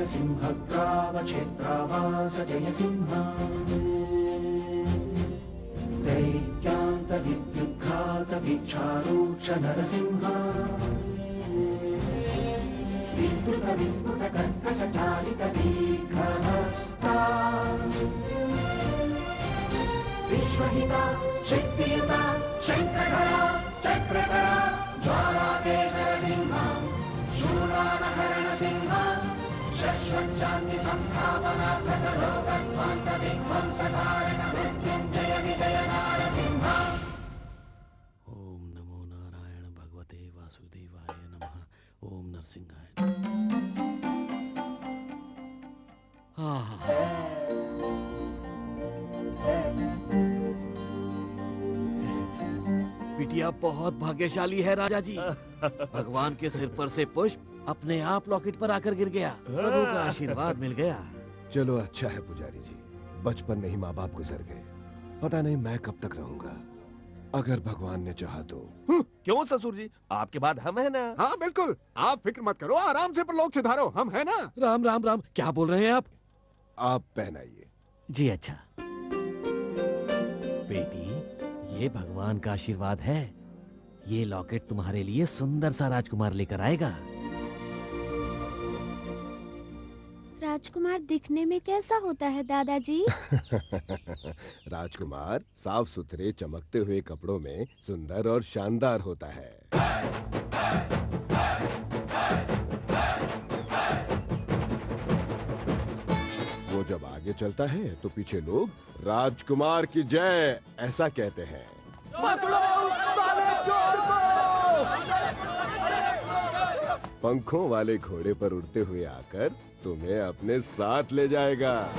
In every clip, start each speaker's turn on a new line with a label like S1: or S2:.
S1: नरसिंहग्रावक्षेत्रावास जयसिंह दैत्यान्तविद्युद्घातवीक्षारूक्ष नरसिंह विस्फुटविस्फुटकर्कशचालितदीर्घहस्ता विश्वहिता शक्तियुता शङ्खधरा चक्रधरा ज्वालाकेसरसिंह शूलानहरणसिंह शश्वच्छान्ति संस्थापनार्थकलोकध्वान्तविध्वंसकारक मृत्युञ्जय विजय नारसिंह।
S2: ओम नमो नारायण भगवते वासुदेवाय नमः। ओम नरसिंहाय। बिटिया बहुत भाग्यशाली है राजा जी। भगवान के सिर पर से पुष्प अपने आप लॉकेट पर आकर गिर गया। प्रभु का आशीर्वाद मिल गया।
S3: चलो अच्छा है पुजारी जी, बचपन में ही माँ बाप गुजर गए, पता नहीं मैं कब तक रहूंगा। अगर भगवान ने चाहा तो।
S4: क्यों ससुर जी, आपके बाद हम है ना।
S5: हाँ बिल्कुल, आप फिक्र मत करो, आराम से लोग सिधारो, हम है ना।
S2: राम राम राम, क्या बोल रहे हैं आप?
S3: आप पहनाइए।
S2: जी अच्छा। बेटी, ये भगवान का आशीर्वाद है। ये लॉकेट तुम्हारे लिए सुंदर सा राजकुमार लेकर आएगा।
S6: राजकुमार दिखने में कैसा होता है दादाजी?
S3: राजकुमार साफ सुथरे चमकते हुए कपड़ों में सुंदर और शानदार होता है। वो जब आगे चलता है तो पीछे लोग राजकुमार की जय ऐसा कहते हैं।
S4: पकड़ो उस साले चोर को!
S3: पंखों वाले घोड़े पर उड़ते हुए आकर तुम्हें अपने साथ ले जाएगा।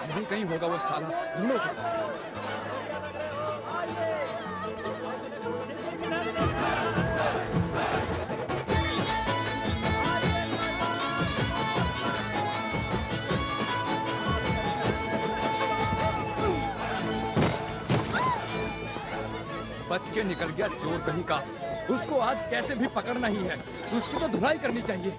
S5: यहीं कहीं होगा वो साला, ढूंढो उसे। बच के निकल गया चोर कहीं का। उसको आज कैसे भी पकड़ना ही है, उसकी तो धुलाई करनी चाहिए।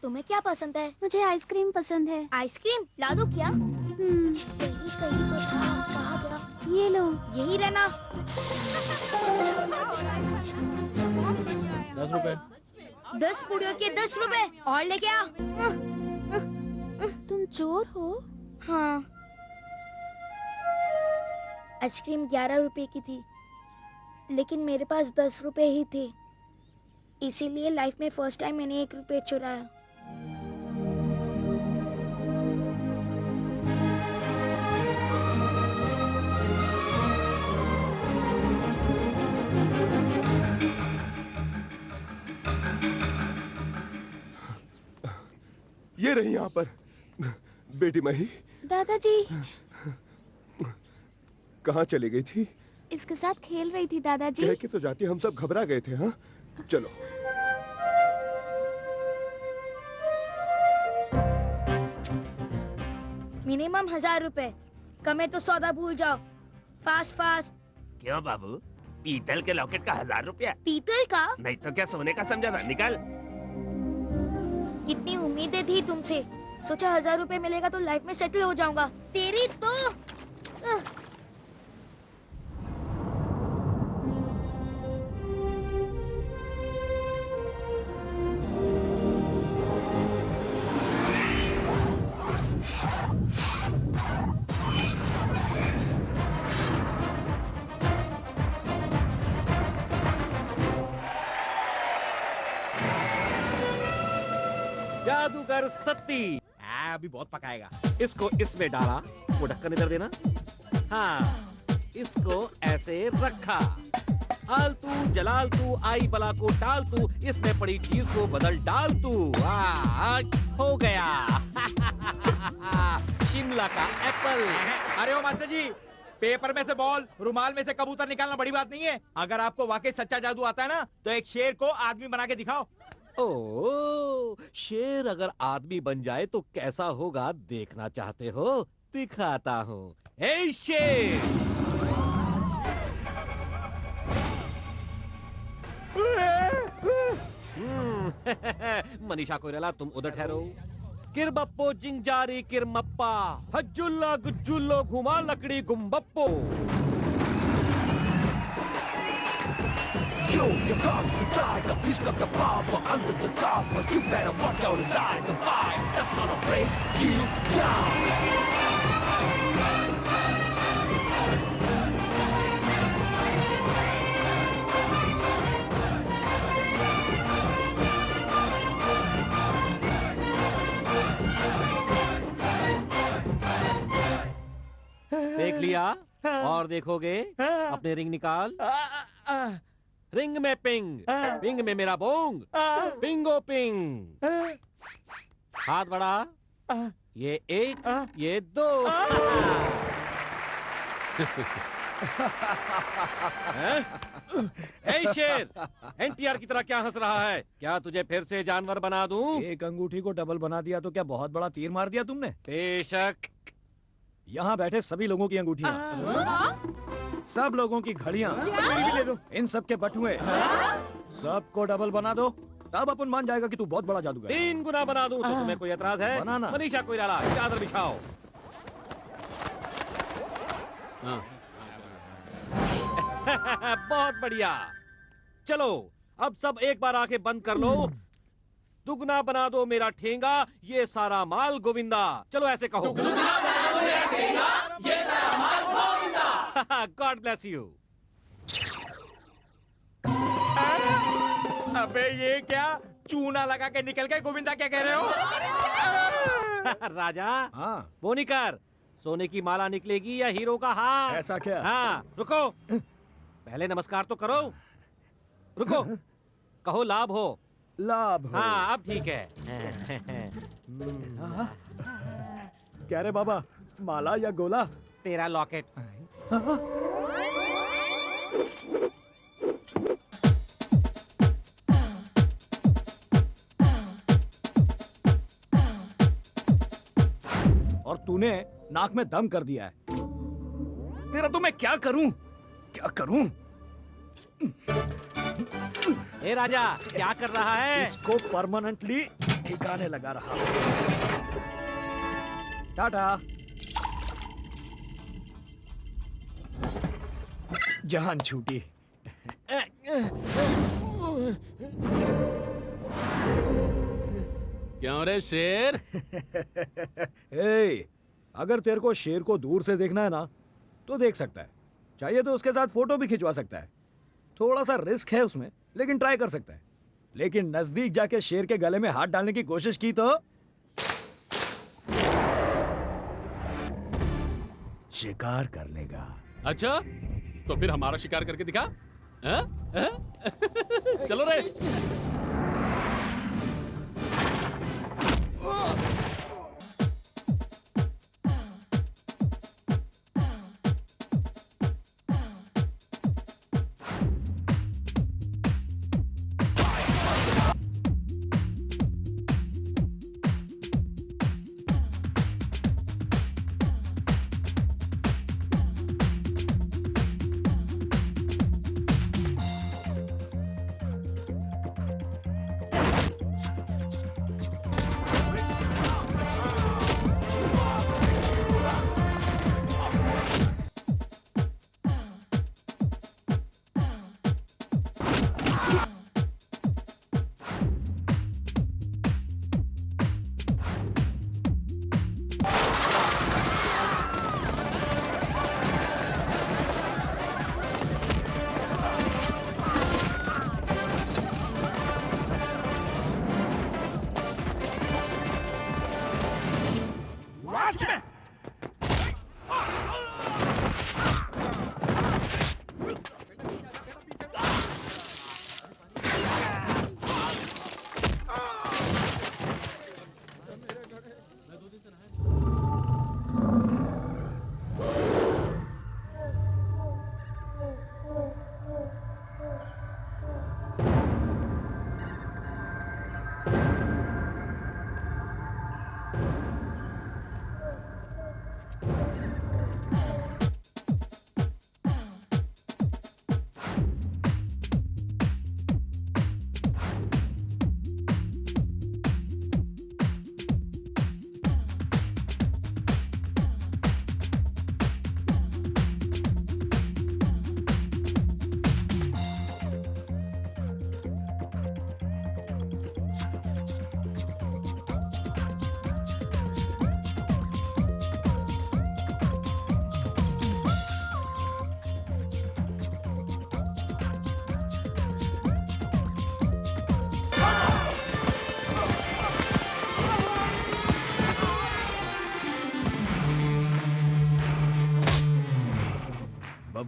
S6: तुम्हें क्या पसंद है? मुझे आइसक्रीम पसंद है। आइसक्रीम ला दो क्या? कहीं कहीं तो था, कहाँ गया? ये लो, यही रहना।
S5: 10 रुपए।
S6: 10 पुड़ियों के 10 रुपए और लेके आ। तुम चोर हो? हाँ। आइसक्रीम 11 रुपए की थी, लेकिन मेरे पास 10 रुपए ही थे, इसीलिए लाइफ में फर्स्ट टाइम मैंने 1 रुपए चुराया।
S3: ये रही यहाँ पर बेटी मही।
S6: दादाजी।
S3: कहाँ चली गई थी?
S6: इसके साथ खेल रही थी दादाजी।
S3: कह के तो जाती, हम सब घबरा गए थे। हाँ चलो।
S6: मिनिमम 1000 रुपए, कमे तो सौदा भूल जाओ। Fast fast.
S4: क्यों बाबू, पीतल के लॉकेट का 1000 रुपया?
S6: पीतल का?
S4: नहीं तो क्या सोने का समझा था? निकल।
S6: कितनी उम्मीदें थी तुमसे, सोचा 1000 रुपए मिलेगा तो लाइफ में सेटल हो जाऊंगा। तेरी तो
S2: जादूगर सत्ती। अभी बहुत पकाएगा। इसको इसमें डाला, वो ढक्कन इधर देना। हाँ, इसको ऐसे रखा। आलतू जलालतू आई बला को टाल तू, इसमें पड़ी चीज को बदल डाल तू। हो गया। शिमला का एप्पल।
S7: अरे ओ मास्टर जी, पेपर में से बॉल, रुमाल में से कबूतर निकालना बड़ी बात नहीं है। अगर आपको वाकई सच्चा जादू आता है ना, तो एक शेर को आदमी बना के दिखाओ।
S2: ओ, शेर अगर आदमी बन जाए तो कैसा होगा देखना चाहते हो? दिखाता हूँ। ए शेर! मनीषा कोइराला, तुम उधर ठहरो। किरबप्पो जिंजारी किरमप्पा, हज्जुल्ला गुज्जुल्लो घुमा लकड़ी गुम्बप्पो।
S1: Yo, your comes the tiger, he's got the power under the cover. You better watch out, his eyes on fire. That's gonna break you down.
S2: देख लिया? और देखोगे? अपने रिंग निकाल। रिंग में पिंग, पिंग में मेरा बोंग, पिंगो पिंग। हाथ बढ़ा। ये एक, ये दो। ए शेर, एनटीआर की तरह क्या हंस रहा है? क्या तुझे फिर से जानवर बना दूं?
S5: एक अंगूठी को डबल बना दिया तो क्या बहुत बड़ा तीर मार दिया तुमने?
S2: बेशक।
S5: यहाँ बैठे सभी लोगों की अंगूठियाँ, सब लोगों की घड़ियाँ, इन सब के बटुए, सबको डबल बना दो, तब अपन मान जाएगा कि तू बहुत बड़ा जादूगर है।
S2: 3 गुना बना दूं तो तुम्हें कोई एतराज है?
S5: बनाना।
S2: मनीषा कोइराला, चादर बिछाओ। बहुत बढ़िया। चलो अब सब एक बार आंखें बंद कर लो। दुगना बना दो मेरा ठेंगा, ये सारा माल गोविंदा। चलो ऐसे कहो। दुगना बना दो मेरा ठेंगा, ये सारा माल गोविंदा। God bless you.
S7: अबे ये क्या चूना लगा के निकल गए? गोविंदा क्या कह रहे हो?
S2: राजा,
S5: हाँ,
S2: वो नहीं कर। सोने की माला निकलेगी या हीरो का हार?
S5: ऐसा क्या?
S2: हाँ, रुको। पहले नमस्कार तो करो। रुको, कहो लाभ हो।
S5: लाभ हो।
S2: हाँ, अब ठीक है।
S5: क्या रे बाबा, माला या गोला?
S2: तेरा लॉकेट।
S5: और तूने नाक में दम कर दिया है। तेरा तो मैं क्या करूं? क्या करूं?
S2: ए राजा, क्या कर रहा है?
S5: इसको परमानेंटली ठिकाने लगा रहा। टाटा। जान छूटी।
S8: क्यों रे शेर?
S5: ए, अगर तेरे को शेर को दूर से देखना है ना, तो देख सकता है। चाहिए तो उसके साथ फोटो भी खिंचवा सकता है। थोड़ा सा रिस्क है उसमें, लेकिन ट्राई कर सकता है। लेकिन नजदीक जाके शेर के गले में हाथ डालने की कोशिश की तो शिकार कर लेगा।
S8: अच्छा, तो फिर हमारा शिकार करके दिखा। हाँ? हाँ? चलो रे।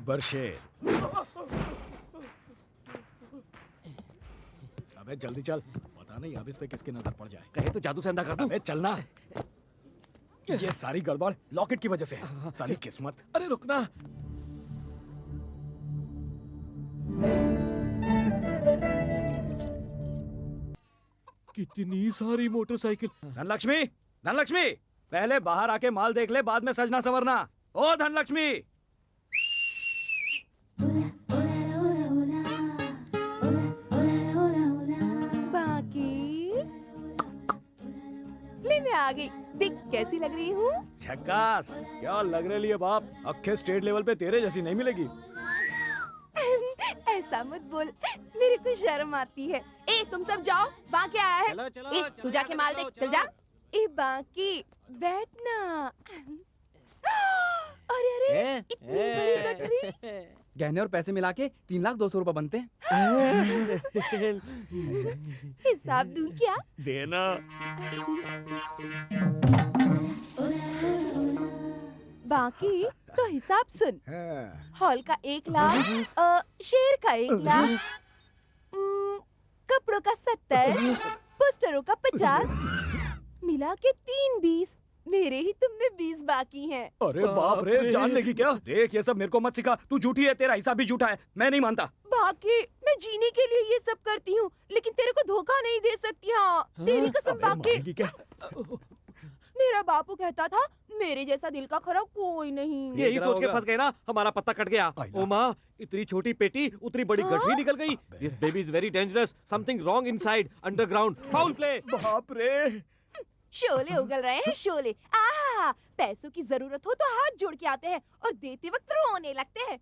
S5: अकबर शेर। अबे जल्दी चल, पता नहीं अब इस पे किसकी नजर पड़ जाए।
S2: कहे तो जादू से अंधा कर दूं।
S5: अबे चलना। ये सारी गड़बड़ लॉकेट की वजह से है। सारी किस्मत।
S2: अरे रुकना। कितनी सारी मोटरसाइकिल।
S5: धनलक्ष्मी, धनलक्ष्मी, पहले बाहर आके माल देख ले, बाद में सजना संवरना। ओ धनलक्ष्मी।
S9: बाकी ले मैं आ गई। देख कैसी लग रही हूँ।
S5: झक्कास। क्या लग रही है बाप, अक्खे स्टेट लेवल पे तेरे जैसी नहीं मिलेगी।
S9: ऐसा मत बोल, मेरे को शर्म आती है। ए तुम सब जाओ, बाकी आया है।
S2: चलो, चलो,
S9: ए
S2: चलो,
S9: तू जाके
S2: चलो,
S9: माल
S2: चलो,
S9: देख, चल
S2: चलो।
S9: जा। ए बाकी बैठना। अरे अरे इतनी बड़ी गठरी।
S7: गहने और पैसे मिला के 3,02,000 रुपए बनते हैं।
S9: हिसाब दूं क्या?
S5: देना।
S9: बाकी तो हिसाब सुन।
S5: हाँ।
S9: हॉल का 1 लाख, शेर का 1 लाख, कपड़ों का 70, पोस्टरों का 50, मिला के 320। मेरे ही तुम में 20 बाकी हैं।
S5: अरे बाप रे, जान लेगी क्या? देख ये सब मेरे को मत सिखा, तू झूठी है, तेरा हिसाब भी झूठा है, मैं नहीं मानता।
S9: बाकी मैं जीने के लिए ये सब करती हूँ, लेकिन तेरे को धोखा नहीं दे सकती। हाँ तेरी कसम।
S5: अबे
S9: बाकी
S5: मानेगी क्या?
S9: मेरा बापू कहता था मेरे जैसा दिल का खराब कोई नहीं।
S2: यही सोच के
S5: होगा।
S2: फंस गए ना, हमारा पत्ता कट गया।
S5: आइला।
S2: ओ माँ, इतनी छोटी पेटी, उतनी बड़ी गठरी निकल गई। This baby is very dangerous, something wrong inside, underground, foul play.
S5: बाप रे।
S9: शोले उगल रहे हैं, शोले। आहा, पैसों की जरूरत हो तो हाथ जोड़ के आते हैं और देते वक्त रोने लगते हैं।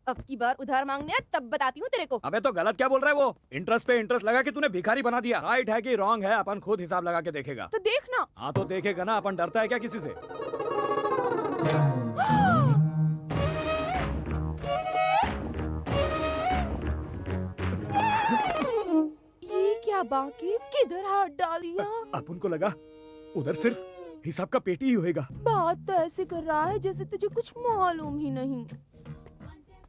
S9: अब की बार उधार मांगने आ, तब बताती हूँ तेरे को।
S5: अबे तो गलत क्या बोल रहा है वो? इंटरेस्ट पे इंटरेस्ट लगा के तूने भिखारी बना दिया। राइट है कि रॉन्ग है, अपन खुद हिसाब लगा के देखेगा।
S9: तो देखना।
S5: हाँ तो देखेगा ना, अपन डरता है क्या किसी से?
S9: ये क्या बाकी, किधर हाथ डालिया?
S5: अपन को लगा उधर सिर्फ हिसाब का पेटी ही होएगा।
S9: बात तो ऐसे कर रहा है जैसे तुझे कुछ मालूम ही नहीं।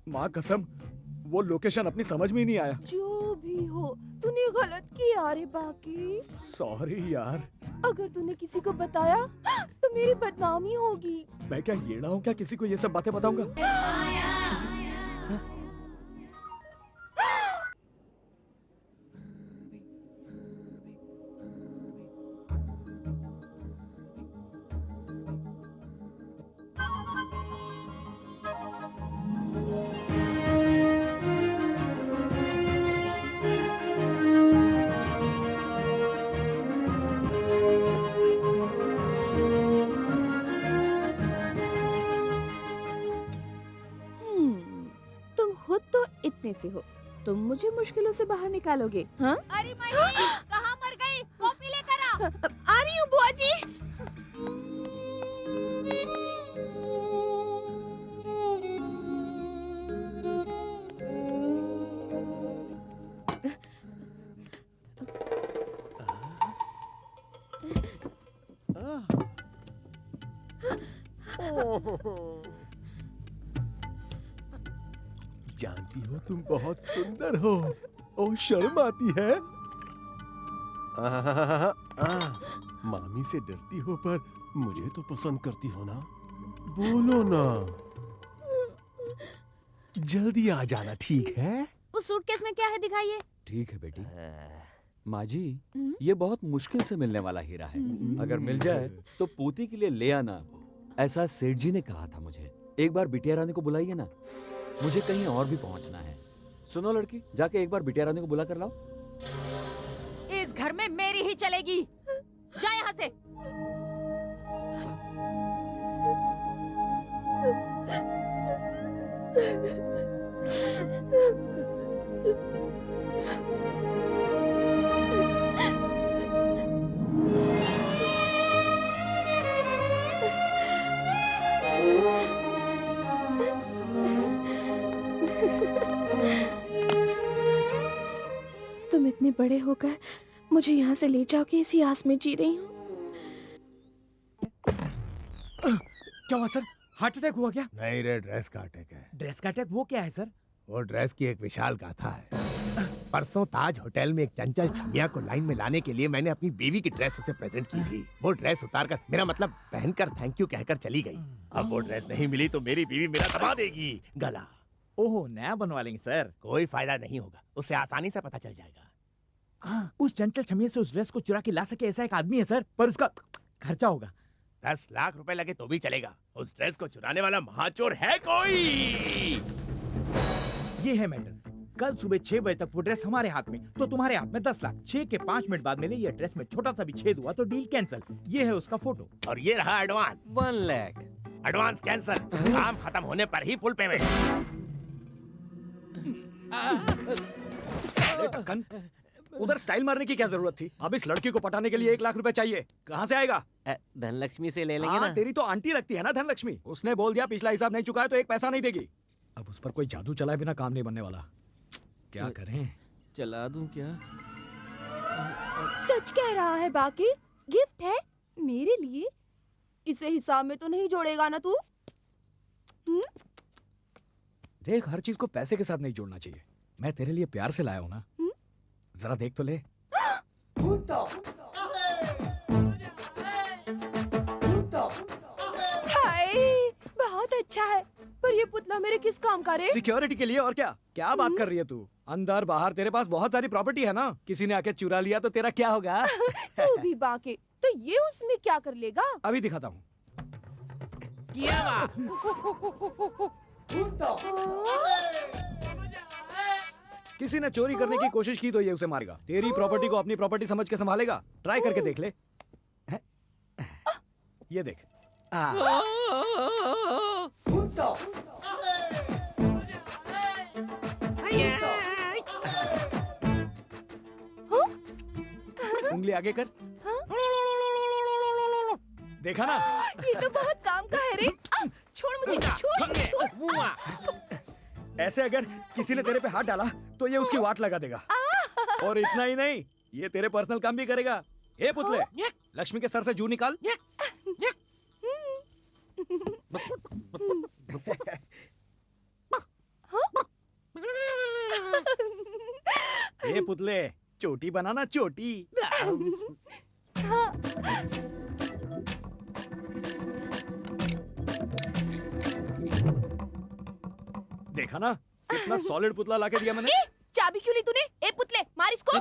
S5: माँ कसम, वो लोकेशन अपनी समझ में ही नहीं आया।
S9: जो भी हो, तूने गलत किया रे बाकी।
S5: सॉरी यार।
S9: अगर तूने किसी को बताया तो मेरी बदनामी होगी।
S5: मैं क्या येड़ा हूँ क्या, किसी को ये सब बातें बताऊंगा?
S9: तुम खुद तो इतने से हो, तुम मुझे मुश्किलों से बाहर निकालोगे? हाँ?
S10: अरे मनी, कहाँ मर गई? कॉफी लेकर आ।
S9: आ रही हूँ बुआ जी।
S3: जानती हो तुम बहुत सुंदर हो। ओ शर्म आती है। मामी से डरती हो पर मुझे तो पसंद करती हो ना। बोलो ना, जल्दी आ जाना, ठीक है?
S10: उस सूटकेस में क्या है दिखाइए।
S5: ठीक है बेटी। माँ जी, ये बहुत मुश्किल से मिलने वाला हीरा है। अगर मिल जाए तो पोती के लिए ले आना, ऐसा सेठ जी ने कहा था मुझे। एक बार बिटिया रानी को बुलाइए ना, मुझे कहीं और भी पहुंचना है। सुनो लड़की, जाके एक बार बिटिया रानी को बुला कर लाओ।
S10: इस घर में मेरी ही चलेगी। जा यहाँ से।
S9: तुम इतने बड़े होकर मुझे यहाँ से ले जाओगे, इसी आस में जी रही हूँ।
S5: क्या हुआ सर?
S7: हार्ट अटैक हुआ क्या?
S11: नहीं रे, ड्रेस का अटैक है।
S7: ड्रेस का अटैक वो क्या है सर?
S11: वो ड्रेस की एक विशाल गाथा है। परसों ताज होटल में एक चंचल छमिया को लाइन में लाने के लिए मैंने अपनी बीवी की ड्रेस उसे प्रेजेंट की थी। वो ड्रेस उतारकर, मेरा मतलब पहनकर थैंक यू कहकर चली गई। अब वो ड्रेस नहीं मिली तो मेरी बीवी मेरा दबा देगी गला।
S7: ओहो, नया बनवा लेंगे सर।
S11: कोई फायदा नहीं होगा, उससे आसानी से पता चल जाएगा।
S7: उस चंचल छमिया से उस ड्रेस को चुरा के ला सके ऐसा एक आदमी है सर, पर उसका खर्चा होगा।
S11: 10 लाख रुपए लगे तो भी चलेगा। उस ड्रेस को चुराने वाला महाचोर है कोई।
S7: ये है मैटर। कल सुबह 6 बजे तक वो ड्रेस हमारे हाथ में, तो तुम्हारे हाथ में 10 लाख। 6 के 5 मिनट बाद मिले ये ड्रेस में छोटा सा भी छेद हुआ तो डील कैंसिल। ये है उसका फोटो।
S11: और ये रहा एडवांस।
S2: 1 लाख।
S11: एडवांस कैंसिल, काम खत्म होने पर ही फुल पेमेंट।
S5: साले ढक्कन, उधर स्टाइल मारने की क्या जरूरत थी? अब इस लड़की को पटाने के लिए 1 लाख रुपए चाहिए, कहाँ से आएगा?
S2: धनलक्ष्मी से ले लेंगे
S5: हाँ,
S2: ना।
S5: तेरी तो आंटी लगती है ना धनलक्ष्मी। उसने बोल दिया पिछला हिसाब नहीं चुका है तो 1 पैसा नहीं देगी। अब उस पर कोई जादू चलाए बिना काम नहीं बनने वाला। क्या करें?
S2: चला दूं क्या?
S9: सच कह रहा है बाकी, गिफ्ट है मेरे लिए। इसे हिसाब में तो नहीं जोड़ेगा ना तू?
S5: देख, हर चीज को पैसे के साथ नहीं जोड़ना चाहिए। मैं तेरे लिए प्यार से लाया हूँ ना, जरा देख तो ले।
S9: हाय, बहुत अच्छा है, पर ये पुतला मेरे किस काम का रे?
S5: सिक्योरिटी के लिए, और क्या? क्या बात कर रही है तू? अंदर बाहर तेरे पास बहुत सारी प्रॉपर्टी है ना। किसी ने आके चुरा लिया तो तेरा क्या होगा?
S9: तू भी बाके, तो ये उसमें क्या कर लेगा?
S5: अभी दिखाता हूँ। किसी ने चोरी करने की कोशिश की तो ये उसे मारेगा। तेरी प्रॉपर्टी को अपनी प्रॉपर्टी समझ के संभालेगा। ट्राई करके देख ले। ये देख। उंगली आगे कर। देखा ना?
S9: ये तो बहुत काम का है रे। छोड़ मुझे, छोड़।
S5: ऐसे अगर किसी ने तेरे पे हाथ डाला तो ये उसकी वाट लगा देगा। और इतना ही नहीं, ये तेरे पर्सनल काम भी करेगा। ए पुतले, लक्ष्मी के सर से जू निकाल। ए पुतले, चोटी बनाना, चोटी। देखा ना, कितना सॉलिड पुतला लाके दिया मैंने।
S9: चाबी क्यों ली तूने? ए पुतले, मार इसको।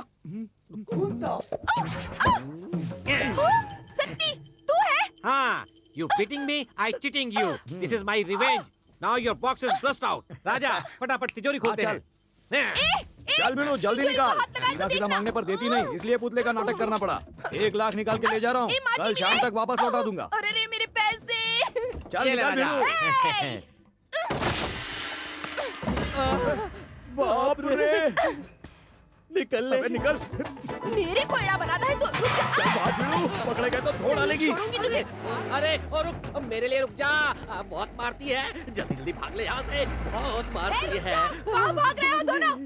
S9: सत्ती, तू है?
S2: हाँ, you beating me, I cheating you. This is my revenge. Now your box is burst out. राजा, फटाफट तिजोरी खोलते हैं।
S5: चल बिनु, जल्दी निकाल। सीधा सीधा मांगने पर देती नहीं, इसलिए पुतले का नाटक करना पड़ा। 1 लाख निकाल के ले जा रहा हूँ, कल शाम तक वापस लौटा दूंगा।
S9: अरे रे मेरे पैसे।
S5: चल निकाल बिनु। बाप रे, निकल ले। निकल।
S9: मेरे कोयड़ा बनाता है तो रुक जा।
S5: पकड़े गए तो थोड़ा लेगी।
S9: छोड़ूंगी तुझे।
S2: अरे और रुक, मेरे लिए रुक जा। बहुत मारती है, जल्दी जल्दी भाग ले यहाँ से। बहुत मारती है।
S9: कहाँ भाग रहे हो दोनों?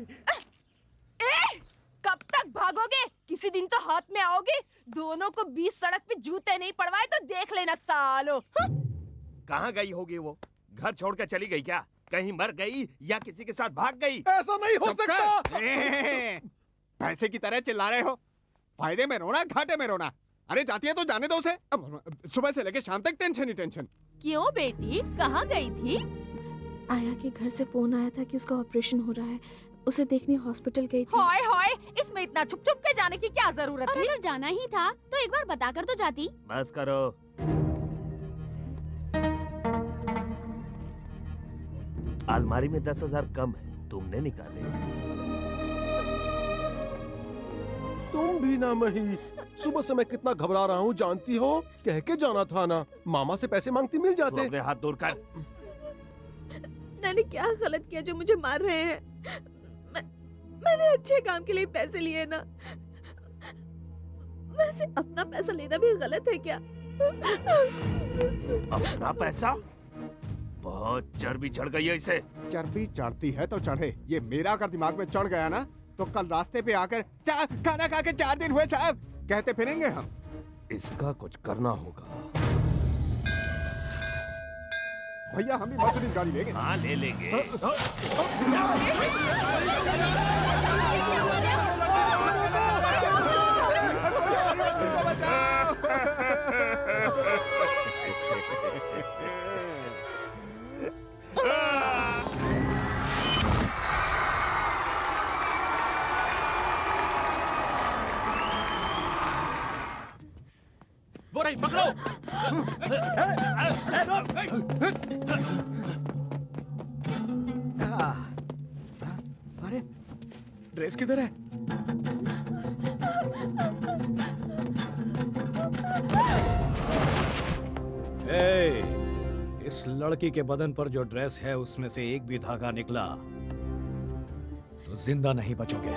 S9: कब तक भागोगे? किसी दिन तो हाथ में आओगे। दोनों को 20 सड़क पे जूते नहीं पड़वाए तो देख लेना सालो।
S4: कहाँ गई होगी वो? घर छोड़ कर चली गई क्या? कहीं मर गई या किसी के साथ भाग गई?
S8: ऐसा नहीं हो सकता। पैसे की तरह चिल्ला रहे हो। फायदे में रोना, घाटे में रोना। अरे जाती है तो जाने दो उसे। अब सुबह से लेके शाम तक टेंशन ही टेंशन।
S10: क्यों बेटी, कहाँ गई थी?
S12: आया के घर से फोन आया था कि उसका ऑपरेशन हो रहा है, उसे देखने हॉस्पिटल गई थी।
S10: हाय हाय, इसमें इतना छुप छुप के जाने की क्या जरूरत थी? अगर जाना ही था तो एक बार बताकर तो जाती।
S4: बस करो। अलमारी में 10,000 कम है, तुमने निकाले।
S3: तुम भी ना मही, सुबह से मैं कितना घबरा रहा हूँ जानती हो? कह के जाना था ना, मामा से पैसे मांगती मिल जाते।
S4: अपने हाथ दूर कर।
S12: मैंने क्या गलत किया जो मुझे मार रहे हैं? मैंने अच्छे काम के लिए पैसे लिए ना। वैसे अपना पैसा लेना भी गलत है क्या?
S4: अपना पैसा? बहुत चर्बी चढ़ गई है इसे।
S8: चर्बी चढ़ती है तो चढ़े। ये मेरा अगर दिमाग में चढ़ गया ना तो कल रास्ते पे आकर खाना खा के 4 दिन हुए साहब कहते फिरेंगे हम।
S3: इसका कुछ करना होगा।
S8: भैया हम भी मर्सिडीज गाड़ी लेंगे।
S4: हाँ ले लेंगे।
S2: वो नहीं, पकड़ो।
S5: अरे ड्रेस किधर है? इस लड़की के बदन पर जो ड्रेस है उसमें से एक भी धागा निकला तो जिंदा नहीं बचोगे।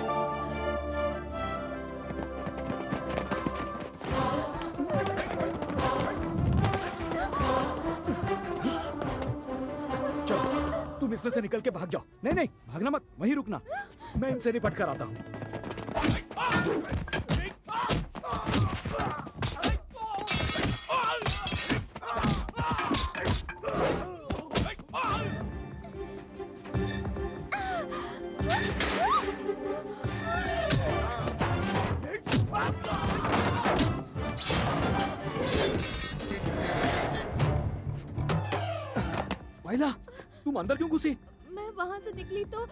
S5: चलो तुम इसमें से निकल के भाग जाओ। नहीं नहीं भागना मत, वहीं रुकना, मैं इनसे निपट कर आता हूँ। महिला तुम अंदर क्यों घुसी?
S12: मैं वहां से निकली तो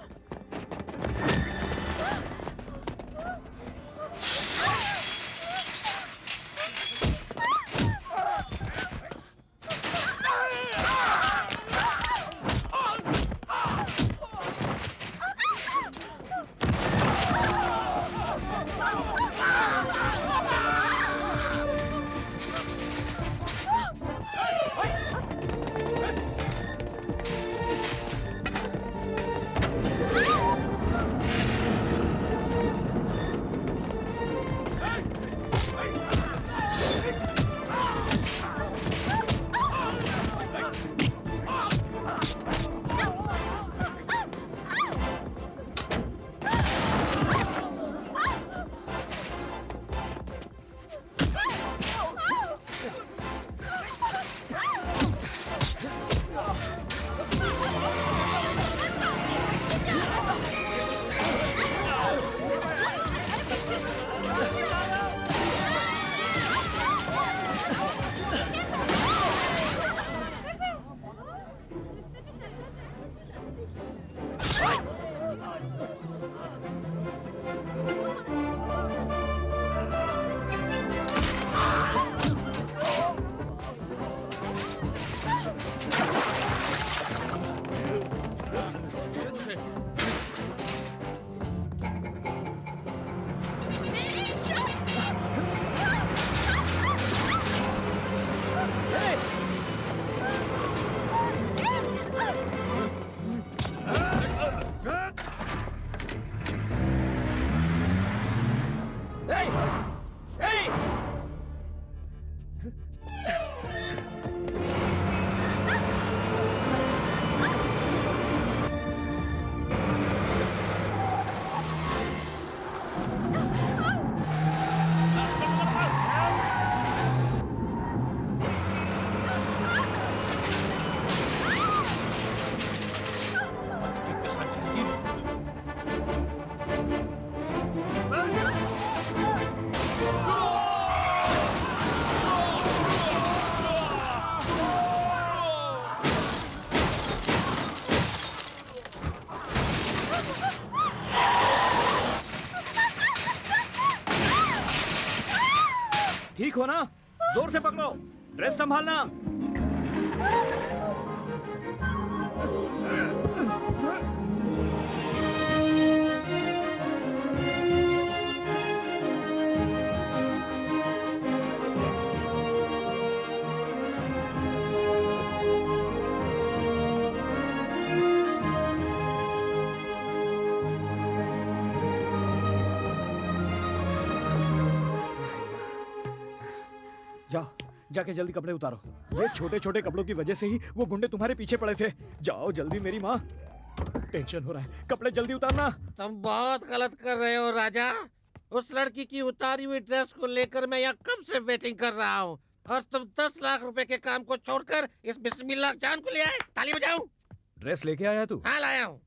S5: ठीक हो ना? जोर से पकड़ो, ड्रेस संभालना। जाओ जाके जल्दी कपड़े उतारो। ये छोटे छोटे कपड़ों की वजह से ही वो गुंडे तुम्हारे पीछे पड़े थे। जाओ जल्दी, मेरी माँ टेंशन हो रहा है। कपड़े जल्दी उतारना।
S2: तुम बहुत गलत कर रहे हो राजा। उस लड़की की उतारी हुई ड्रेस को लेकर मैं यहाँ कब से वेटिंग कर रहा हूँ। और तुम 10 लाख रुपए के काम को छोड़कर इस बिस्मिल्लाह जान को ले आए। ताली बजाऊं?
S5: ड्रेस लेके आया तू?
S2: हाँ लाया हूँ।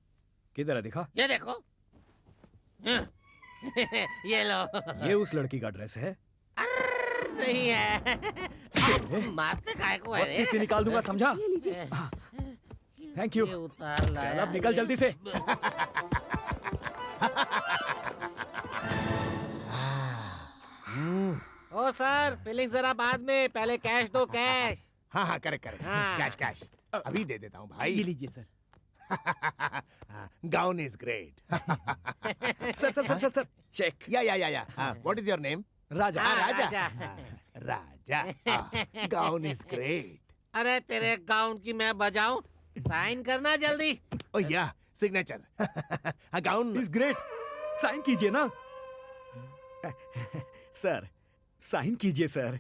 S5: किधर है, दिखा।
S2: ये देखो। ये लो।
S5: ये उस लड़की का ड्रेस है?
S2: नहीं है। मारते काय को है?
S5: किसी निकाल दूंगा, समझा?
S12: ये लीजिए।
S5: Thank you.
S2: उतार लाया।
S5: चल अब निकल जल्दी से।
S2: ओ सर, फीलिंग जरा बाद में, पहले कैश दो, कैश।
S11: हाँ हाँ करेक्ट करेक्ट,
S2: हाँ।
S11: कैश कैश अभी दे देता हूँ भाई।
S7: ये लीजिए sir.
S11: Gown is great.
S5: Sir sir sir sir sir, check.
S11: या what is your name?
S5: Raja.
S11: Raja. Raja. Gown is great.
S2: अरे तेरे गाउन की मैं बजाऊं? साइन करना जल्दी।
S11: Oh yeah signature. Gown
S5: is great. Sign कीजिए ना। सर साइन कीजिए सर।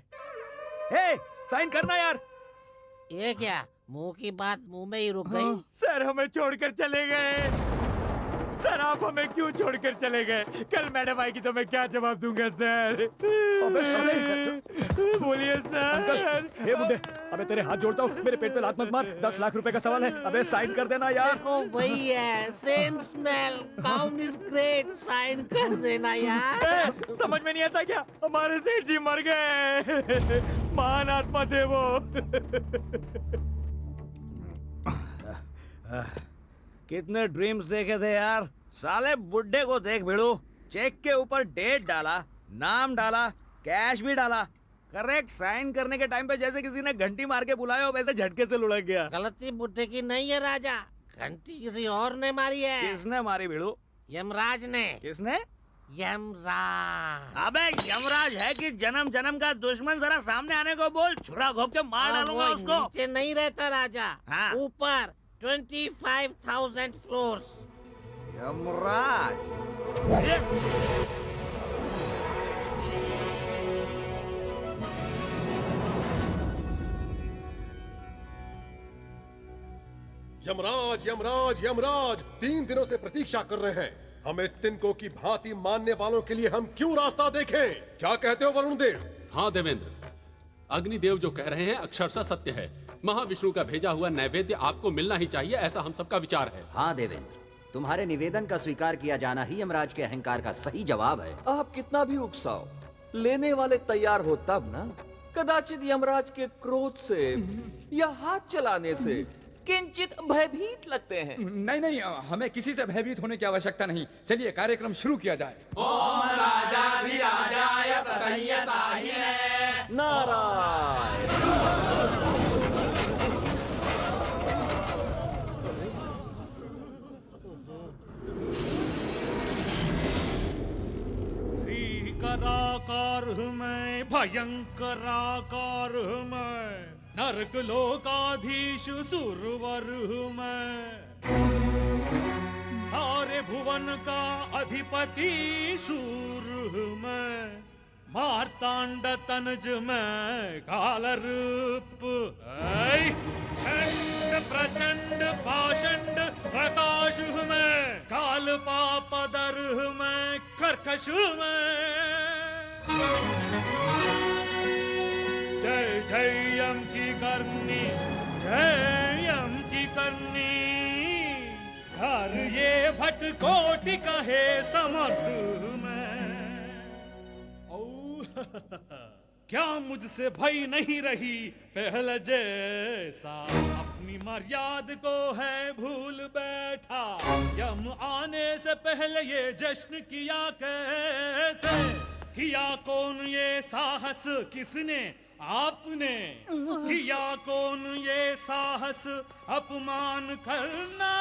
S5: ए, साइन करना यार।
S2: ये क्या, मुंह की बात मुंह में ही रुक गई?
S7: सर हमें छोड़कर चले गए। सर आप हमें क्यों छोड़कर चले गए? कल मैडम आएगी तो मैं क्या जवाब दूंगा सर?
S5: अबे साले।
S7: बोलिए सर।
S5: हे बुड्ढे, अबे तेरे हाथ जोड़ता हूँ, मेरे पेट पे लात मत मार। 10 लाख रुपए का सवाल है। अबे साइन कर देना यार।
S2: देखो वही है, same smell, gown is great, sign कर देना यार।
S7: समझ में नहीं आता क्या? हमारे सेठ जी मर गए। महान आत्मा थे वो।
S5: कितने ड्रीम्स देखे थे यार। साले बुड्ढे को देख भिड़ू, चेक के ऊपर डेट डाला, नाम डाला, कैश भी डाला। करेक्ट साइन करने के टाइम पे जैसे किसी ने घंटी मार के बुलाया हो, वैसे झटके से लुढ़क गया।
S2: गलती बुड्ढे की नहीं है राजा, घंटी किसी और ने मारी है।
S5: किसने मारी भिड़ू?
S2: यमराज ने।
S5: किसने?
S2: यमराज।
S5: अबे यमराज है कि जन्म जन्म का दुश्मन? जरा सामने आने को बोल, छुरा घोप के मार डालूंगा उसको।
S2: नीचे नहीं रहता राजा,
S5: हाँ।
S2: ऊपर 25,000 फ्लोर्स।
S5: यमराज।
S3: यमराज यमराज यमराज 3 दिनों से प्रतीक्षा कर रहे हैं। हमें तिनको की भांति मानने वालों के लिए हम क्यों रास्ता देखें? क्या कहते हो वरुण देव?
S13: हाँ देवेंद्र, अग्निदेव जो कह रहे हैं अक्षरशः सत्य है। महाविष्णु का भेजा हुआ नैवेद्य आपको मिलना ही चाहिए, ऐसा हम सबका विचार है।
S14: हाँ देवेंद्र, तुम्हारे निवेदन का स्वीकार किया जाना ही यमराज के अहंकार का सही जवाब है।
S1: आप कितना भी उकसाओ, लेने वाले तैयार हो तब ना। कदाचित यमराज के क्रोध से या हाथ चलाने से किंचित भयभीत लगते हैं।
S5: नहीं नहीं, हमें किसी से भयभीत होने की आवश्यकता नहीं। चलिए कार्यक्रम शुरू किया जाए।
S1: ओम राजाधिराजाय प्रसय्यसाहिने नारायण।
S15: श्रीकराकार मैं, भयंकराकार मैं, नरक लोकाधीश सुरवर मैं, सारे भुवन का अधिपति शूर मैं, मार्तांड तनज मैं, काल रूप छंड प्रचंड पाषंड प्रकाश मैं, काल पापदर मैं, कर्कश मैं। जय जय यम की करनी, जय यम की करनी, कर ये भट कोटि कहे समर्थ में। क्या मुझसे भय नहीं रही पहले जैसा, अपनी मर्याद को है भूल बैठा। यम आने से पहले ये जश्न किया कैसे, किया कौन ये साहस किसने, आपने किया कौन ये साहस अपमान करना।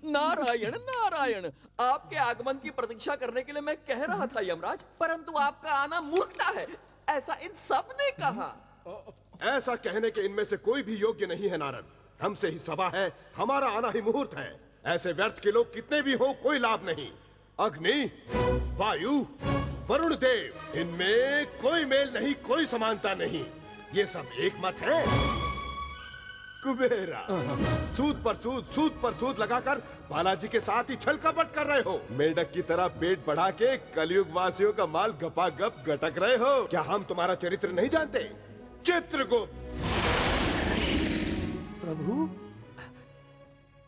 S1: नारायण नारायण, आपके आगमन की प्रतीक्षा करने के लिए मैं कह रहा था यमराज, परंतु आपका आना मूर्खता है, ऐसा इन सब ने कहा।
S3: ऐसा कहने के इनमें से कोई भी योग्य नहीं है नारद। हमसे ही सभा है, हमारा आना ही मुहूर्त है। ऐसे व्यर्थ के लोग कितने भी हो, कोई लाभ नहीं। अग्नि, वायु, वरुण देव, इनमें कोई मेल नहीं, कोई समानता नहीं। ये सब एक मत है। कुबेरा। सूद पर सूद, सूद पर सूद लगाकर बालाजी के साथ ही छल कपट कर रहे हो। मेंढक की तरह पेट बढ़ा के कलयुग वासियों का माल गपागप गटक रहे हो। क्या हम तुम्हारा चरित्र नहीं जानते? चित्रगुप्त।
S16: प्रभु,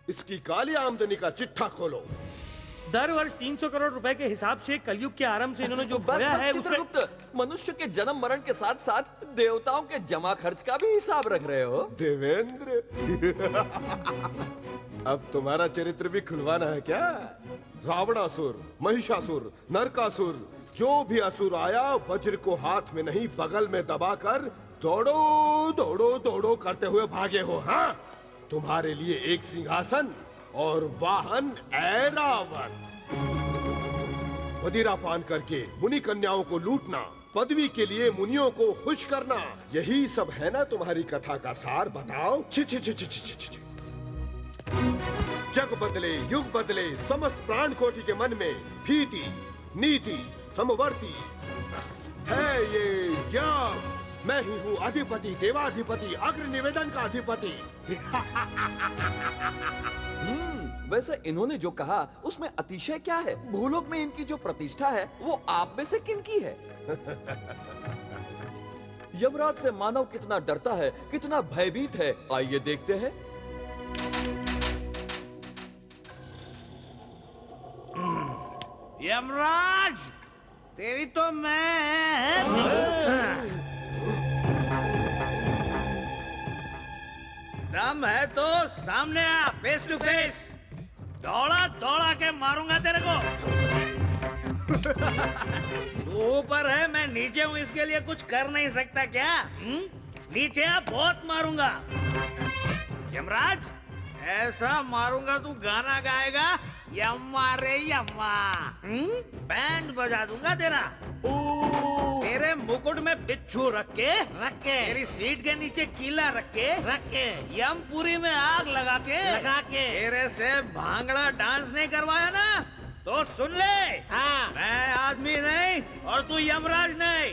S3: इसकी काली आमदनी का चिट्ठा खोलो।
S16: दर वर्ष 300 करोड़ रुपए के हिसाब से कलयुग के आरंभ से इन्होंने जो खोया है उसमें
S1: चित्रगुप्त, मनुष्य के जन्म मरण के साथ साथ देवताओं के जमा खर्च का भी हिसाब रख रहे हो।
S3: देवेंद्र। अब तुम्हारा चरित्र भी खुलवाना है क्या? रावणासुर, महिषासुर, नरकासुर, जो भी असुर आया वज्र को हाथ में नहीं बगल में दबाकर दौड़ो दौड़ो दौड़ो करते हुए भागे हो। हाँ, तुम्हारे लिए एक सिंहासन और वाहन ऐरावत। मदिरा पान करके मुनि कन्याओं को लूटना, पदवी के लिए मुनियों को खुश करना, यही सब है ना तुम्हारी कथा का सार? बताओ। छी छी छी छी छी छी छी। जग बदले, युग बदले, समस्त प्राण कोटि के मन में भीति, नीति, समवर्ती है ये यम। मैं ही हूँ अधिपति, देवाधिपति, अग्र निवेदन का अधिपति।
S1: वैसे इन्होंने जो कहा उसमें अतिशय क्या है? भूलोक में इनकी जो प्रतिष्ठा है वो आप में से किनकी है? यमराज से मानव कितना डरता है, कितना भयभीत है, आइए देखते हैं।
S7: यमराज, तेरी तो मैं दम है तो सामने आ, फेस टू फेस। दौड़ा दौड़ा के मारूंगा तेरे को। तू ऊपर है, मैं नीचे हूँ, इसके लिए कुछ कर नहीं सकता क्या? नीचे आ, बहुत मारूंगा। यमराज, ऐसा मारूंगा तू गाना गाएगा, यम्मा रे यम्मा। बैंड बजा दूंगा तेरा। तेरे मुकुट में बिच्छू रख के तेरी सीट के नीचे कीला रख के यमपुरी में आग लगा के तेरे से भांगड़ा डांस नहीं करवाया ना, तो सुन ले। हाँ, मैं आदमी नहीं और तू यमराज नहीं।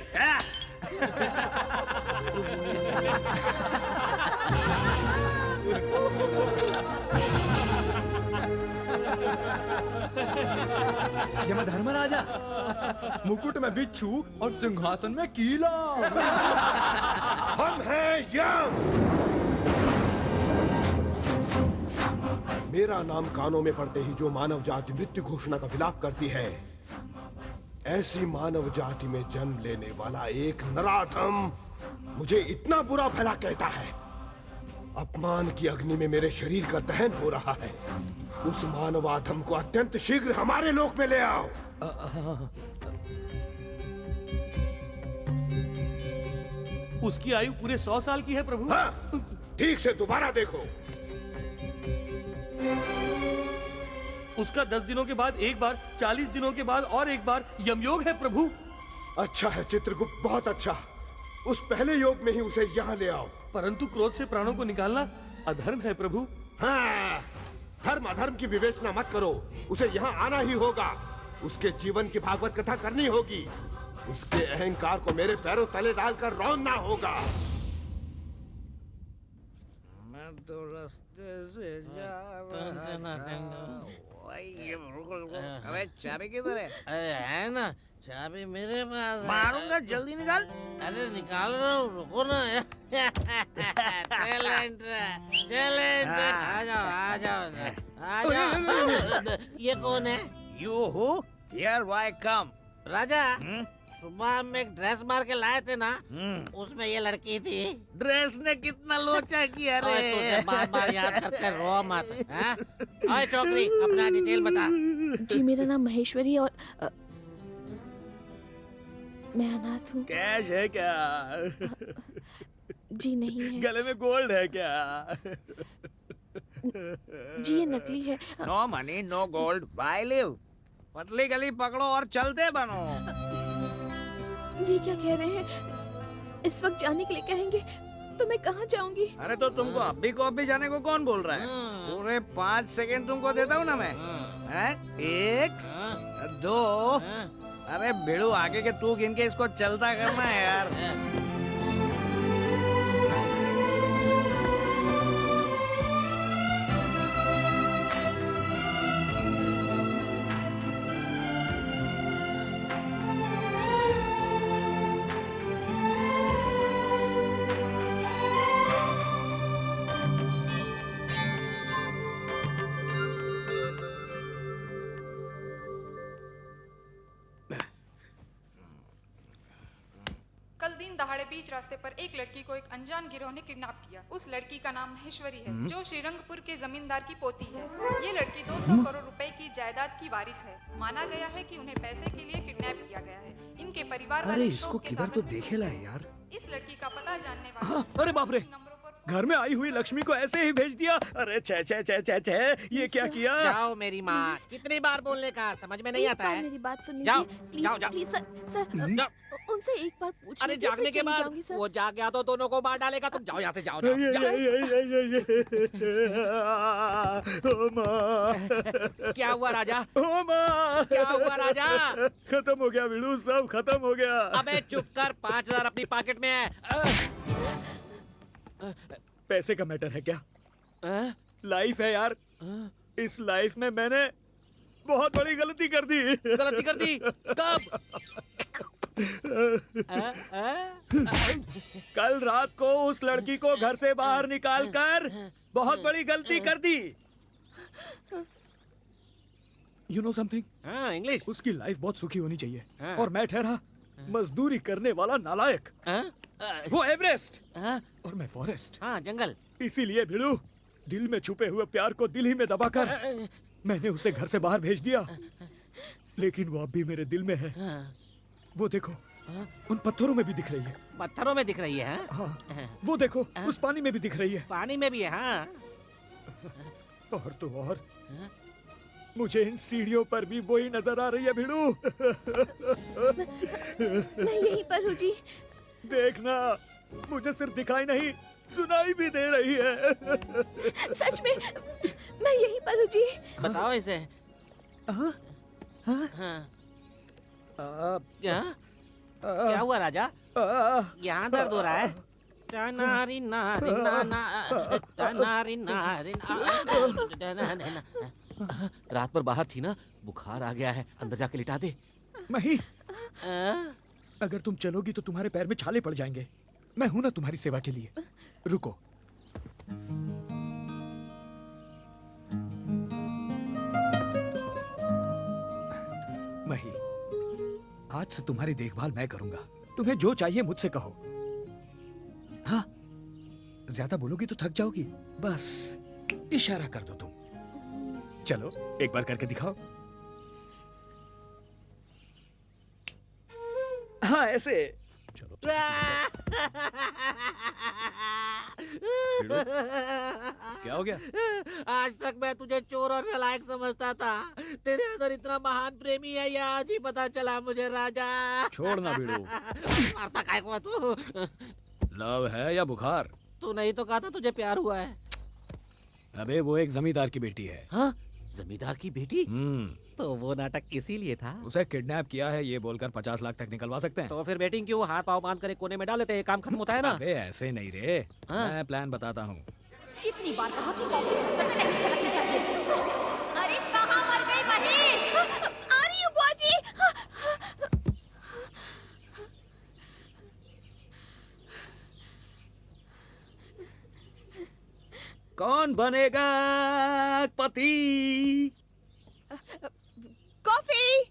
S17: यमधर्मराजा, मुकुट में बिच्छू और सिंहासन में कीला।
S3: हम हैं यम। मेरा नाम कानों में पड़ते ही जो मानव जाति मृत्यु घोषणा का विलाप करती है, ऐसी मानव जाति में जन्म लेने वाला एक नराधम मुझे इतना बुरा भला कहता है। अपमान की अग्नि में मेरे शरीर का दहन हो रहा है। उस मानवाधम को अत्यंत शीघ्र हमारे लोक में ले आओ।
S16: उसकी आयु पूरे 100 साल की है प्रभु।
S3: हाँ, ठीक से दोबारा देखो।
S16: उसका 10 दिनों के बाद एक बार, 40 दिनों के बाद और एक बार यमयोग है प्रभु।
S3: अच्छा है चित्रगुप्त, बहुत अच्छा। उस पहले योग में ही उसे यहाँ ले आओ।
S16: परंतु क्रोध से प्राणों को निकालना अधर्म है प्रभु।
S3: हाँ, धर्म अधर्म की विवेचना मत करो। उसे यहाँ आना ही होगा। उसके जीवन की भागवत कथा करनी होगी। उसके अहंकार को मेरे पैरों तले डालकर रौंदना होगा।
S7: मैं तो रास्ते से जा अबे चाबी किधर है?
S18: अरे है ना, चाबी मेरे पास है।
S7: मारूंगा, जल्दी निकाल।
S18: अरे निकाल रहा हूँ, रुको ना। आ जाओ। ये कौन है?
S7: You who? Here I come.
S18: राजा, सुबह में एक ड्रेस मार के लाए थे ना, उसमें ये लड़की थी।
S7: ड्रेस ने कितना लोचा किया रे।
S18: तुझे बार-बार याद करके रो मत। ओए छोकरी, अपना डिटेल बता।
S12: जी, मेरा नाम महेश्वरी और मैं अनाथ हूँ।
S16: कैश है क्या?
S12: जी नहीं है।
S16: गले में गोल्ड है क्या?
S12: जी ये नकली है।
S7: No money no gold, bye live. पतली गली पकड़ो और चलते बनो।
S12: ये क्या कह रहे हैं? इस वक्त जाने के लिए कहेंगे तो मैं कहाँ जाऊंगी?
S7: अरे तो तुमको अभी को अभी जाने को कौन बोल रहा है? पूरे 5 सेकंड तुमको देता हूँ ना मैं। 1 2। अरे भिड़ू, आगे के तू गिन के इसको चलता करना है यार।
S19: दिन दहाड़े बीच रास्ते पर एक लड़की को एक अनजान गिरोह ने किडनैप किया। उस लड़की का नाम महेश्वरी है, जो श्रीरंगपुर के जमींदार की पोती है। ये लड़की 200 करोड़ रुपए की जायदाद की वारिस है। माना गया है कि उन्हें पैसे के लिए किडनैप किया गया है। इनके परिवार
S5: अरे
S19: वाले
S5: इसको
S19: शोक के
S5: किधर
S19: सागर
S5: तो
S19: में
S5: देखेला है यार।
S19: इस लड़की का पता जानने
S5: हाँ,
S19: वाले
S5: अरे बाप रे, घर में आई हुई लक्ष्मी को ऐसे ही भेज दिया। अरे छे छे छे छे छे, ये क्या किया?
S18: जाओ मेरी माँ, कितनी बार बोलने का, समझ में नहीं आता है।
S12: मेरी बात सुन
S18: जाओ,
S12: लीजिए।
S18: जाओ, जाओ।
S12: प्लीज सर,
S18: जाओ।
S12: उनसे एक बार पूछ
S18: अरे
S12: लीजिए,
S18: जागने
S12: फिर
S18: के
S12: चली
S18: बाद
S12: जाऊंगी, सर।
S18: वो जाग गया तो दोनों को मार डालेगा। तुम जाओ यहाँ से, जाओ, जाओ,
S5: ओ माँ,
S18: क्या हुआ राजा?
S5: ओ माँ,
S18: क्या हुआ राजा?
S5: खत्म हो गया बिड़ू, सब खत्म हो गया।
S18: अबे चुप कर, 5000 अपनी पॉकेट में है।
S5: पैसे का मैटर है क्या? लाइफ है यार। इस लाइफ में मैंने बहुत बड़ी गलती कर दी।
S18: गलती कर दी? कब?
S5: कल रात को उस लड़की को घर से बाहर निकाल कर बहुत बड़ी गलती कर दी। You know something?
S18: हाँ, इंग्लिश।
S5: उसकी लाइफ बहुत सुखी होनी चाहिए।
S18: हाँ।
S5: और मैं ठहरा मजदूरी करने वाला नालायक। वो एवरेस्ट और मैं फॉरेस्ट।
S18: हाँ, जंगल।
S5: इसीलिए भिड़ू, दिल में छुपे हुए प्यार को दिल ही में दबाकर मैंने उसे घर से बाहर भेज दिया। लेकिन वो अब भी मेरे दिल में है। वो देखो, उन पत्थरों में भी दिख रही है।
S18: पत्थरों में दिख रही है?
S5: हाँ, वो देखो, उस पानी में भी दिख रही है।
S18: पानी में भी है? हाँ।
S5: और तो और, मुझे इन सीढ़ियों पर भी वही नजर आ रही है भिड़ू।
S12: मैं यहीं पर हूँ जी।
S5: देखना, मुझे सिर्फ दिखाई नहीं, सुनाई भी दे रही है।
S12: सच में मैं यहीं पर हूँ जी।
S18: बताओ इसे। हाँ। क्या हुआ राजा? यहाँ दर्द हो रहा है? टनारी नारी नाना, टनारी नारी ना। रात पर बाहर थी ना, बुखार आ गया है, अंदर जाके लिटा दे।
S5: मही, अगर तुम चलोगी तो तुम्हारे पैर में छाले पड़ जाएंगे। मैं हूं ना तुम्हारी सेवा के लिए। रुको। मही, आज से तुम्हारी देखभाल मैं करूंगा। तुम्हें जो चाहिए मुझसे कहो। हाँ, ज्यादा बोलोगी तो थक जाओगी। बस इशारा कर दो तुम। चलो एक बार करके दिखाओ। हाँ, ऐसे। चलो। क्या हो गया?
S18: आज तक मैं तुझे चोर और नालायक समझता था। तेरे अंदर इतना महान प्रेमी है, ये आज ही पता चला मुझे राजा।
S5: छोड़ ना भिड़ू।
S18: मारता काय को तू?
S5: लव है या बुखार?
S18: तू नहीं तो कहा था तुझे प्यार हुआ है।
S5: अबे वो एक जमींदार की बेटी है।
S18: हाँ? जमींदार की बेटी? तो वो नाटक किसी लिए था?
S5: उसे किडनैप किया है ये बोलकर 50 लाख तक निकलवा सकते हैं।
S18: तो फिर बेटिंग क्यों हाथ पाँव बांध कर एक कोने में डाल लेते हैं, काम खत्म होता है ना?
S5: अबे ऐसे नहीं रे।
S18: हाँ?
S5: मैं प्लान बताता हूँ।
S10: कितनी बार कहा कि कॉफी सिस्टम में नहीं छलकनी चाहिए थी। अरे कहाँ मर गई मही?
S12: आ रही हूँ बुआजी।
S5: कौन बनेगा पति?
S12: कॉफी।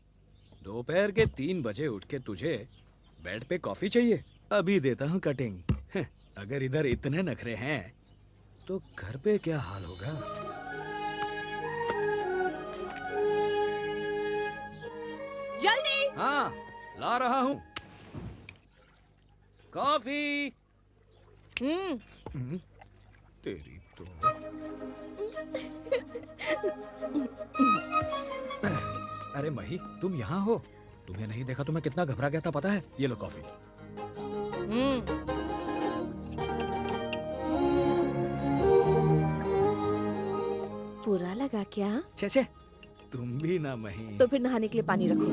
S5: दोपहर के 3 बजे उठ के तुझे बेड पे कॉफी चाहिए? अभी देता हूँ कटिंग। अगर इधर इतने नखरे हैं तो घर पे क्या हाल होगा?
S12: जल्दी।
S5: हाँ, ला रहा हूँ। कॉफी। तेरी तो। अरे मही, तुम यहाँ हो? तुम्हें नहीं देखा तो मैं कितना घबरा गया था पता है? ये लो कॉफी।
S12: बुरा लगा क्या?
S5: छे, तुम भी ना मही।
S12: तो फिर नहाने के लिए पानी रखो।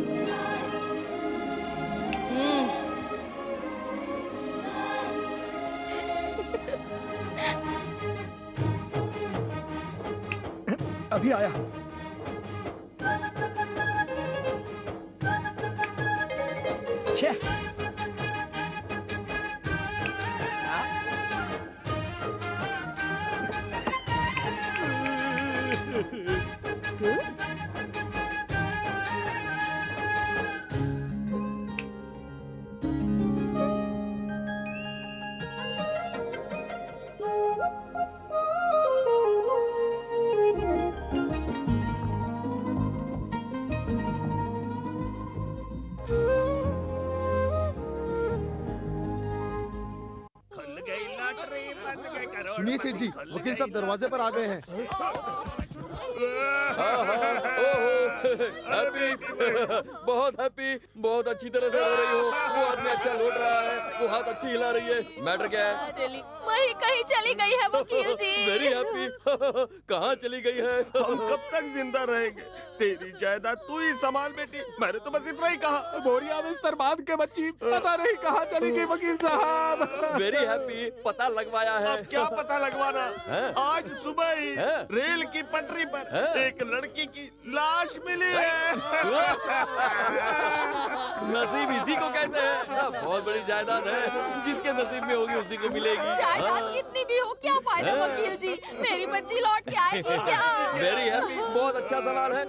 S5: अभी आया। छे।
S17: जी सेठ जी, वकील साहब दरवाजे पर आ गए हैं।
S1: हैप्पी, बहुत हैप्पी, बहुत अच्छी तरह से रो रही हो। वो आदमी अच्छा लौट रहा है, वो हाथ अच्छी हिला रही है। मैटर क्या है?
S10: वही कहीं चली गई है वकील जी।
S1: Very happy. कहाँ चली गई है?
S4: हम कब तक जिंदा रहेंगे? तेरी जायदाद तू ही संभाल बेटी, मैंने तो बस इतना ही कहा।
S8: बोरिया बिस्तर बांध के बच्ची पता नहीं कहाँ चली गई वकील साहब।
S1: वेरी हैप्पी, पता लगवाया है।
S4: अब क्या पता लगवाना?
S1: है?
S4: आज सुबह ही
S1: है?
S4: रेल की पटरी पर
S1: है?
S4: एक लड़की की लाश मिली है।
S1: नसीब इसी को कहते हैं। बहुत बड़ी जायदाद है, जिसके नसीब में होगी उसी को मिलेगी।
S10: जायदाद कितनी भी हो क्या फायदा वकील जी, मेरी बच्ची लौट के आएगी क्या?
S1: वेरी हैप्पी, बहुत अच्छा सवाल है।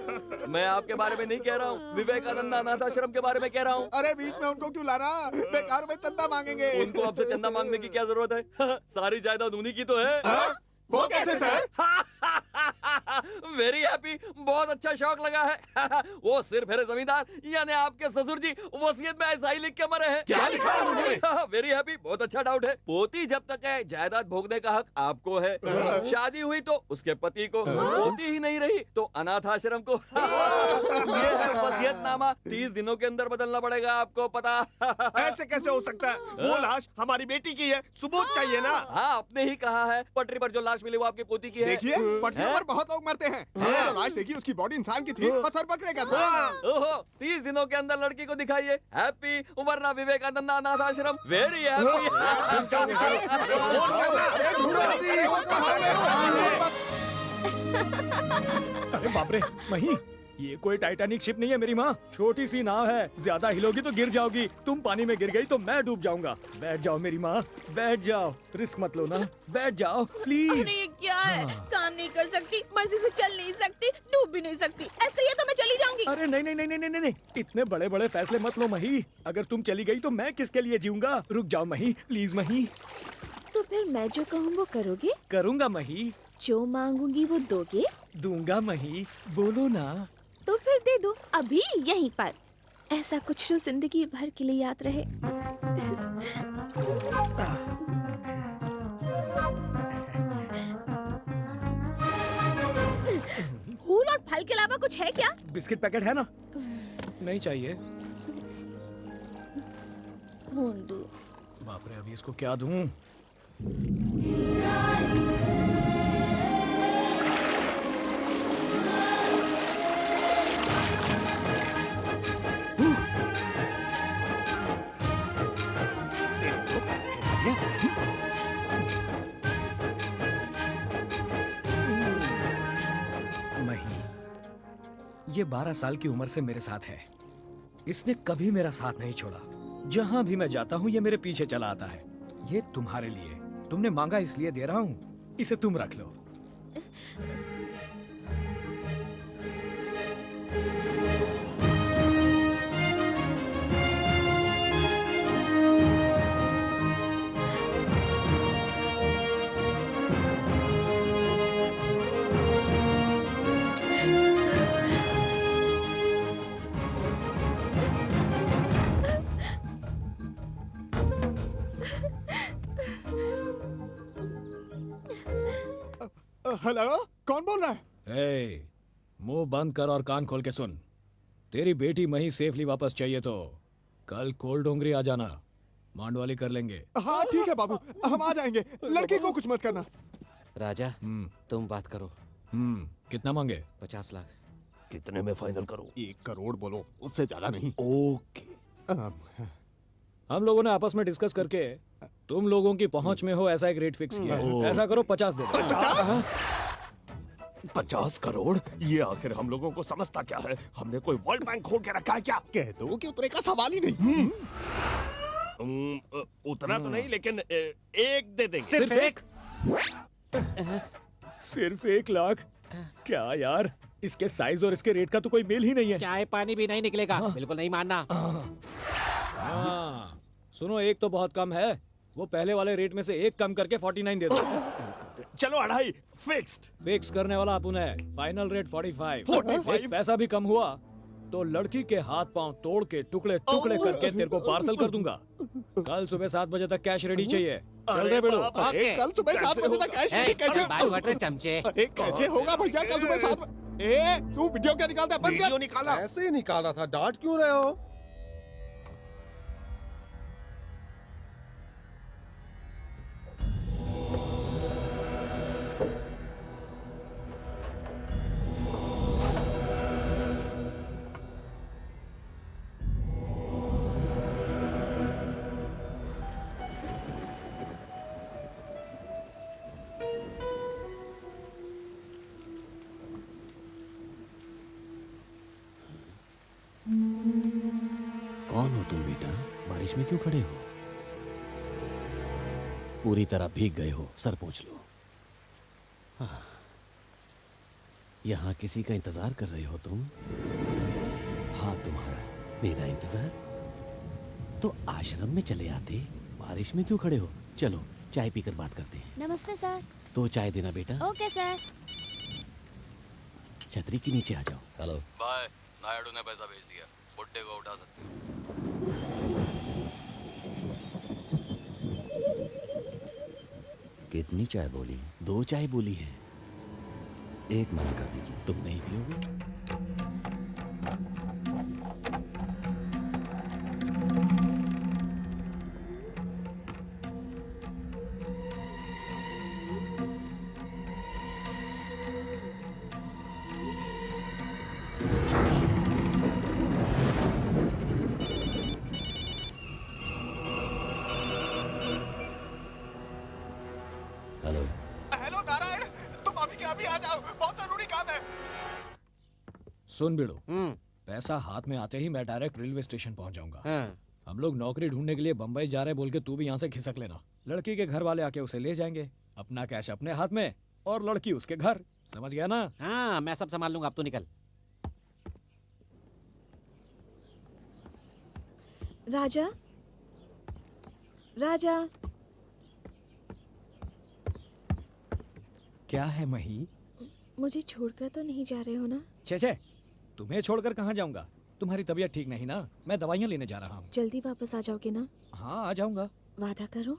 S1: मैं आपके बारे में नहीं कह रहा हूँ, विवेकानंद अनाथाश्रम के बारे में कह रहा हूँ।
S8: अरे बीच में उनको क्यों लाना? बेकार में चंदा मांगेंगे।
S1: उनको आपसे चंदा मांगने की क्या जरूरत है? सारी जायदाद उन्हीं की तो है।
S8: वो कैसे सर?
S1: वेरी हैप्पी, बहुत अच्छा शौक लगा है। वो सिर्फ मेरे जमींदार यानी आपके ससुर जी वसीयत में ऐसा ही लिख के मरे हैं।
S8: क्या लिखा है उन्होंने?
S1: वेरी हैप्पी, बहुत अच्छा डाउट है। पोती जब तक है जायदाद भोगने का हक आपको है। शादी हुई तो उसके पति को, पोती ही नहीं रही तो अनाथ आश्रम को। ये है वसीयतनामा, 30 दिनों के अंदर बदलना पड़ेगा आपको। पता
S4: ऐसे कैसे हो सकता है? वो लाश हमारी बेटी की है, सबूत चाहिए ना।
S1: हाँ, आपने ही कहा है पटरी पर जो लाश मिली वो आपकी पोती की है।
S8: देखिए पटरी पर बहुत लोग मरते हैं। हमने तो लाश देखी, उसकी बॉडी इंसान की थी, पत्थर पकड़े का था।
S1: ओहो, 30 दिनों के अंदर लड़की को दिखाइए। हैप्पी, वरना विवेकानंद अनाथ आश्रम। Very happy.
S5: अरे बाप रे मही, ये कोई टाइटैनिक शिप नहीं है मेरी माँ, छोटी सी नाव है। ज्यादा हिलोगी तो गिर जाओगी। तुम पानी में गिर गई तो मैं डूब जाऊंगा। बैठ जाओ मेरी माँ, बैठ जाओ, रिस्क मत लो ना, बैठ जाओ प्लीज।
S12: अरे ये क्या है? काम नहीं कर सकती, मर्जी से चल नहीं सकती, डूब भी नहीं सकती। ऐसे ही है तो मैं चली जाऊंगी।
S5: अरे नहीं नहीं नहीं नहीं नहीं नहीं, इतने बड़े बड़े फैसले मत लो मही। अगर तुम चली गई तो मैं किसके लिए जीऊंगा? रुक जाओ मही, प्लीज मही।
S12: तो फिर मैं जो कहूँ वो करोगे?
S5: करूंगा मही।
S12: जो मांगूंगी वो दोगे?
S5: दूंगा मही, बोलो ना।
S12: तो फिर दे दो अभी यहीं पर। ऐसा कुछ जो जिंदगी भर के लिए याद रहे। फूल और फल के अलावा कुछ है क्या?
S5: बिस्किट पैकेट है ना? नहीं चाहिए। बाप रे, अभी इसको क्या दूं? ये 12 साल की उम्र से मेरे साथ है। इसने कभी मेरा साथ नहीं छोड़ा। जहां भी मैं जाता हूँ ये मेरे पीछे चला आता है। ये तुम्हारे लिए, तुमने मांगा इसलिए दे रहा हूँ, इसे तुम रख लो।
S8: हेलो, कौन बोल रहा है?
S5: हे, मुंह बंद कर और कान खोल के सुन। तेरी बेटी मही सेफली वापस चाहिए तो कल कोल डोंगरी आ जाना, मांडवाली कर लेंगे।
S8: हाँ ठीक है बाबू, हम आ जाएंगे। लड़की को कुछ मत करना।
S18: राजा, तुम बात करो।
S5: कितना मांगे?
S18: 50 लाख।
S4: कितने में फाइनल करूं?
S8: 1 करोड़ बोलो, उससे ज्यादा नहीं।
S5: ओके। हम लोगों ने आपस में डिस्कस करके तुम लोगों की पहुंच में हो ऐसा एक रेट फिक्स किया है। ऐसा करो 50 दे दो।
S4: 50 करोड़? ये आखिर हम लोगों को समझता क्या है? हमने कोई वर्ल्ड बैंक खोल के रखा है क्या?
S8: कह दो कि उतने का सवाल ही नहीं।
S4: उतना तो नहीं, लेकिन एक दे देंगे।
S5: सिर्फ एक? सिर्फ 1 लाख? क्या यार, इसके साइज और इसके रेट का तो कोई मेल ही नहीं है।
S18: चाय पानी भी नहीं निकलेगा। बिल्कुल नहीं मानना।
S5: सुनो, एक तो बहुत कम है। वो पहले वाले रेट में से 1 कम करके 49 दे दो।
S4: चलो 2.5 फिक्स्ड।
S5: फिक्स करने वाला अपन है। Final rate 45।
S4: 45?
S5: एक पैसा भी कम हुआ तो लड़की के हाथ पांव तोड़ के टुकड़े टुकड़े करके तेरे को पार्सल कर दूंगा। कल सुबह 7 बजे तक कैश रेडी चाहिए। चल रहे बेड़ो।
S8: अरे कल सुबह 7 बजे तक कैश नहीं कैसे
S18: बाल बट रहे चमचे।
S8: अरे कैसे होगा भैया कल सुबह 7 बजे? ए तू वीडियो क्या निकालता है? बंद कर।
S3: वीडियो निकाला ऐसे ही निकाला था, डांट क्यों रहे हो?
S18: कौन हो तुम बेटा? बारिश में क्यों खड़े हो? पूरी तरह भीग गए हो, सर पोंछ लो। हाँ। यहाँ किसी का इंतजार कर रहे हो तुम? हाँ तुम्हारा, मेरा इंतजार? तो आश्रम में चले आते, बारिश में क्यों खड़े हो? चलो चाय पीकर बात करते हैं।
S10: नमस्ते सर।
S18: तो चाय देना बेटा।
S10: Okay sir.
S18: छतरी के नीचे आ जाओ।
S14: Hello
S1: bye. नायडू ने पैसा भेज दिया, बुड्ढे को उठा सकते हो।
S14: कितनी चाय बोली?
S18: 2 चाय बोली है।
S14: एक मना कर दीजिए।
S18: तुम नहीं पियोगे?
S8: हेलो नारायण, तुम अभी के अभी आ जाओ, बहुत जरूरी काम है।
S5: सुन बिड़ो, पैसा हाथ में आते ही मैं डायरेक्ट रेलवे स्टेशन पहुंच जाऊंगा।
S18: हाँ।
S5: हम लोग नौकरी ढूंढने के लिए बम्बई जा रहे बोल के तू भी यहाँ से खिसक लेना। लड़की के घर वाले आके उसे ले जाएंगे, अपना कैश अपने हाथ में और लड़की उसके घर। समझ गया ना?
S18: हाँ मैं सब संभाल लूंगा, अब तो निकल।
S12: राजा, राजा।
S5: क्या है मही?
S12: मुझे छोड़कर तो नहीं जा रहे हो ना?
S5: छे तुम्हें छोड़कर कहाँ जाऊंगा? तुम्हारी तबीयत ठीक नहीं ना, मैं दवाइयाँ लेने जा रहा हूँ।
S12: जल्दी वापस आ जाओगे ना?
S5: हाँ आ जाऊंगा।
S12: वादा करो।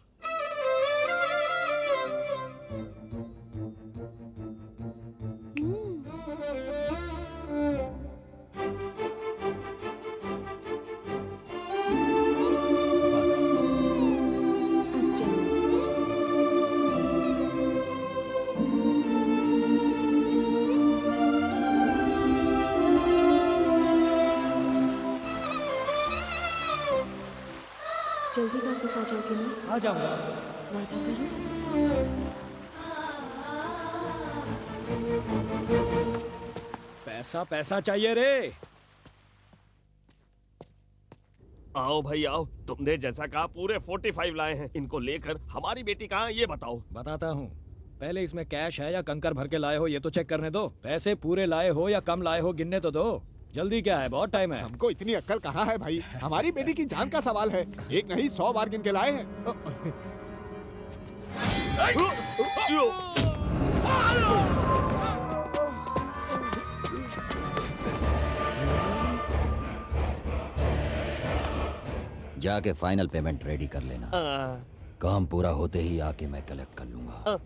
S12: जल्दी वापस आ जाओगे ना?
S5: आ जाऊंगा।
S12: वादा करो।
S5: पैसा पैसा चाहिए रे।
S4: आओ भाई आओ, तुमने जैसा कहा पूरे 45 लाए हैं। इनको लेकर हमारी बेटी कहाँ है ये बताओ।
S5: बताता हूँ, पहले इसमें कैश है या कंकर भर के लाए हो ये तो चेक करने दो। पैसे पूरे लाए हो या कम लाए हो गिनने तो दो। जल्दी क्या है, बहुत टाइम है।
S8: हमको इतनी अक्ल कहाँ है भाई, हमारी बेटी की जान का सवाल है। एक नहीं 100 बार गिन के लाए हैं।
S14: जाके फाइनल पेमेंट रेडी कर लेना। काम पूरा होते ही आके मैं कलेक्ट कर लूंगा।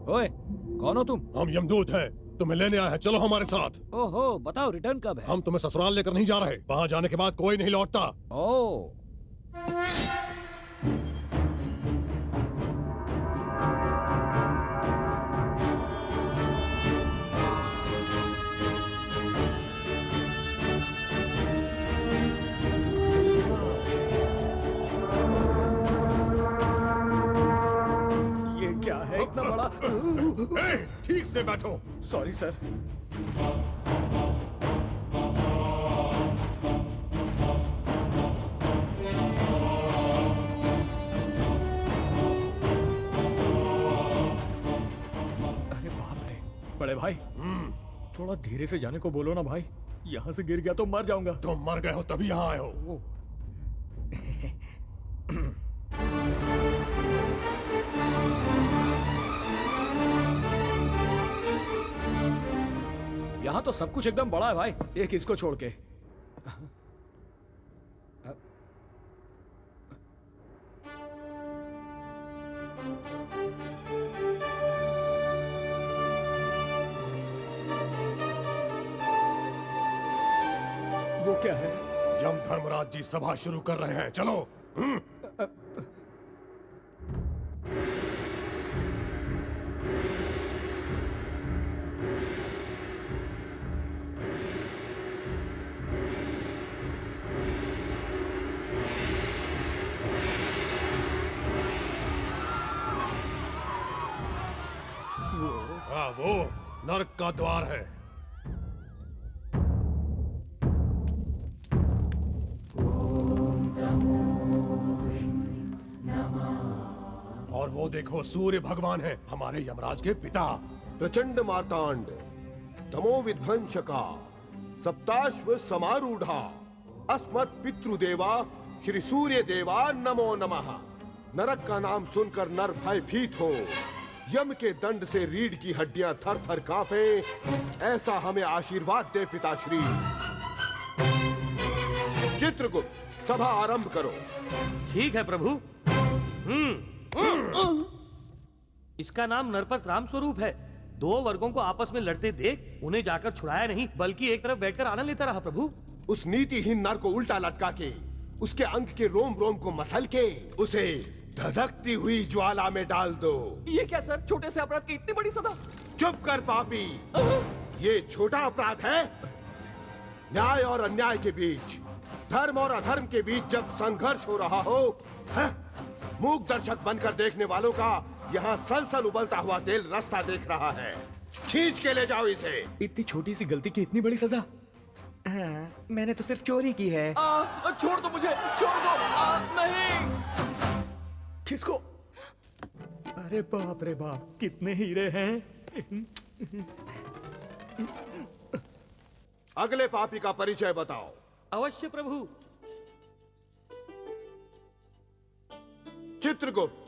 S5: ओए, कौन हो तुम?
S4: हम यमदूत हैं, तुम्हें लेने आए हैं, चलो हमारे साथ।
S5: ओहो, बताओ रिटर्न कब है?
S4: हम तुम्हें ससुराल लेकर नहीं जा रहे, वहाँ जाने के बाद कोई नहीं लौटता।
S5: ओह। क्या है इतना बड़ा?
S3: ठीक से बैठो।
S5: Sorry sir. अरे बाप रे, बड़े भाई थोड़ा धीरे से जाने को बोलो ना भाई, यहाँ से गिर गया तो मर जाऊंगा।
S3: तुम मर गए हो तभी यहाँ आए हो।
S5: यहाँ तो सब कुछ एकदम बड़ा है भाई, एक इसको छोड़ के। वो क्या है?
S3: यम धर्मराज जी सभा शुरू कर रहे हैं, चलो। वो नरक का द्वार है। और वो देखो सूर्य भगवान है, हमारे यमराज के पिता।
S20: प्रचंड मार्तांड तमो विध्वंसका सप्ताश्व समारूढ़ा अस्मत् पितृदेवा श्री सूर्य देवा नमो नमः। नरक का नाम सुनकर नर भयभीत हो, यम के दंड से रीढ़ की हड्डियां थर थर कांपे, ऐसा हमें आशीर्वाद दे पिताश्री। चित्रगुप्त सभा आरंभ करो।
S16: ठीक है प्रभु। इसका नाम नरपत राम स्वरूप है। दो वर्गों को आपस में लड़ते देख उन्हें जाकर छुड़ाया नहीं, बल्कि एक तरफ बैठकर आनंद लेता रहा प्रभु।
S20: उस नीतिहीन नर को उल्टा लटका के, उसके अंग के रोम रोम को मसल के, उसे धधकती हुई ज्वाला में डाल दो।
S1: ये क्या सर, छोटे से अपराध की इतनी बड़ी सजा?
S20: चुप कर पापी, ये छोटा अपराध है। न्याय और अन्याय के बीच, धर्म और अधर्म के बीच जब संघर्ष हो रहा हो, मूक दर्शक बनकर देखने वालों का यहाँ सलसल उबलता हुआ तेल रास्ता देख रहा है। खींच के ले जाओ इसे।
S5: इतनी छोटी सी गलती की इतनी बड़ी सजा? हाँ, मैंने तो सिर्फ चोरी की है।
S1: छोड़ दो मुझे, छोड़ दो। नहीं।
S5: किसको? अरे बाप रे बाप, कितने हीरे हैं।
S20: अगले पापी का परिचय बताओ।
S16: अवश्य प्रभु।
S20: चित्रगुप्त।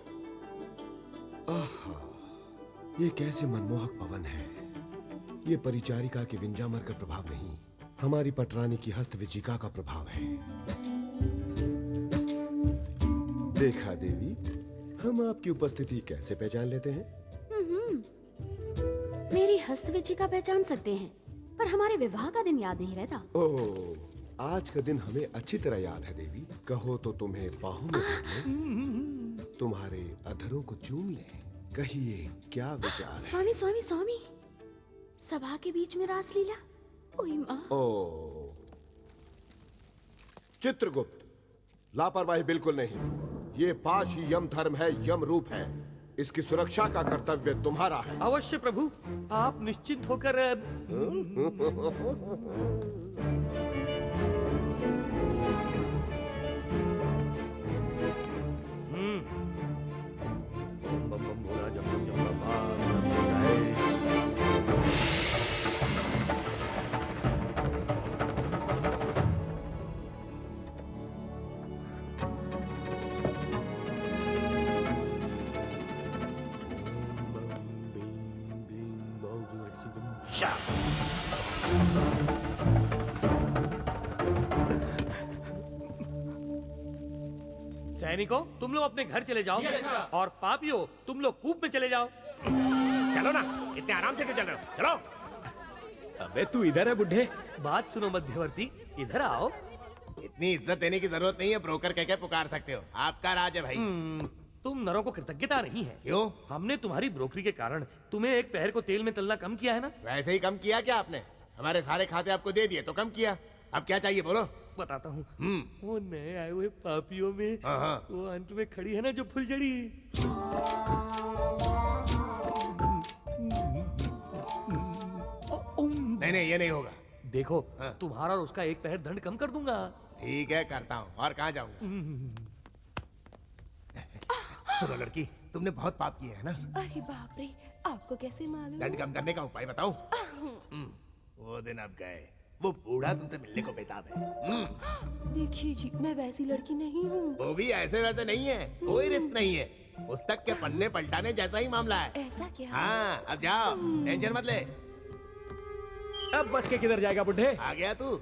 S20: ये कैसे मनमोहक पवन है। ये परिचारिका के विंजामर का प्रभाव नहीं, हमारी पटरानी की हस्तविजिका का प्रभाव है। देखा देवी, हम आपकी उपस्थिति कैसे पहचान लेते हैं?
S10: मेरी हस्तविजिका पहचान सकते हैं, पर हमारे विवाह का दिन याद नहीं रहता।
S20: ओह, आज का दिन हमें अच्छी तरह याद है देवी। कहो तो तुम्हें बाहों में ले, तुम्हारे अधरों को चूम ले। कहिए क्या विचार है?
S10: स्वामी स्वामी स्वामी, सभा के बीच में रासलीला। ओए माँ।
S20: ओह, चित्रगुप्त, लापरवाही बिल्कुल नहीं। ये पाश ही यम धर्म है, यम रूप है। इसकी सुरक्षा का कर्तव्य तुम्हारा है।
S16: अवश्य प्रभु, आप निश्चिंत होकर। सैनिकों, तुम लोग अपने घर चले जाओ, और पापियों तुम लोग कूप में चले जाओ।
S11: चलो ना, इतने आराम से क्यों चल रहे हो? चलो।
S5: अबे तू इधर है बुड्ढे।
S16: बात सुनो मध्यवर्ती, इधर आओ।
S11: इतनी इज्जत देने की जरूरत नहीं है, ब्रोकर कह के पुकार सकते हो। आपका राज है भाई।
S16: तुम नरों को कृतज्ञता नहीं है।
S11: क्यों?
S16: हमने तुम्हारी ब्रोकरी के कारण तुम्हें एक पहर को तेल में तलना कम किया है ना।
S11: वैसे ही कम किया क्या आपने? हमारे सारे खाते आपको दे दिए तो कम किया। अब क्या चाहिए बोलो।
S16: बताता हूँ। वो नए आए हुए पापियों में वो अंत में खड़ी है ना जो फुलझड़ी।
S11: नहीं ये नहीं होगा।
S16: देखो तुम्हारा और उसका एक पहर दंड कम कर दूंगा।
S11: ठीक है करता हूँ। और कहाँ जाऊंगा? सुनो लड़की, तुमने बहुत पाप किए है ना?
S9: अरे बाप रे, आपको कैसे मालूम?
S11: दंड कम करने का उपाय बताऊं? वो दिन अब गए, वो बूढ़ा तुमसे मिलने को बेताब है।
S9: देखिए जी, मैं वैसी लड़की नहीं हूँ।
S11: वो भी ऐसे वैसे नहीं है, कोई रिस्क नहीं है। पुस्तक के पन्ने पलटाने जैसा ही मामला है।
S9: ऐसा क्या?
S11: हाँ, अब जाओ, टेंशन मत ले।
S5: अब बच के किधर जाएगा बुड्ढे?
S11: आ गया तू?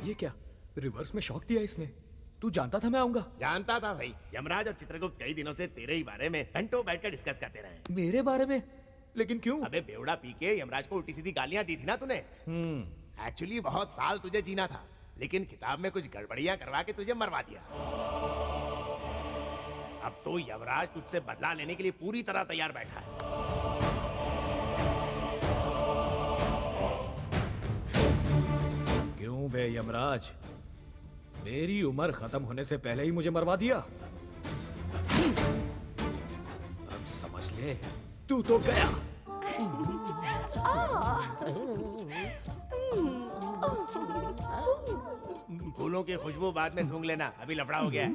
S5: ये क्या, रिवर्स में शॉक दिया इसने? तू जानता था मैं आऊंगा?
S11: जानता था भाई। यमराज और चित्रगुप्त कई दिनों से तेरे ही बारे में घंटों बैठकर डिस्कस करते रहे।
S5: मेरे बारे में? लेकिन क्यों?
S11: अबे बेवड़ा पी के यमराज को उल्टी सीधी गालियां दी थी ना तूने। एक्चुअली बहुत साल तुझे जीना था, लेकिन किताब में कुछ गड़बड़ियां करवा के तुझे मरवा दिया। अब तो यमराज तुझसे बदला लेने के लिए पूरी तरह तैयार बैठा है।
S5: क्यों बे यमराज, मेरी उम्र खत्म होने से पहले ही मुझे मरवा दिया? अब समझ ले, तू तो गया।
S11: फूलों की खुशबू बाद में सूंघ लेना, अभी लफड़ा हो गया है।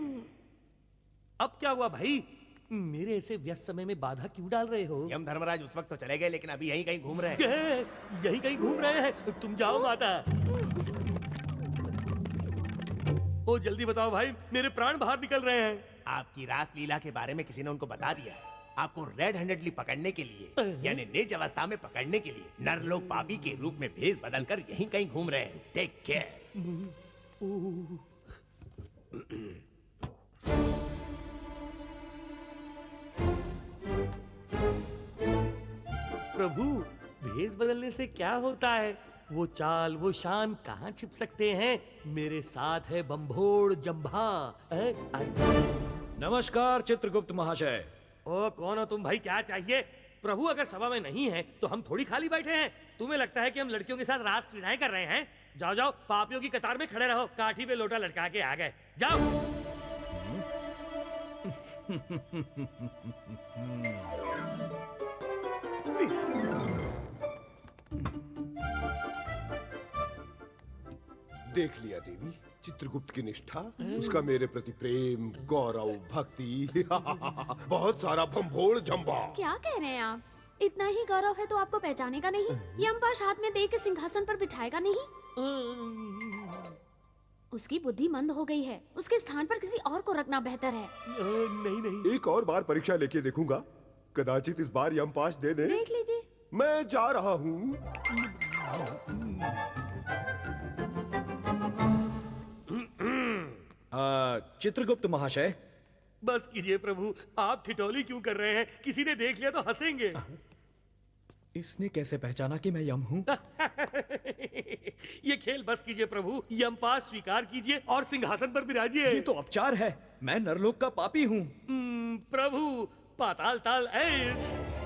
S16: अब क्या हुआ भाई? मेरे ऐसे व्यस्त समय में बाधा क्यों डाल रहे हो?
S11: यम धर्मराज उस वक्त तो चले गए, लेकिन अभी यहीं कहीं घूम रहे हैं।
S16: यहीं कहीं घूम रहे हैं? तुम जाओ माता। ओ जल्दी बताओ भाई, मेरे प्राण बाहर निकल रहे हैं।
S11: आपकी रास लीला के बारे में किसी ने उनको बता दिया है। आपको रेड हैंडेडली पकड़ने के लिए, यानी निज अवस्था में पकड़ने के लिए नरलोक पापी के रूप में भेष बदलकर यहीं कहीं घूम रहे हैं। Take care.
S16: प्रभु, भेष बदलने से क्या होता है? वो चाल वो शान कहाँ छिप सकते हैं? मेरे साथ है बम्भोड़ जंभा।
S5: नमस्कार चित्रगुप्त महाशय।
S16: ओ कौन हो तुम भाई, क्या चाहिए? प्रभु अगर सभा में नहीं है तो हम थोड़ी खाली बैठे हैं। तुम्हें लगता है कि हम लड़कियों के साथ रास क्रीड़ाएं कर रहे हैं? जाओ जाओ, पापियों की कतार में खड़े रहो। काठी पे लोटा लटका के आ गए, जाओ।
S20: देख लिया देवी, चित्रगुप्त की निष्ठा, उसका मेरे प्रति प्रेम, गौरव, भक्ति, बहुत सारा भंभोड़ जंबा।
S10: क्या कह रहे हैं आप? इतना ही गौरव है तो आपको पहचानेगा नहीं? यमपाश हाथ में दे के सिंहासन पर बिठाएगा नहीं? उसकी बुद्धि मंद हो गई है, उसके स्थान पर किसी और को रखना बेहतर है।
S16: नहीं नहीं,
S20: एक और बार परीक्षा लेके देखूंगा, कदाचित इस बार यम पास दे दे।
S10: देख लीजिए।
S20: मैं जा रहा हूँ।
S5: चित्रगुप्त महाशय।
S16: बस कीजिए प्रभु, आप ठिठोली क्यों कर रहे हैं? किसी ने देख लिया तो हंसेंगे।
S5: इसने कैसे पहचाना कि मैं यम हूँ?
S16: ये खेल बस कीजिए प्रभु, यमपाश स्वीकार कीजिए और सिंहासन पर विराजिए।
S5: ये तो अपचार है, मैं नरलोक का पापी हूँ।
S16: प्रभु, पाताल ताल ऐस।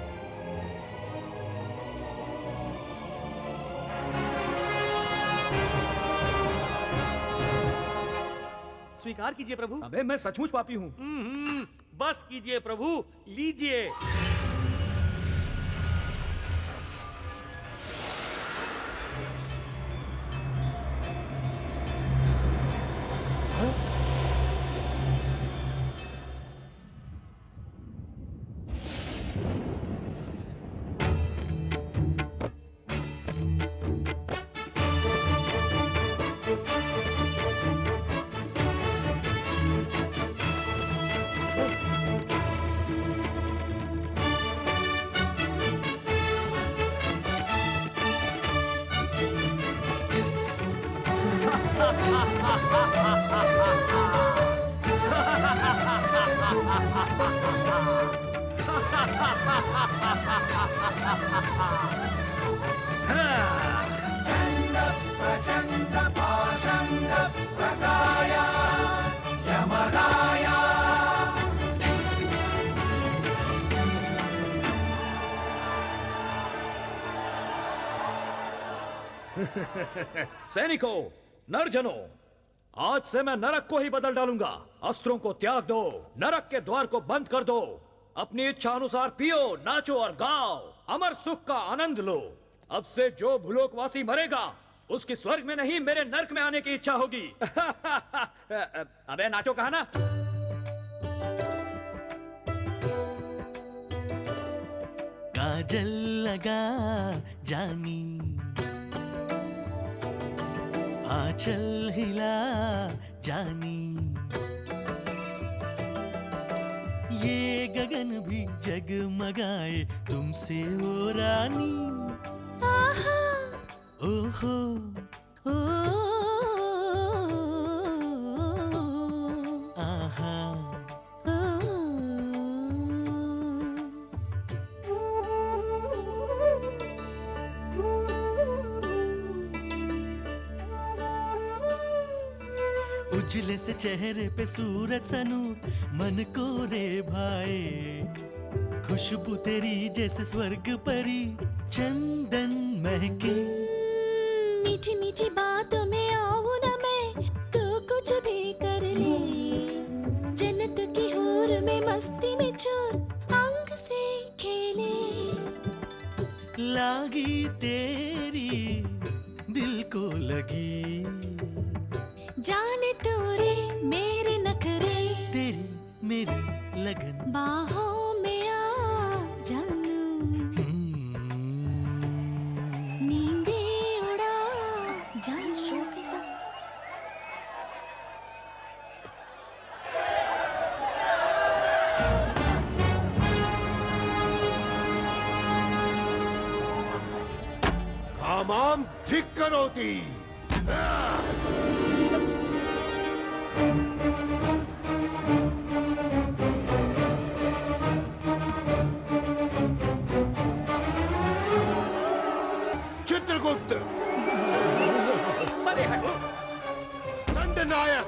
S16: स्वीकार कीजिए प्रभु।
S5: अबे मैं सचमुच पापी हूँ।
S16: बस कीजिए प्रभु, लीजिए।
S5: सैनिकों, नरजनों, आज से मैं नरक को ही बदल डालूंगा। अस्त्रों को त्याग दो, नरक के द्वार को बंद कर दो, अपनी इच्छा अनुसार पियो, नाचो और गाओ, अमर सुख का आनंद लो। अब से जो भूलोकवासी मरेगा उसकी स्वर्ग में नहीं मेरे नर्क में आने की इच्छा होगी। अबे नाचो कहा ना।
S21: काजल लगा जानी, आंचल हिला जानी, ये गगन भी जगमगाए तुमसे ओ रानी। आहा, ओहो, ओ, आहा, उजले से चेहरे पे सूरज सा नूर मन को रे भाए, खुशबू तेरी जैसे स्वर्ग परी चंदन महके।
S22: मीठी मीठी बातों में आऊं ना मैं तो कुछ भी कर ले, जन्नत की हूर में मस्ती में चोर अंग से खेले।
S21: लागी तेरी दिल को लगी,
S22: जाने तोरे मेरे नखरे,
S21: तेरी मेरी लगन
S22: बाहों में आ जानू, नींदे उड़ा जानू।
S20: कामाम ठीक करोती। चित्रगुप्त,
S5: अरे हटो।
S20: दंडनायक,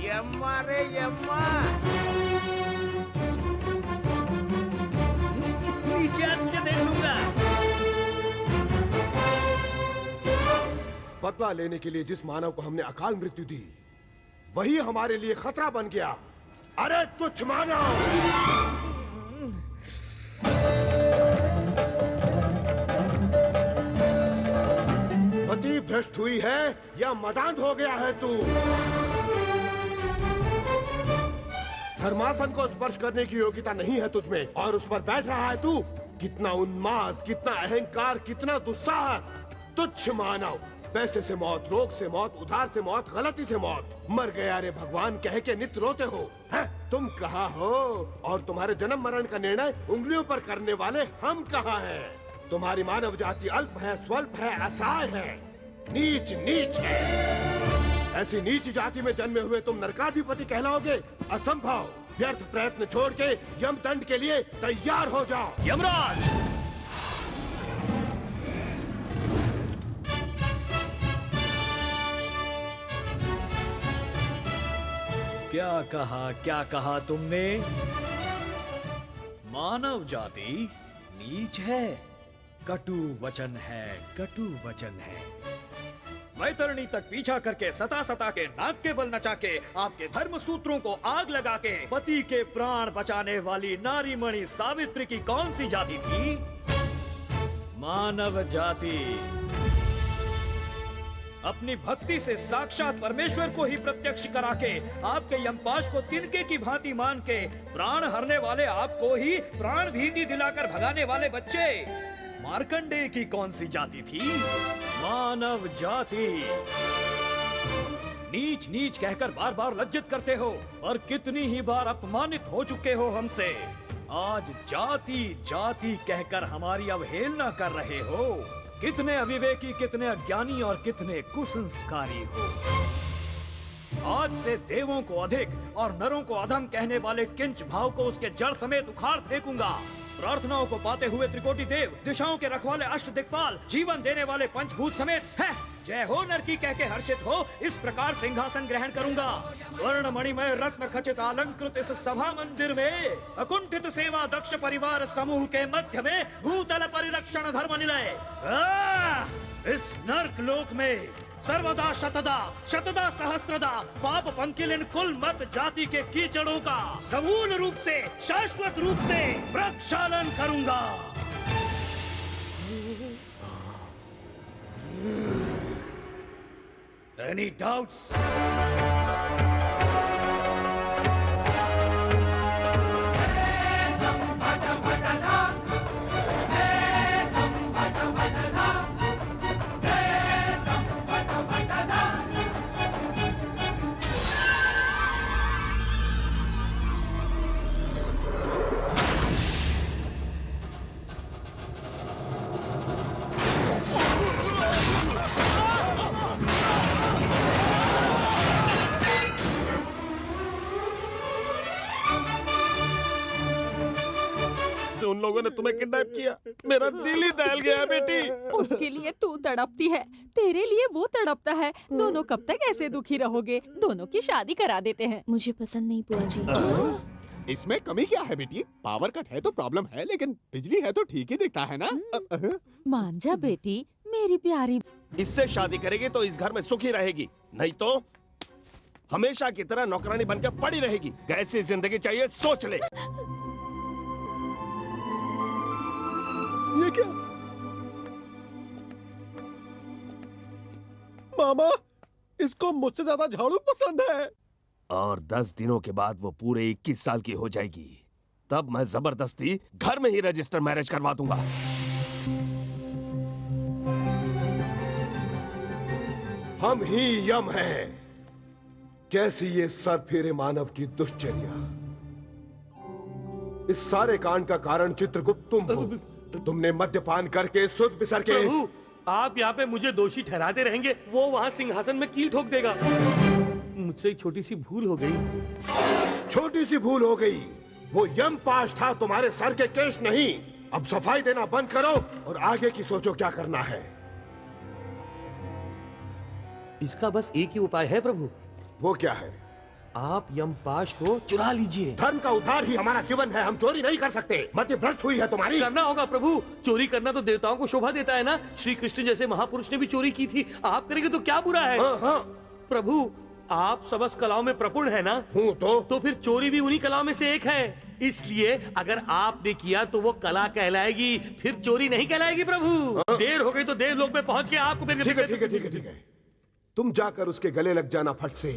S7: यम्मा रे यम्मा, नीचे आके देख लूंगा।
S20: बदला लेने के लिए जिस मानव को हमने अकाल मृत्यु दी वही हमारे लिए खतरा बन गया। अरे तुच्छ मानव, मति भ्रष्ट हुई है या मदांध हो गया है तू? धर्मासन को स्पर्श करने की योग्यता नहीं है तुझमें और उस पर बैठ रहा है तू। कितना उन्माद, कितना अहंकार, कितना दुस्साहस। तुच्छ मानव, पैसे से मौत, रोग से मौत, उधार से मौत, गलती से मौत, मर गया रे भगवान कह के नित्य रोते हो। हैं? तुम कहाँ हो और तुम्हारे जन्म मरण का निर्णय उंगलियों पर करने वाले हम कहाँ हैं? तुम्हारी मानव जाति अल्प है, स्वल्प है, असहाय है, नीच नीच है। ऐसी नीच जाति में जन्मे हुए तुम नरकाधिपति कहलाओगे? असंभव। व्यर्थ प्रयत्न छोड़ के यमदंड के लिए तैयार हो जाओ।
S5: यमराज, क्या कहा तुमने? मानव जाति नीच है, कटु वचन है, कटु वचन है। वैतरणी तक पीछा करके सता सता के नाक के बल नचा के आपके धर्म सूत्रों को आग लगा के पति के प्राण बचाने वाली नारीमणि सावित्री की कौन सी जाति थी? मानव जाति। अपनी भक्ति से साक्षात परमेश्वर को ही प्रत्यक्ष करा के आपके यमपाश को तिनके की भांति मान के प्राण हरने वाले आपको ही प्राण भीति दिलाकर भगाने वाले बच्चे मार्कंडेय की कौन सी जाति थी? मानव जाति। नीच नीच कहकर बार बार लज्जित करते हो और कितनी ही बार अपमानित हो चुके हो हमसे। आज जाति जाति कहकर हमारी अवहेलना कर रहे हो। कितने अविवेकी, कितने अज्ञानी और कितने कुसंस्कारी हो। आज से देवों को अधिक और नरों को अधम कहने वाले किंच भाव को उसके जड़ समेत उखाड़ फेंकूंगा। प्रार्थनाओं को पाते हुए त्रिकोटि देव, दिशाओं के रखवाले अष्ट दिक्पाल, जीवन देने वाले पंचभूत समेत है जय हो नरकी कह के हर्षित हो इस प्रकार सिंहासन ग्रहण करूंगा। स्वर्ण मणिमय रत्न खचित अलंकृत इस सभा मंदिर में अकुंठित सेवा दक्ष परिवार समूह के मध्य में भूतल परिरक्षण धर्म निलय। इस नर्क लोक में सर्वदा शतदा शतदा सहस्त्रदा पाप पंकिलिन कुल मत जाति के कीचड़ों का समूल रूप से शाश्वत रूप से प्रक्षालन करूंगा। Any doubts?
S4: उन लोगों ने तुम्हें किडनैप किया, मेरा दिल ही दहल गया बेटी।
S10: उसके लिए तू तड़पती है, तेरे लिए वो तड़पता है। दोनों कब तक ऐसे दुखी रहोगे? दोनों की शादी करा देते हैं।
S12: मुझे पसंद नहीं बुआ जी।
S8: इसमें कमी क्या है बेटी? पावर कट है तो प्रॉब्लम है, लेकिन बिजली है तो ठीक ही दिखता है ना।
S10: मान जा बेटी, मेरी प्यारी।
S4: इससे शादी करेगी तो इस घर में सुखी रहेगी, नहीं तो हमेशा की तरह नौकरानी बनकर पड़ी रहेगी। कैसी जिंदगी चाहिए सोच ले।
S11: ये क्या? मामा, इसको मुझसे ज्यादा झाड़ू पसंद है।
S4: और 10 दिनों के बाद वो पूरे 21 साल की हो जाएगी, तब मैं जबरदस्ती घर में ही रजिस्टर मैरिज करवा दूंगा।
S3: हम ही यम हैं। कैसी ये सरफेरे मानव की दुश्चर्या। इस सारे कांड का कारण चित्रगुप्त तुम हो। तुमने मद्यपान करके सुध बिसर के।
S16: प्रभु, आप यहाँ पे मुझे दोषी ठहराते रहेंगे, वो वहाँ सिंहासन में कील ठोक देगा। मुझसे एक छोटी सी भूल हो गई।
S3: छोटी सी भूल हो गई? वो यम पाश था, तुम्हारे सर के केश नहीं। अब सफाई देना बंद करो और आगे की सोचो क्या करना है।
S16: इसका बस एक ही उपाय है प्रभु।
S3: वो क्या है?
S16: आप यमपाश को चुरा लीजिए।
S3: धर्म का उद्धार ही हमारा जीवन है, हम चोरी नहीं कर सकते। मति भ्रष्ट हुई है तुम्हारी।
S16: करना होगा प्रभु, चोरी करना तो देवताओं को शोभा देता है ना। श्री कृष्ण जैसे महापुरुष ने भी चोरी की थी, आप करेंगे तो क्या बुरा है?
S3: हाँ।
S16: प्रभु, आप समस्त कलाओं में प्रपूर्ण है ना?
S3: हूँ तो
S16: फिर चोरी भी उन्हीं कलाओं में से एक है। इसलिए अगर आपने किया तो वो कला कहलाएगी, फिर चोरी नहीं कहलाएगी प्रभु। देर हो गई तो देवलोक में पहुंच के आपको
S3: ठीक है। तुम जाकर उसके गले लग जाना फट से,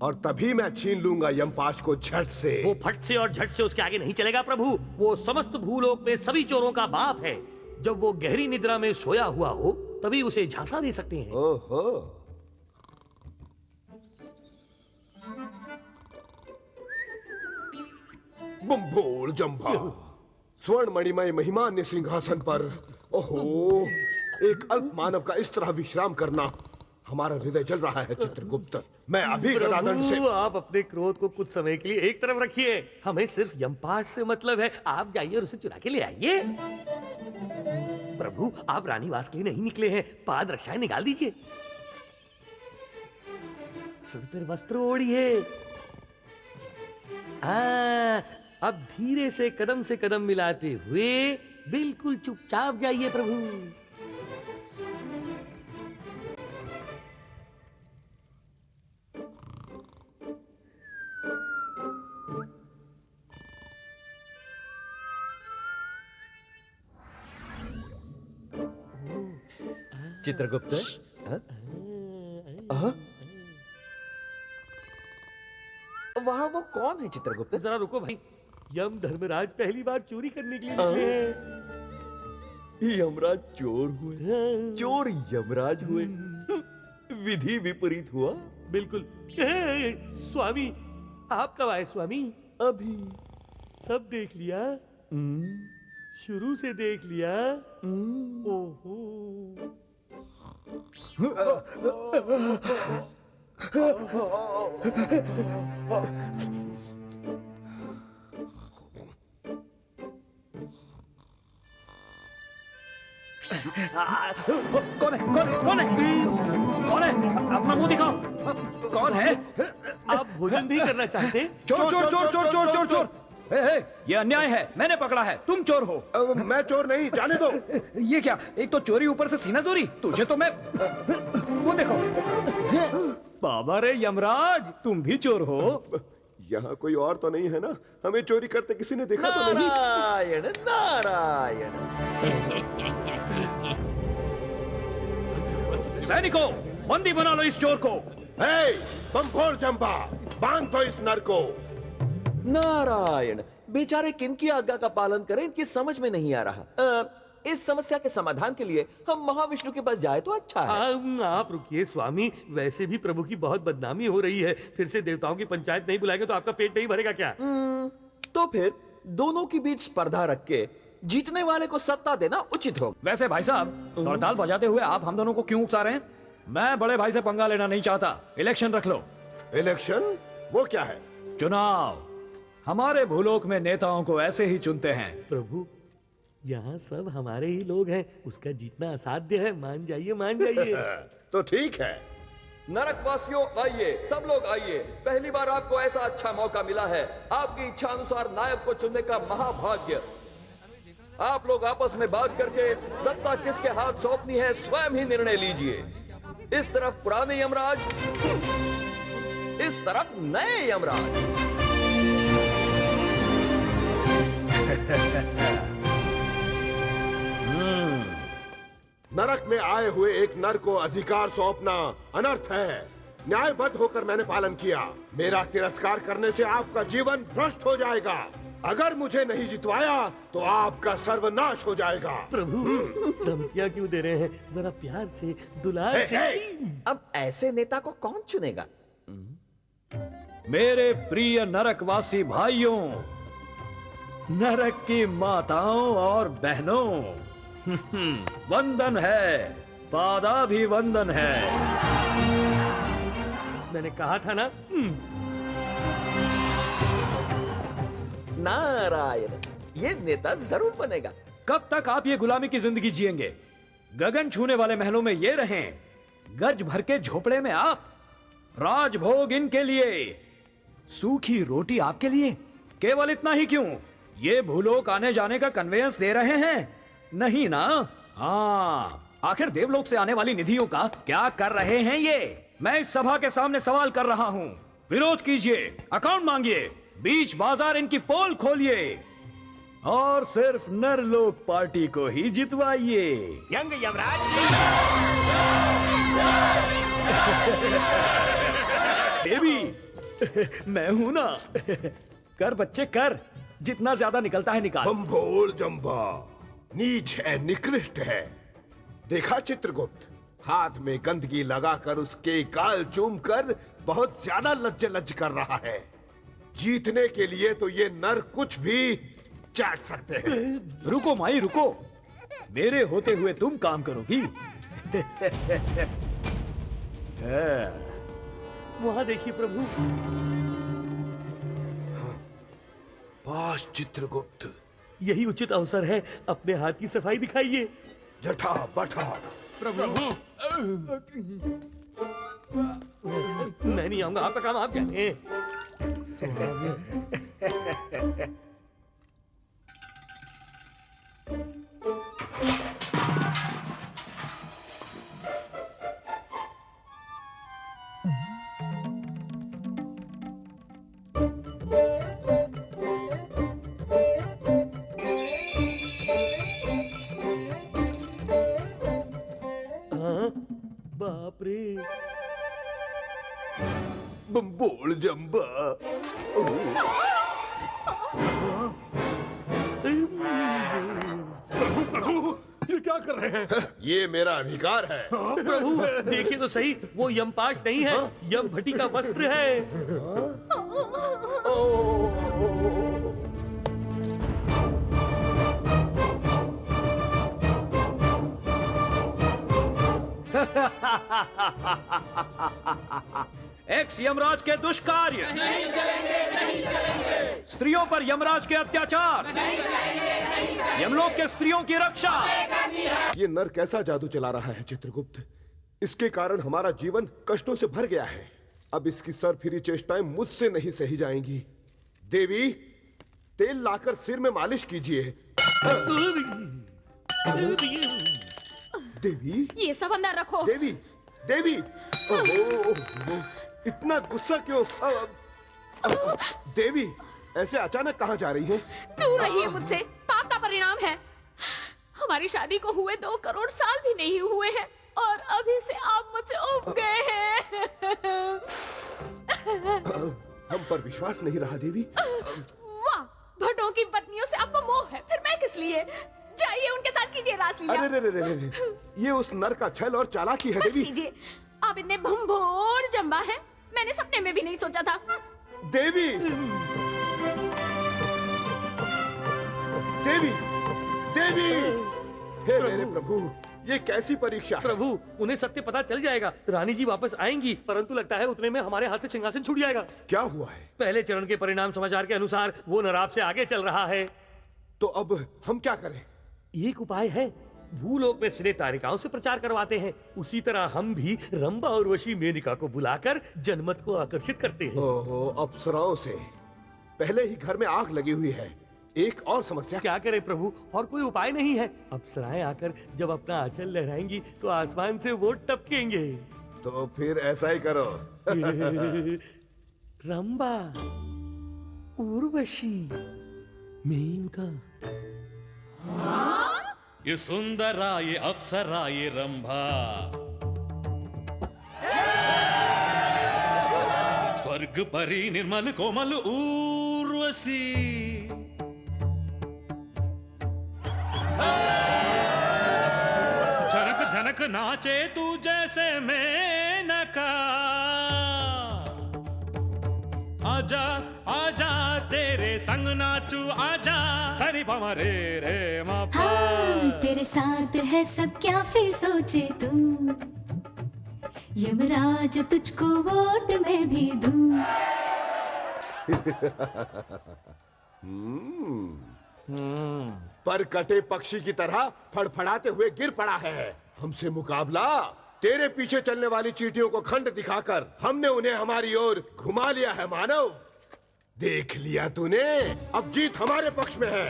S3: और तभी मैं छीन लूंगा यमपाश को झट से।
S16: वो फट से और झट से उसके आगे नहीं चलेगा प्रभु। वो समस्त भूलोक में सभी चोरों का बाप है। जब वो गहरी निद्रा में सोया हुआ हो तभी उसे झांसा दे सकते हैं।
S3: ओहो। बुम्बोल जंभा, स्वर्ण मणिमय महिमान्य सिंहासन पर। ओहो, एक अल्प मानव का इस तरह विश्राम करना, हमारा हृदय जल रहा है चित्रगुप्त। मैं अभी गदादंड से।
S16: आप अपने क्रोध को कुछ समय के लिए एक तरफ रखिए। हमें सिर्फ यमपाश से मतलब है। आप जाइए और उसे चुरा के ले आइए। प्रभु, आप रानीवास के लिए नहीं निकले हैं, पाद रक्षाएं निकाल दीजिए। सिर पर वस्त्र ओढ़िए। अब धीरे से कदम मिलाते हुए बिल्कुल चुपचाप जाइए प्रभु।
S1: चित्रगुप्त, वहाँ वो कौन है चित्रगुप्त?
S16: जरा रुको भाई। यम धर्मराज पहली बार चोरी करने के लिए निकले हैं।
S1: यमराज चोर हुए, चोर यमराज हुए। विधि विपरीत हुआ।
S16: बिल्कुल। स्वामी, आप कब आए स्वामी?
S1: अभी।
S16: सब देख लिया? शुरू से देख लिया? ओहो।
S5: कौन है कौन है कौन है अपना मुंह दिखाओ। कौन है?
S16: आप भोजन नहीं करना चाहते?
S5: चोर चोर चोर चोर चोर चोर चोर। ये अन्याय है, मैंने पकड़ा है, तुम चोर हो।
S3: मैं चोर नहीं, जाने दो।
S5: ये क्या, एक तो चोरी ऊपर से सीना चोरी, तुझे तो मैं वो देखो। बाबा रे यमराज, तुम भी चोर हो।
S3: यहाँ कोई और तो नहीं है ना? हमें चोरी करते किसी ने देखा तो नहीं?
S1: नारायण नारायण।
S5: सैनिकों, बंदी बना लो इस चोर को।
S3: बम्फोड़ जंपा, बांध दो इस नर को।
S1: नारायण, बेचारे किनकी आज्ञा का पालन करें, इनकी समझ में नहीं आ रहा। इस समस्या के समाधान के लिए हम महाविष्णु के पास जाए तो अच्छा है।
S16: आप रुकिए स्वामी, वैसे भी प्रभु की बहुत बदनामी हो रही है। फिर से देवताओं की पंचायत नहीं बुलाएंगे तो आपका पेट नहीं भरेगा क्या?
S1: तो फिर दोनों के बीच स्पर्धा रख के जीतने वाले को सत्ता देना उचित होगा।
S5: वैसे भाई साहब, हड़ताल बजाते हुए आप हम दोनों को क्यों उकसा रहे हैं? मैं बड़े भाई से पंगा लेना नहीं चाहता। इलेक्शन रख लो।
S3: इलेक्शन? वो क्या है?
S5: चुनाव। हमारे भूलोक में नेताओं को ऐसे ही चुनते हैं।
S16: प्रभु, यहाँ सब हमारे ही लोग हैं, उसका जीतना असाध्य है। मान जाइए मान जाइए।
S3: तो ठीक है।
S1: नरकवासियों आइए, सब लोग आइए। पहली बार आपको ऐसा अच्छा मौका मिला है। आपकी इच्छा अनुसार नायक को चुनने का महाभाग्य। आप लोग आपस में बात करके सत्ता किसके हाथ सौंपनी है स्वयं ही निर्णय लीजिए। इस तरफ पुराने यमराज, इस तरफ नए यमराज।
S3: नरक में आए हुए एक नर को अधिकार सौंपना अनर्थ है। न्यायबद्ध होकर मैंने पालन किया। मेरा तिरस्कार करने से आपका जीवन भ्रष्ट हो जाएगा। अगर मुझे नहीं जितवाया तो आपका सर्वनाश हो जाएगा।
S16: प्रभु, धमकियां क्यों दे रहे हैं? जरा प्यार से, दुलार से।
S1: अब ऐसे नेता को कौन चुनेगा?
S5: मेरे प्रिय नरकवासी भाइयों, नरक की माताओं और बहनों, वंदन है, पादाभिवंदन है।
S16: मैंने कहा था ना।
S1: नारायण, ये नेता जरूर बनेगा।
S5: कब तक आप ये गुलामी की जिंदगी जिएंगे? गगन छूने वाले महलों में ये रहें, गर्ज भर के झोपड़े में आप, राजभोग इनके लिए, सूखी रोटी आपके लिए। केवल इतना ही क्यों, ये भूलोक आने जाने का कन्वेयंस दे रहे हैं? नहीं ना? हाँ, आखिर देवलोक से आने वाली निधियों का क्या कर रहे हैं ये? मैं इस सभा के सामने सवाल कर रहा हूँ। विरोध कीजिए, अकाउंट मांगिए, बीच बाजार इनकी पोल खोलिए और सिर्फ नरलोक पार्टी को ही जितवाइए।
S11: यंग यमराज।
S5: देवी, मैं हूं ना। कर बच्चे कर, जितना ज्यादा निकलता है निकाल।
S3: बम्फोड़ जंबा नीच है, निकृष्ट है। देखा चित्रगुप्त, हाथ में गंदगी लगाकर उसके गाल चूमकर बहुत ज्यादा लज्ज कर रहा है। जीतने के लिए तो ये नर कुछ भी चाट सकते हैं।
S5: रुको माई रुको, मेरे होते हुए तुम काम करोगी?
S16: वहां देखिए प्रभु।
S3: पास चित्रगुप्त,
S16: यही उचित अवसर है, अपने हाथ की सफाई दिखाइए।
S3: जठा बठा।
S16: प्रभु, मैं नहीं आऊंगा, आपका काम आप जाने। बाप रे,
S3: बम्बोड़ जंबा।
S16: प्रभु, ये क्या कर रहे हैं?
S3: ये मेरा अधिकार है।
S16: प्रभु, देखिए तो सही, वो यमपाश नहीं है, यम भट्टी का वस्त्र है।
S5: एक्स यमराज के दुष्कार्य,
S15: नहीं चलेंगे, नहीं चलेंगे।
S5: स्त्रियों पर यमराज के अत्याचार,
S15: नहीं सहेंगे,
S5: यमलोक के स्त्रियों की रक्षा।
S3: ये नर कैसा जादू चला रहा है चित्रगुप्त? इसके कारण हमारा जीवन कष्टों से भर गया है। अब इसकी सरफिरी चेष्टाएं मुझसे नहीं सही जाएंगी। देवी, तेल लाकर सिर में मालिश कीजिए। देवी,
S10: ये सब अंदर रखो।
S3: देवी, देवी, ओहो, इतना गुस्सा क्यों? देवी, ऐसे अचानक कहाँ जा रही हैं?
S10: दूर रहिए मुझसे, पाप का परिणाम है। हमारी शादी को हुए 2 करोड़ साल भी नहीं हुए हैं और अभी से आप मुझसे उब गए हैं।
S3: हम पर विश्वास नहीं रहा देवी।
S10: वाह, भटों की पत्नियों से आपको मोह है, फिर मैं किस लिए? जाइए उनके साथ कीजिए रासलीला।
S3: अरे रे रे रे रे, ये उस नर का छल और चालाकी है
S10: बस
S3: देवी।
S10: कीजिए, आप इतने भंभोर जंबा हैं, मैंने सपने में भी नहीं सोचा था।
S3: देवी, देवी, देवी, हे मेरे प्रभु, ये कैसी परीक्षा है?
S16: प्रभु, उन्हें सत्य पता चल जाएगा, रानी जी वापस आएंगी, परंतु लगता है उतने में हमारे हाथ से सिंहासन छूट जाएगा।
S3: क्या हुआ है?
S16: पहले चरण के परिणाम समाचार के अनुसार वो नराब से आगे चल रहा है।
S3: तो अब हम क्या करें?
S16: एक उपाय है, भूलोक में सिने तारिकाओं से प्रचार करवाते हैं। उसी तरह हम भी रंभा और वशी मेनका को बुलाकर जनमत को आकर्षित करते हैं।
S3: ओहो, अप्सराओं से। पहले ही घर में आग लगी हुई है। एक और समस्या।
S16: क्या करें प्रभु, और कोई उपाय नहीं है। अप्सराएं आकर जब अपना आंचल लहराएंगी तो आसमान से वो टपकेंगे।
S3: तो फिर ऐसा ही करो।
S16: रंभा, उर्वशी, मेनका।
S15: ये सुंदरा, ये अप्सरा, ये रंभा, स्वर्ग परी निर्मल कोमल उर्वशी, झनक झनक नाचे तू जैसे मेनका, आजा आजा तेरे संग नाचू आजा, सरी पमा रे रे मा पा।
S22: हाँ, तेरे साथ है सब क्या फिर सोचे तू, यमराज तुझको वोट में भी दूं।
S3: पर कटे पक्षी की तरह फड़फड़ाते हुए गिर पड़ा है। हमसे मुकाबला? तेरे पीछे चलने वाली चींटियों को खंड दिखाकर हमने उन्हें हमारी ओर घुमा लिया है मानव। देख लिया तूने, अब जीत हमारे पक्ष में है।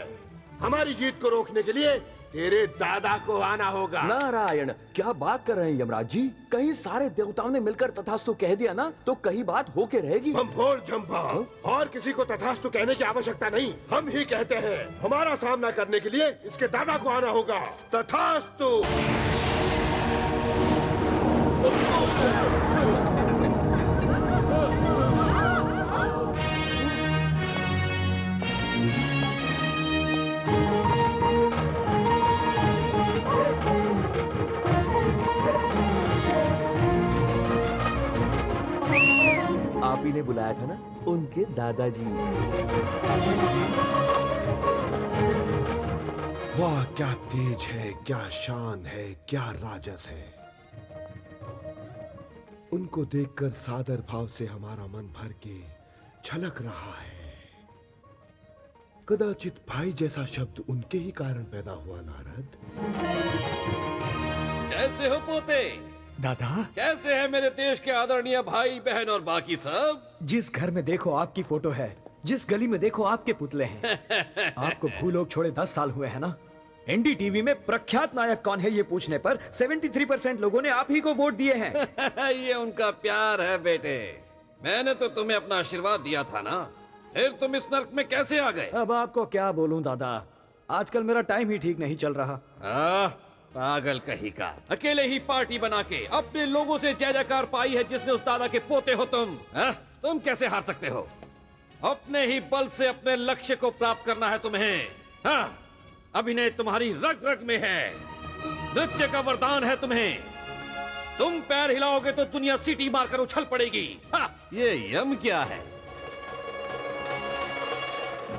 S3: हमारी जीत को रोकने के लिए तेरे दादा को आना होगा।
S1: नारायण, क्या बात कर रहे हैं यमराज जी? कहीं सारे देवताओं ने मिलकर तथास्तु कह दिया ना तो कहीं बात होके रहेगी।
S3: भंभोर जंभा, और किसी को तथास्तु कहने की आवश्यकता नहीं, हम ही कहते हैं। हमारा सामना करने के लिए इसके दादा को आना होगा। तथास्तु।
S1: आप ही ने बुलाया था ना, उनके दादाजी।
S3: वाह, क्या तेज है, क्या शान है, क्या राजस है। उनको देखकर सादर भाव से हमारा मन भर के छलक रहा है। कदाचित भाई जैसा शब्द उनके ही कारण पैदा हुआ। नारद,
S1: कैसे हो पोते?
S5: दादा,
S1: कैसे है मेरे देश के आदरणीय भाई बहन और बाकी सब?
S5: जिस घर में देखो आपकी फोटो है, जिस गली में देखो आपके पुतले हैं। आपको भूलोक छोड़े 10 साल हुए हैं ना? एनडीटीवी में प्रख्यात नायक कौन है ये पूछने पर 73% लोगों ने आप ही को वोट दिए हैं।
S1: ये उनका प्यार है बेटे। मैंने तो तुम्हें अपना आशीर्वाद दिया था ना, फिर तुम इस नर्क में कैसे आ गए?
S5: अब आपको क्या बोलूं दादा, आजकल मेरा टाइम ही ठीक नहीं चल रहा।
S1: पागल कहीं का, अकेले ही पार्टी बना के अपने लोगों से जय जयकार पाई है जिसने उस दादा के पोते हो तुम। तुम कैसे हार सकते हो? अपने ही बल से अपने लक्ष्य को प्राप्त करना है तुम्हें। हाँ, अभिनय तुम्हारी रग रग में है, नृत्य का वरदान है तुम्हें। तुम पैर हिलाओगे तो दुनिया सीटी मारकर उछल पड़ेगी। ये यम क्या है?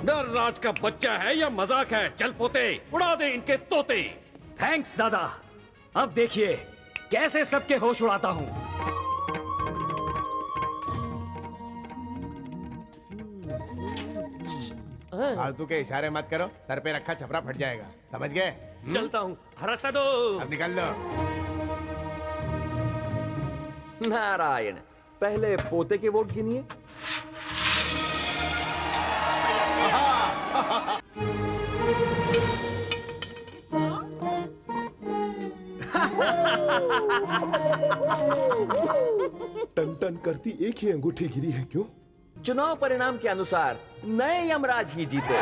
S1: डर राज का बच्चा है या मजाक है? चल पोते, उड़ा दे इनके तोते।
S5: थैंक्स दादा। अब देखिए कैसे सबके होश उड़ाता हूँ।
S11: फालतू के इशारे मत करो, सर पे रखा छपरा फट जाएगा, समझ गए?
S16: चलता हूँ, रास्ता दो।
S11: अब निकल लो।
S1: नारायण, पहले पोते के वोट गिनिए।
S3: टन टन करती एक ही अंगूठी गिरी है, क्यों?
S1: चुनाव परिणाम के अनुसार नए यमराज ही जीते।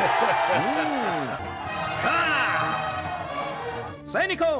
S5: सैनिकों,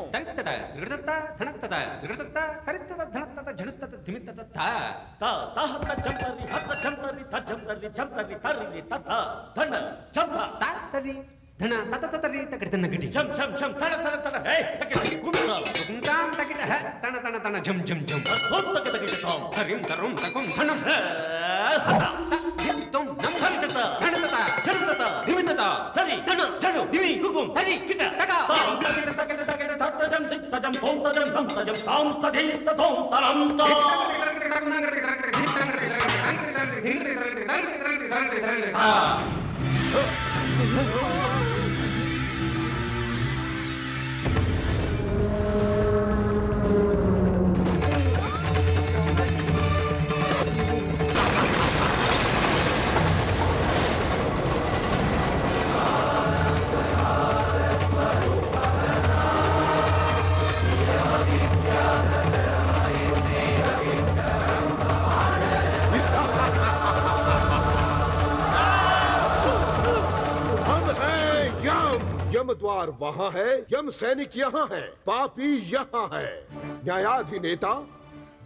S3: यम द्वार वहाँ है, यम सैनिक यहाँ है, पापी यहाँ है। न्यायाधिनेता,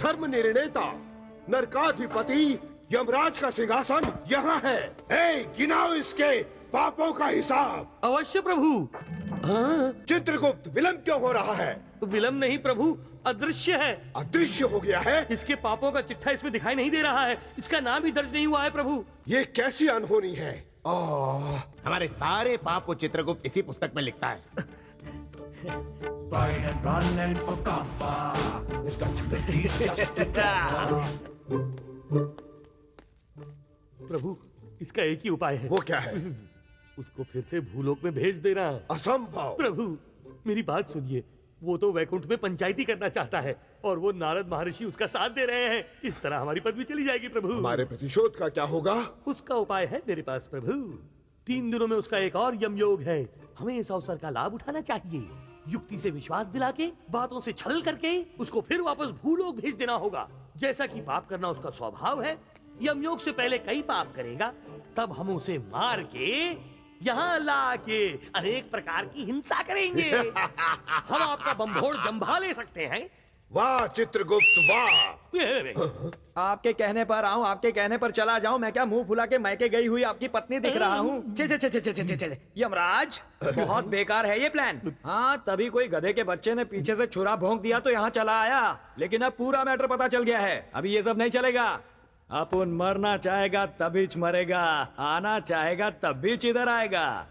S3: धर्म निर्णेता, नरकाधिपति, यमराज का सिंहासन यहाँ है। गिनाओ इसके पापों का हिसाब।
S16: अवश्य प्रभु।
S3: चित्रगुप्त, विलंब क्यों हो रहा है?
S16: विलंब नहीं प्रभु, अदृश्य है।
S3: अदृश्य हो गया है?
S16: इसके पापों का चिट्ठा इसमें दिखाई नहीं दे रहा है, इसका नाम भी दर्ज नहीं हुआ है प्रभु।
S3: ये कैसी अनहोनी है?
S11: हमारे सारे पाप को चित्रगुप्त इसी पुस्तक में लिखता है।
S16: प्रभु, इसका एक ही उपाय है।
S3: वो क्या है?
S16: उसको फिर से भूलोक में भेज देना।
S3: असंभव।
S16: प्रभु, मेरी बात सुनिए। वो तो वैकुंठ में पंचायती करना चाहता है और वो नारद महर्षि उसका साथ दे रहे हैं। इस तरह हमारी पदवी चली जाएगी प्रभु।
S3: हमारे प्रतिशोध का क्या होगा?
S16: उसका उपाय है मेरे पास प्रभु। 3 दिनों में उसका एक और यमयोग है। हमें इस अवसर का लाभ उठाना चाहिए। युक्ति से विश्वास दिला के, बातों से छल करके उसको फिर वापस भूलोक भेज देना होगा। जैसा कि पाप करना उसका स्वभाव है, यमयोग से पहले कई पाप करेगा, तब हम उसे मार के यहाँ ला के अनेक प्रकार की हिंसा करेंगे। हम आपका बम्भोड़ जंभा ले सकते हैं।
S3: वाह चित्रगुप्त वाह।
S5: आपके कहने पर आऊं, आपके कहने पर चला जाऊं। मैं क्या मुंह फुला के मैके गई हुई आपकी पत्नी दिख रहा हूँ? छे छे छे छे छे छे छे। यमराज, बहुत बेकार है ये प्लान। हाँ, तभी कोई गधे के बच्चे ने पीछे से छुरा भोंक दिया तो यहाँ चला आया, लेकिन अब पूरा मैटर पता चल गया है। अभी ये सब नहीं चलेगा। अपन मरना चाहेगा तभी मरेगा, आना चाहेगा तभी इधर आएगा।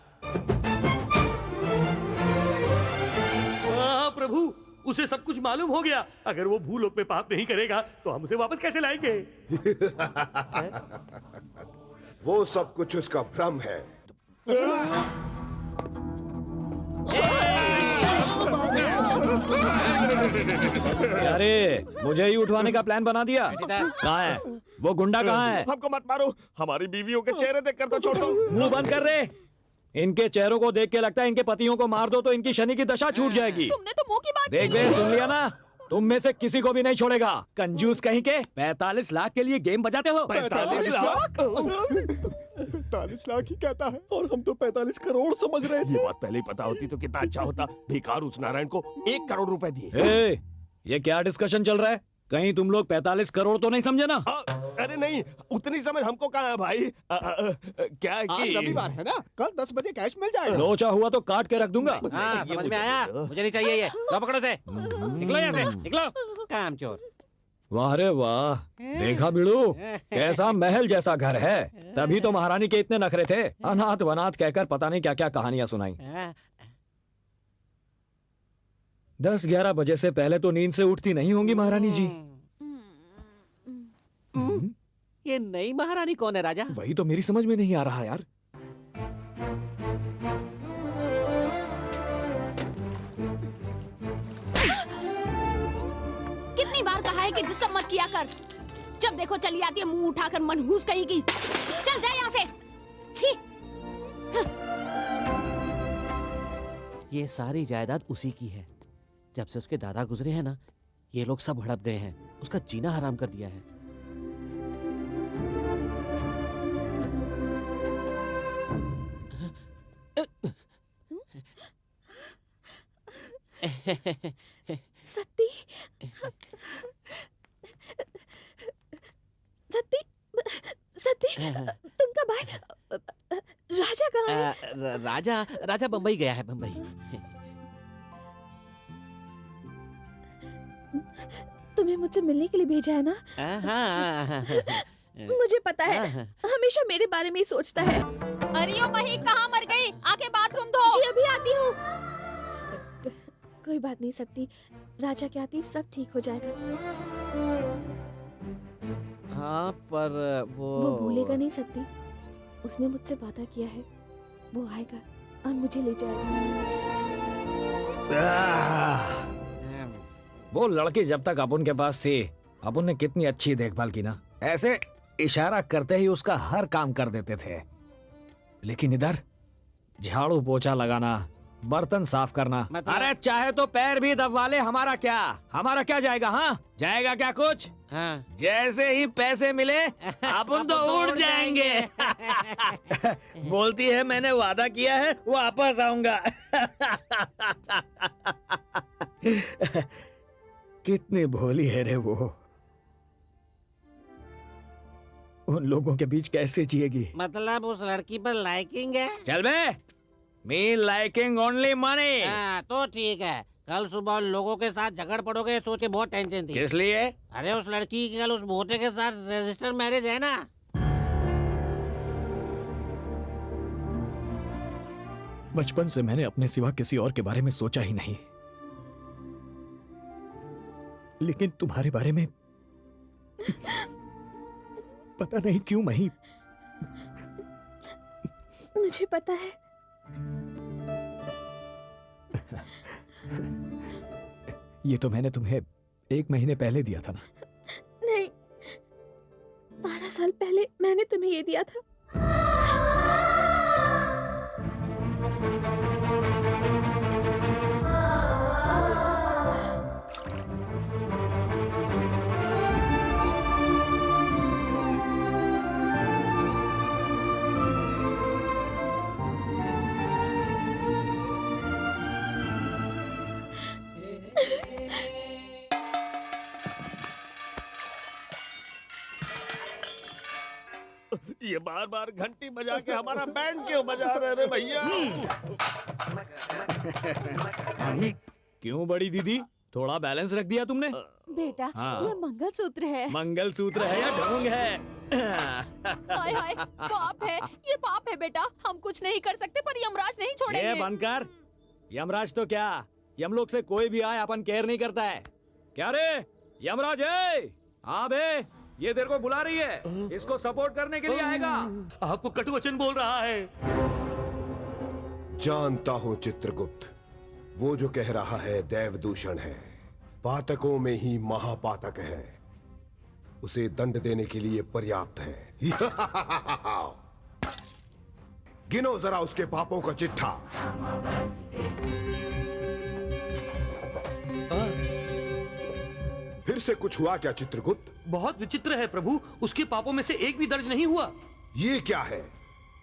S16: प्रभु, उसे सब कुछ मालूम हो गया। अगर वो भूलोक में पाप नहीं करेगा तो हम उसे वापस कैसे लाएंगे?
S3: वो सब कुछ उसका भ्रम है।
S5: अरे, मुझे ही उठवाने का प्लान बना दिया। कहाँ है वो गुंडा? कहाँ है?
S4: हमको मत मारो, हमारी बीवियों के चेहरे देखकर तो छोड़ो।
S5: मुंह बंद कर रहे। इनके चेहरों को देख के लगता है इनके पतियों को मार दो तो इनकी शनि की दशा छूट जाएगी।
S12: तुमने तो मुंह की बात
S5: देख बे, सुन लिया ना? तुम में से किसी को भी नहीं छोड़ेगा। कंजूस कहीं के। 45 लाख के लिए गेम बजाते हो?
S4: 45 लाख?
S8: 45 लाख ही कहता है और हम तो 45 करोड़ समझ रहे थे।
S4: ये बात पहले ही पता होती तो कितना अच्छा होता। भिखार उस नारायण को 1 करोड़ रुपए दिए।
S5: ये क्या डिस्कशन चल रहा है? कहीं तुम लोग 45 करोड़ तो नहीं समझे ना?
S4: अरे नहीं, उतनी समझ हमको कहाँ है भाई। क्या है
S8: आज
S4: कि
S8: रविवार है ना, कल 10 बजे कैश मिल जाएगा।
S5: लोचा हुआ तो काट के रख दूंगा।
S18: हाँ, समझ में आया। मुझे नहीं चाहिए ये। लो पकड़ो से, निकलो यहाँ से, निकलो कामचोर।
S5: वाह रे वाह, देखा बिड़ू, कैसा महल जैसा घर है। तभी तो महारानी के इतने नखरे थे। अनाथ वनाथ कहकर पता नहीं क्या क्या कहानियां सुनाई। 10-11 बजे से पहले तो नींद से उठती नहीं होंगी महारानी जी।
S18: ये नई महारानी कौन है राजा?
S5: वही तो मेरी समझ में नहीं आ रहा यार।
S10: की डिस्टर्ब मत किया कर। जब देखो चली आती है मुंह उठाकर मनहूस कहीं की। चल जा यहाँ से। छी।
S18: ये सारी जायदाद उसी की है। जब से उसके दादा गुजरे हैं ना, ये लोग सब हड़प गए हैं। उसका जीना हराम कर दिया है।
S12: सती, सती, सती, तुमका भाई राजा कहाँ है?
S18: राजा राजा बंबई गया है, बंबई।
S12: तुम्हें मुझसे मिलने के लिए भेजा है ना?
S18: हाँ।
S12: मुझे पता है, हमेशा मेरे बारे में ही सोचता है।
S10: अरे ओ मही कहाँ मर गई? आके बाथरूम धो।
S12: जी अभी आती हूँ। कोई बात नहीं सत्ती, राजा के आती सब ठीक हो जाएगा।
S18: हाँ पर वो
S12: भूलेगा नहीं सत्ती। उसने मुझसे वादा किया है, वो आएगा और मुझे ले जाएगा।
S5: वो लड़की जब तक अपुन के पास थी, अपुन ने कितनी अच्छी देखभाल की ना। ऐसे इशारा करते ही उसका हर काम कर देते थे। लेकिन इधर झाड़ू पोछा लगाना, बर्तन साफ करना, अरे चाहे तो पैर भी दबवा ले, हमारा क्या जाएगा? हाँ जाएगा क्या कुछ?
S18: हाँ।
S5: जैसे ही पैसे मिले अपन तो उड़ जाएंगे। बोलती है मैंने वादा किया है वापस आऊंगा। कितनी भोली है रे वो। उन लोगों के बीच कैसे जिएगी?
S18: मतलब उस लड़की पर लाइकिंग है?
S5: चल बे, मी लाइकिंग ओनली मनी।
S18: तो ठीक है। कल सुबह लोगों के साथ झगड़ पड़ोगे सोच के बहुत टेंशन थी।
S5: किस लिए?
S18: अरे उस लड़की की कल उस भोटे के साथ रजिस्टर मैरिज है ना।
S5: बचपन से मैंने अपने सिवा किसी और के बारे में सोचा ही नहीं, लेकिन तुम्हारे बारे में पता नहीं क्यों मही।
S12: मुझे पता है।
S5: ये तो मैंने तुम्हें 1 महीने पहले दिया था ना?
S12: नहीं, 12 साल पहले मैंने तुम्हें ये दिया था।
S4: ये बार बार घंटी बजा के हमारा बैंड क्यों बजा रहे रे भैया?
S5: क्यों बड़ी दीदी, थोड़ा बैलेंस रख दिया तुमने?
S10: बेटा
S5: हाँ।
S10: ये मंगलसूत्र है।
S5: मंगलसूत्र है या ढोंग है?
S10: हाय हाय, पाप है, ये पाप है बेटा। हम कुछ नहीं कर सकते पर यमराज नहीं छोड़ेंगे।
S5: ये बनकर, यमराज तो क्या, यमलोक से कोई भी आए अपन केयर नहीं करता है। क्या रे यमराज है? हाँ बे, ये तेरे को बुला रही है, इसको सपोर्ट करने के लिए आएगा।
S16: आपको कटु वचन बोल रहा है।
S3: जानता हूं चित्रगुप्त, वो जो कह रहा है देवदूषण है, पातकों में ही महापातक है, उसे दंड देने के लिए पर्याप्त है। गिनो जरा उसके पापों का चिट्ठा। फिर से कुछ हुआ क्या चित्रगुप्त?
S16: बहुत विचित्र है प्रभु, उसके पापों में से एक भी दर्ज नहीं हुआ।
S3: ये क्या है?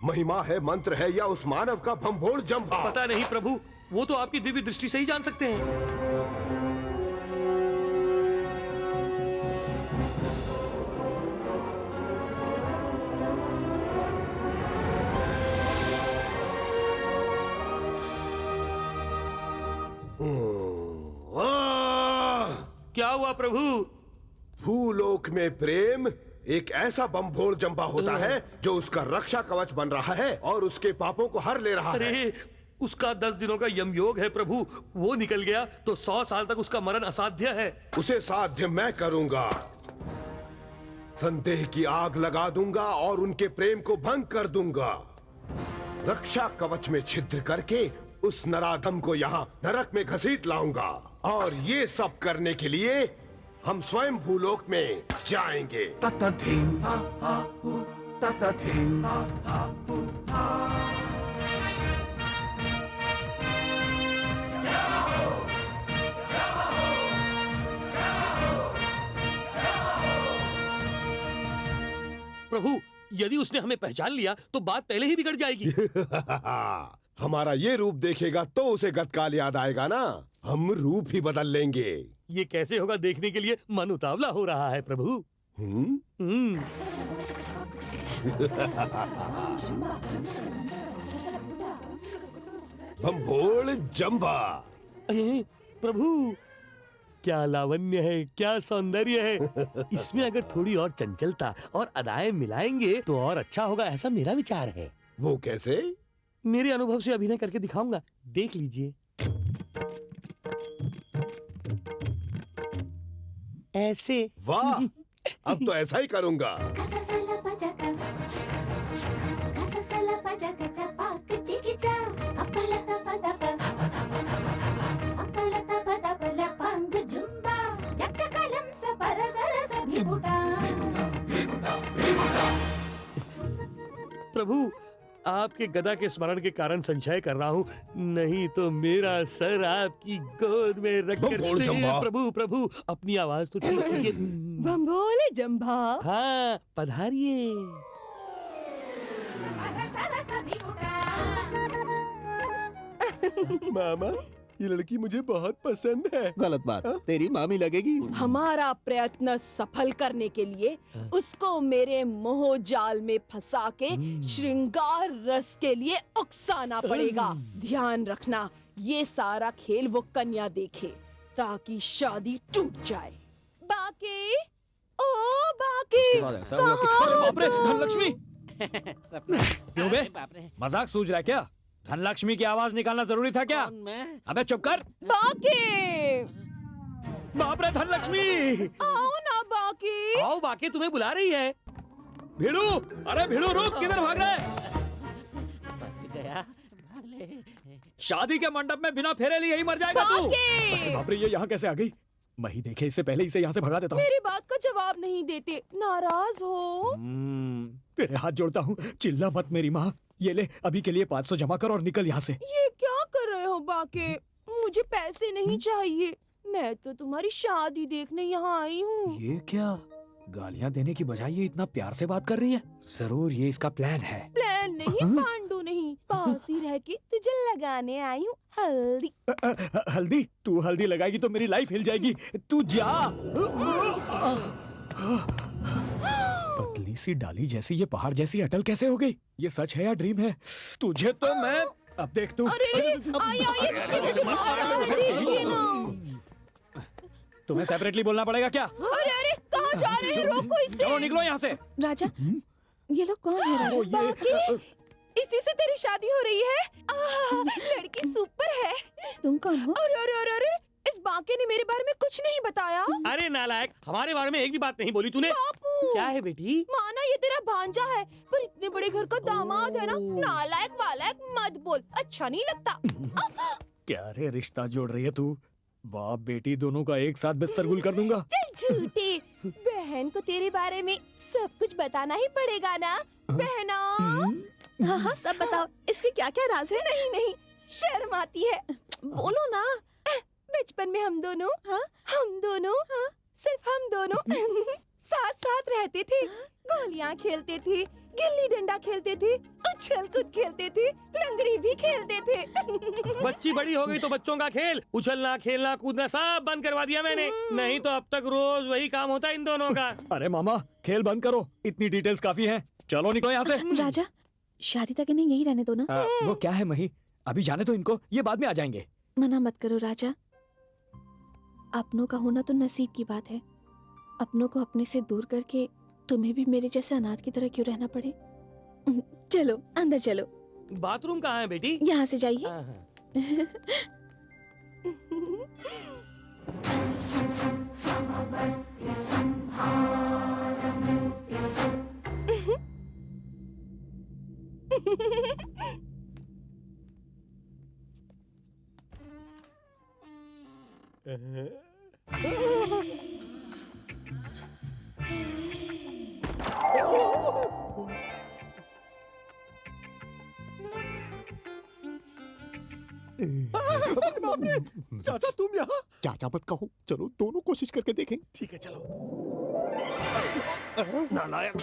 S3: महिमा है, मंत्र है, या उस मानव का भंभोड़ जंभा?
S16: पता नहीं प्रभु, वो तो आपकी दिव्य दृष्टि से ही जान सकते हैं। क्या हुआ प्रभु?
S3: भूलोक में प्रेम एक ऐसा बमभोड़ जंबा होता है जो उसका रक्षा कवच बन रहा है और उसके पापों को हर ले रहा है।
S16: अरे उसका 10 दिनों का यमयोग है प्रभु, वो निकल गया तो 100 साल तक उसका मरण असाध्य है।
S3: उसे साध्य मैं करूंगा। संदेह की आग लगा दूंगा और उनके प्रेम को भंग कर दूंगा। रक्षा कवच में छिद्र करके उस नराधम को यहाँ नरक में घसीट लाऊंगा। और ये सब करने के लिए हम स्वयं भूलोक में जाएंगे।
S16: प्रभु, यदि उसने हमें पहचान लिया तो बात पहले ही बिगड़ जाएगी।
S3: हमारा ये रूप देखेगा तो उसे गतकाल याद आएगा ना। हम रूप ही बदल लेंगे।
S16: ये कैसे होगा देखने के लिए मन उतावला हो रहा है प्रभु।
S3: बम्बोल जम्बा।
S16: प्रभु, क्या लावण्य है, क्या सौंदर्य है। इसमें अगर थोड़ी और चंचलता और अदाएं मिलाएंगे तो और अच्छा होगा, ऐसा मेरा विचार है।
S3: वो कैसे?
S16: मेरे अनुभव से अभिनय करके दिखाऊंगा, देख लीजिए। ऐसे।
S3: वाह, अब तो ऐसा ही करूंगा।
S16: प्रभु, आपके गदा के स्मरण के कारण संशय कर रहा हूँ, नहीं तो मेरा सर आपकी गोद में रख कर। प्रभु प्रभु, अपनी आवाज तो ठीक कीजिए।
S9: बम्बोले जम्भा।
S16: हाँ, पधारिए।
S3: मामा, ये लड़की मुझे बहुत पसंद है।
S11: गलत बात, तेरी मामी लगेगी।
S9: हमारा प्रयत्न सफल करने के लिए उसको मेरे मोह जाल में फंसा के श्रृंगार रस के लिए उकसाना पड़ेगा। ध्यान रखना, ये सारा खेल वो कन्या देखे ताकि शादी टूट जाए। बाकी, ओ बाकी,
S5: बाप रे, धनलक्ष्मी। क्यों बे? मजाक सूझ रहा है क्या? धनलक्ष्मी की आवाज निकालना जरूरी था क्या? अबे चुप कर।
S9: बाकी,
S16: बाप रे, धनलक्ष्मी।
S9: आओ ना बाकी।
S16: आओ बाकी, तुम्हें बुला रही है। भिड़ू, अरे भिड़ू रुक, किधर भाग रहा है? शादी के मंडप में बिना फेरे लिए यही मर जाएगा तू।
S5: अरे बाप रे, ये यहाँ कैसे आ गई? मही देखे इससे पहले इसे यहाँ से भगा देता हूँ।
S9: मेरी बात का जवाब नहीं देते, नाराज हो?
S5: तेरे हाथ जोड़ता हूँ, चिल्ला मत मेरी माँ। ये ले, अभी के लिए 500 जमा कर और निकल यहाँ से।
S9: ये क्या कर रहे हो बाके? मुझे पैसे नहीं चाहिए, मैं तो तुम्हारी शादी देखने यहाँ आई हूँ।
S5: ये क्या? गालियाँ देने की बजाय ये इतना प्यार से बात कर रही है। जरूर ये इसका प्लान है।
S9: प्लान नहीं, पांडु नहीं, पास ही रह के तुझे लगाने आई हूँ हल्दी।
S5: हल्दी? तू हल्दी लगाएगी तो मेरी लाइफ हिल जाएगी। तू जा। पतली सी डाली जैसी ये पहाड़ जैसी अटल कैसे हो गई? ये सच है या ड्रीम है? तुझे तो मैं अब देख तू। तुम्हें सेपरेटली बोलना पड़ेगा क्या?
S9: अरे अरे, कहाँ जा रहे हैं? रोको इसे।
S5: चलो निकलो यहाँ से।
S9: राजा, ये लोग कौन है राजा? बाकी, इसी से तेरी शादी हो रही है। लड़की सुपर है। तुम कौन हो? अरे अरे अरे अरे, इस बाके ने मेरे बारे में कुछ नहीं बताया।
S16: अरे नालायक, हमारे बारे में एक भी बात नहीं बोली तूने।
S9: बापू,
S16: क्या है बेटी?
S9: माना ये तेरा भांजा है, पर इतने बड़े घर का दामाद है ना। नालायक वालायक मत बोल, अच्छा नहीं लगता।
S5: क्या रे रिश्ता जोड़ रही है तू? बाप बेटी दोनों का एक साथ बिस्तर गुल कर दूंगा।
S9: चल झूठे, बहन को तेरे बारे में सब कुछ बताना ही पड़ेगा ना बहना।
S12: हाँ हाँ, सब बताओ, इसके क्या क्या राज है?
S9: नहीं नहीं, शर्म आती है, बोलो ना। बचपन में हम दोनों, सिर्फ हम दोनों साथ साथ रहते थे, गोलियां खेलते थे, गिल्ली डंडा खेलते थे, उछल कूद खेलते थे, लंगड़ी भी खेलते थे।
S16: बच्ची बड़ी हो गई तो बच्चों का खेल, उछलना खेलना कूदना सब बंद करवा दिया मैंने। नहीं तो अब तक रोज वही काम होता इन दोनों का।
S5: अरे मामा, खेल बंद करो, इतनी डिटेल्स काफी हैं। चलो निकलो यहाँ से।
S12: राजा, शादी तक इन्हें यही रहने दो ना।
S5: वो क्या है मही, अभी जाने तो इनको, ये बाद में आ जाएंगे।
S12: मना मत करो राजा, अपनों का होना तो नसीब की बात है। अपनों को अपने से दूर करके तुम्हें भी मेरे जैसे अनाथ की तरह क्यों रहना पड़े। चलो अंदर चलो।
S16: बाथरूम कहाँ है बेटी?
S12: यहाँ से जाइए।
S8: बाप रे, चाचा तुम यहाँ? चाचा मत कहो, चलो दोनों कोशिश करके देखें।
S4: ठीक है चलो। नालायक,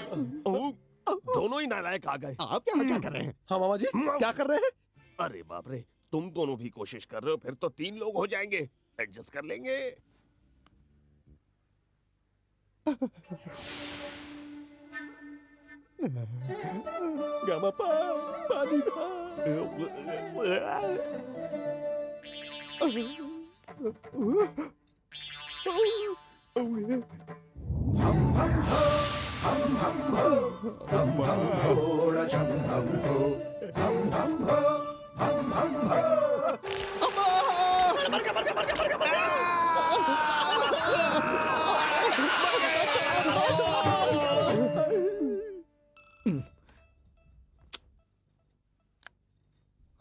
S4: दोनों ही नालायक आ गए।
S8: आप क्या क्या कर रहे हैं?
S17: हाँ मामा जी, क्या कर रहे हैं?
S4: अरे बाप रे, तुम दोनों भी कोशिश कर रहे हो, फिर तो 3 लोग हो जाएंगे, एडजस्ट कर लेंगे।
S17: गमपा पानीदा।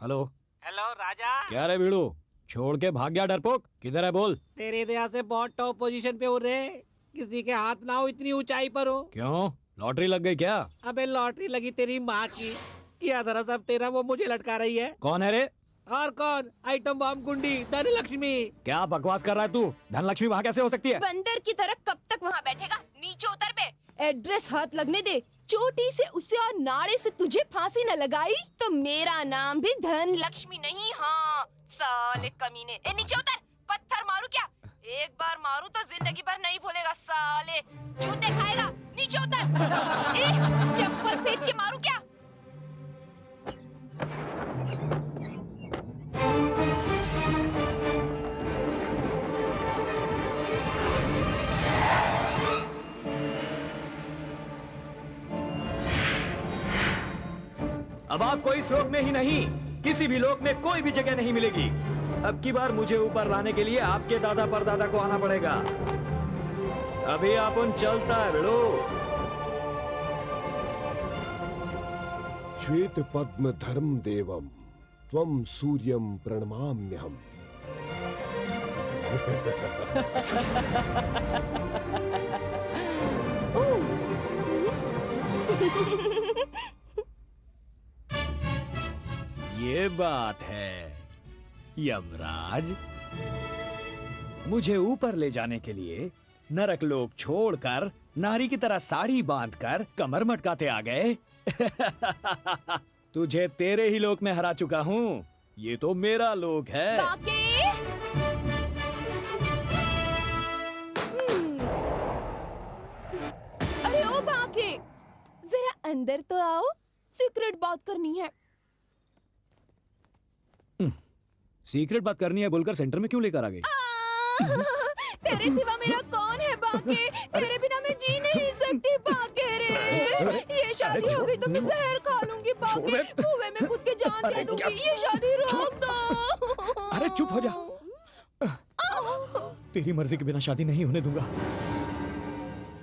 S5: हेलो
S18: हेलो राजा।
S5: क्या रे बीड़ू, छोड़ के भाग गया डरपोक? किधर है बोल?
S18: तेरी दया से बहुत टॉप पोजीशन पे हो रे, किसी के हाथ ना हो, इतनी ऊंचाई पर हो।
S5: क्यों, लॉटरी लग गई क्या?
S18: अबे लॉटरी लगी तेरी माँ की, किया धरा सब तेरा, वो मुझे लटका रही है।
S5: कौन है रे?
S18: और कौन, आइटम बम गुंडी धनलक्ष्मी।
S5: क्या बकवास कर रहा है तू? धनलक्ष्मी वहाँ कैसे हो सकती है?
S9: बंदर की तरह कब तक वहाँ बैठेगा? नीचे उतर बे। एड्रेस हाथ लगने दे, चोटी से उसे और नाड़े से तुझे फांसी न लगाई तो मेरा नाम भी धनलक्ष्मी नहीं। हाँ साले कमीने, ए नीचे उतर। पत्थर मारू क्या? एक बार मारू तो जिंदगी भर नहीं भूलेगा साले, जूते खाएगा। नीचे उतर। ए, चप्पल फेंक के मारू क्या?
S5: अब आपको इस लोक में ही नहीं, किसी भी लोक में कोई भी जगह नहीं मिलेगी। अब की बार मुझे ऊपर लाने के लिए आपके दादा परदादा को आना पड़ेगा। अभी अपन चलता है बेड़ो।
S20: श्वेत पद्म धर्म देवम त्वम सूर्यम प्रणमाम्यहम्।
S5: ये बात है यमराज, मुझे ऊपर ले जाने के लिए नरक लोक छोड़कर नारी की तरह साड़ी बांधकर कमर मटकाते आ गए। तुझे तेरे ही लोक में हरा चुका हूँ, ये तो मेरा लोक है।
S9: अरे ओ बाके, जरा अंदर तो आओ, सीक्रेट बात करनी है।
S5: सीक्रेट बात करनी है बोलकर सेंटर में क्यों लेकर आ गई?
S9: तेरे सिवा मेरा कौन है बाके? तेरे बिना मैं जी नहीं सकती बाके रे। ये शादी हो गई तो मैं जहर खा लूंगी बाके, कुएं में कूद के जान दे दूंगी। ये शादी रोक दो।
S5: अरे चुप हो जा, तेरी मर्जी के बिना शादी नहीं होने दूंगा।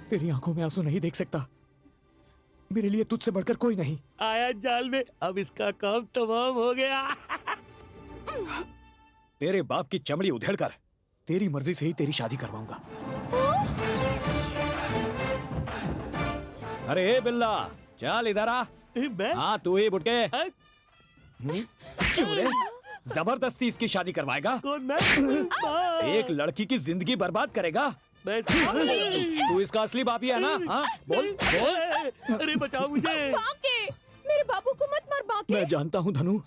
S5: तेरी आंखों में आंसू नहीं देख सकता, मेरे लिए तुझसे बढ़कर कोई नहीं।
S16: आया जाल में, अब इसका काम तमाम हो गया।
S5: तेरे बाप की चमड़ी उधेड़कर तेरी मर्जी से ही तेरी शादी करवाऊंगा। अरे ए बिल्ला, चल इधर आ। हाँ तू ही बुटके। क्यों रे, जबरदस्ती इसकी शादी करवाएगा?
S16: कौन मैं?
S5: एक लड़की की जिंदगी बर्बाद करेगा? तू इसका असली बापी है ना? हाँ बोल बोल।
S16: अरे बचाओ मुझे।
S9: बाके, मेरे बापू को मत मार बाके।
S5: मैं जानता हूँ धनु,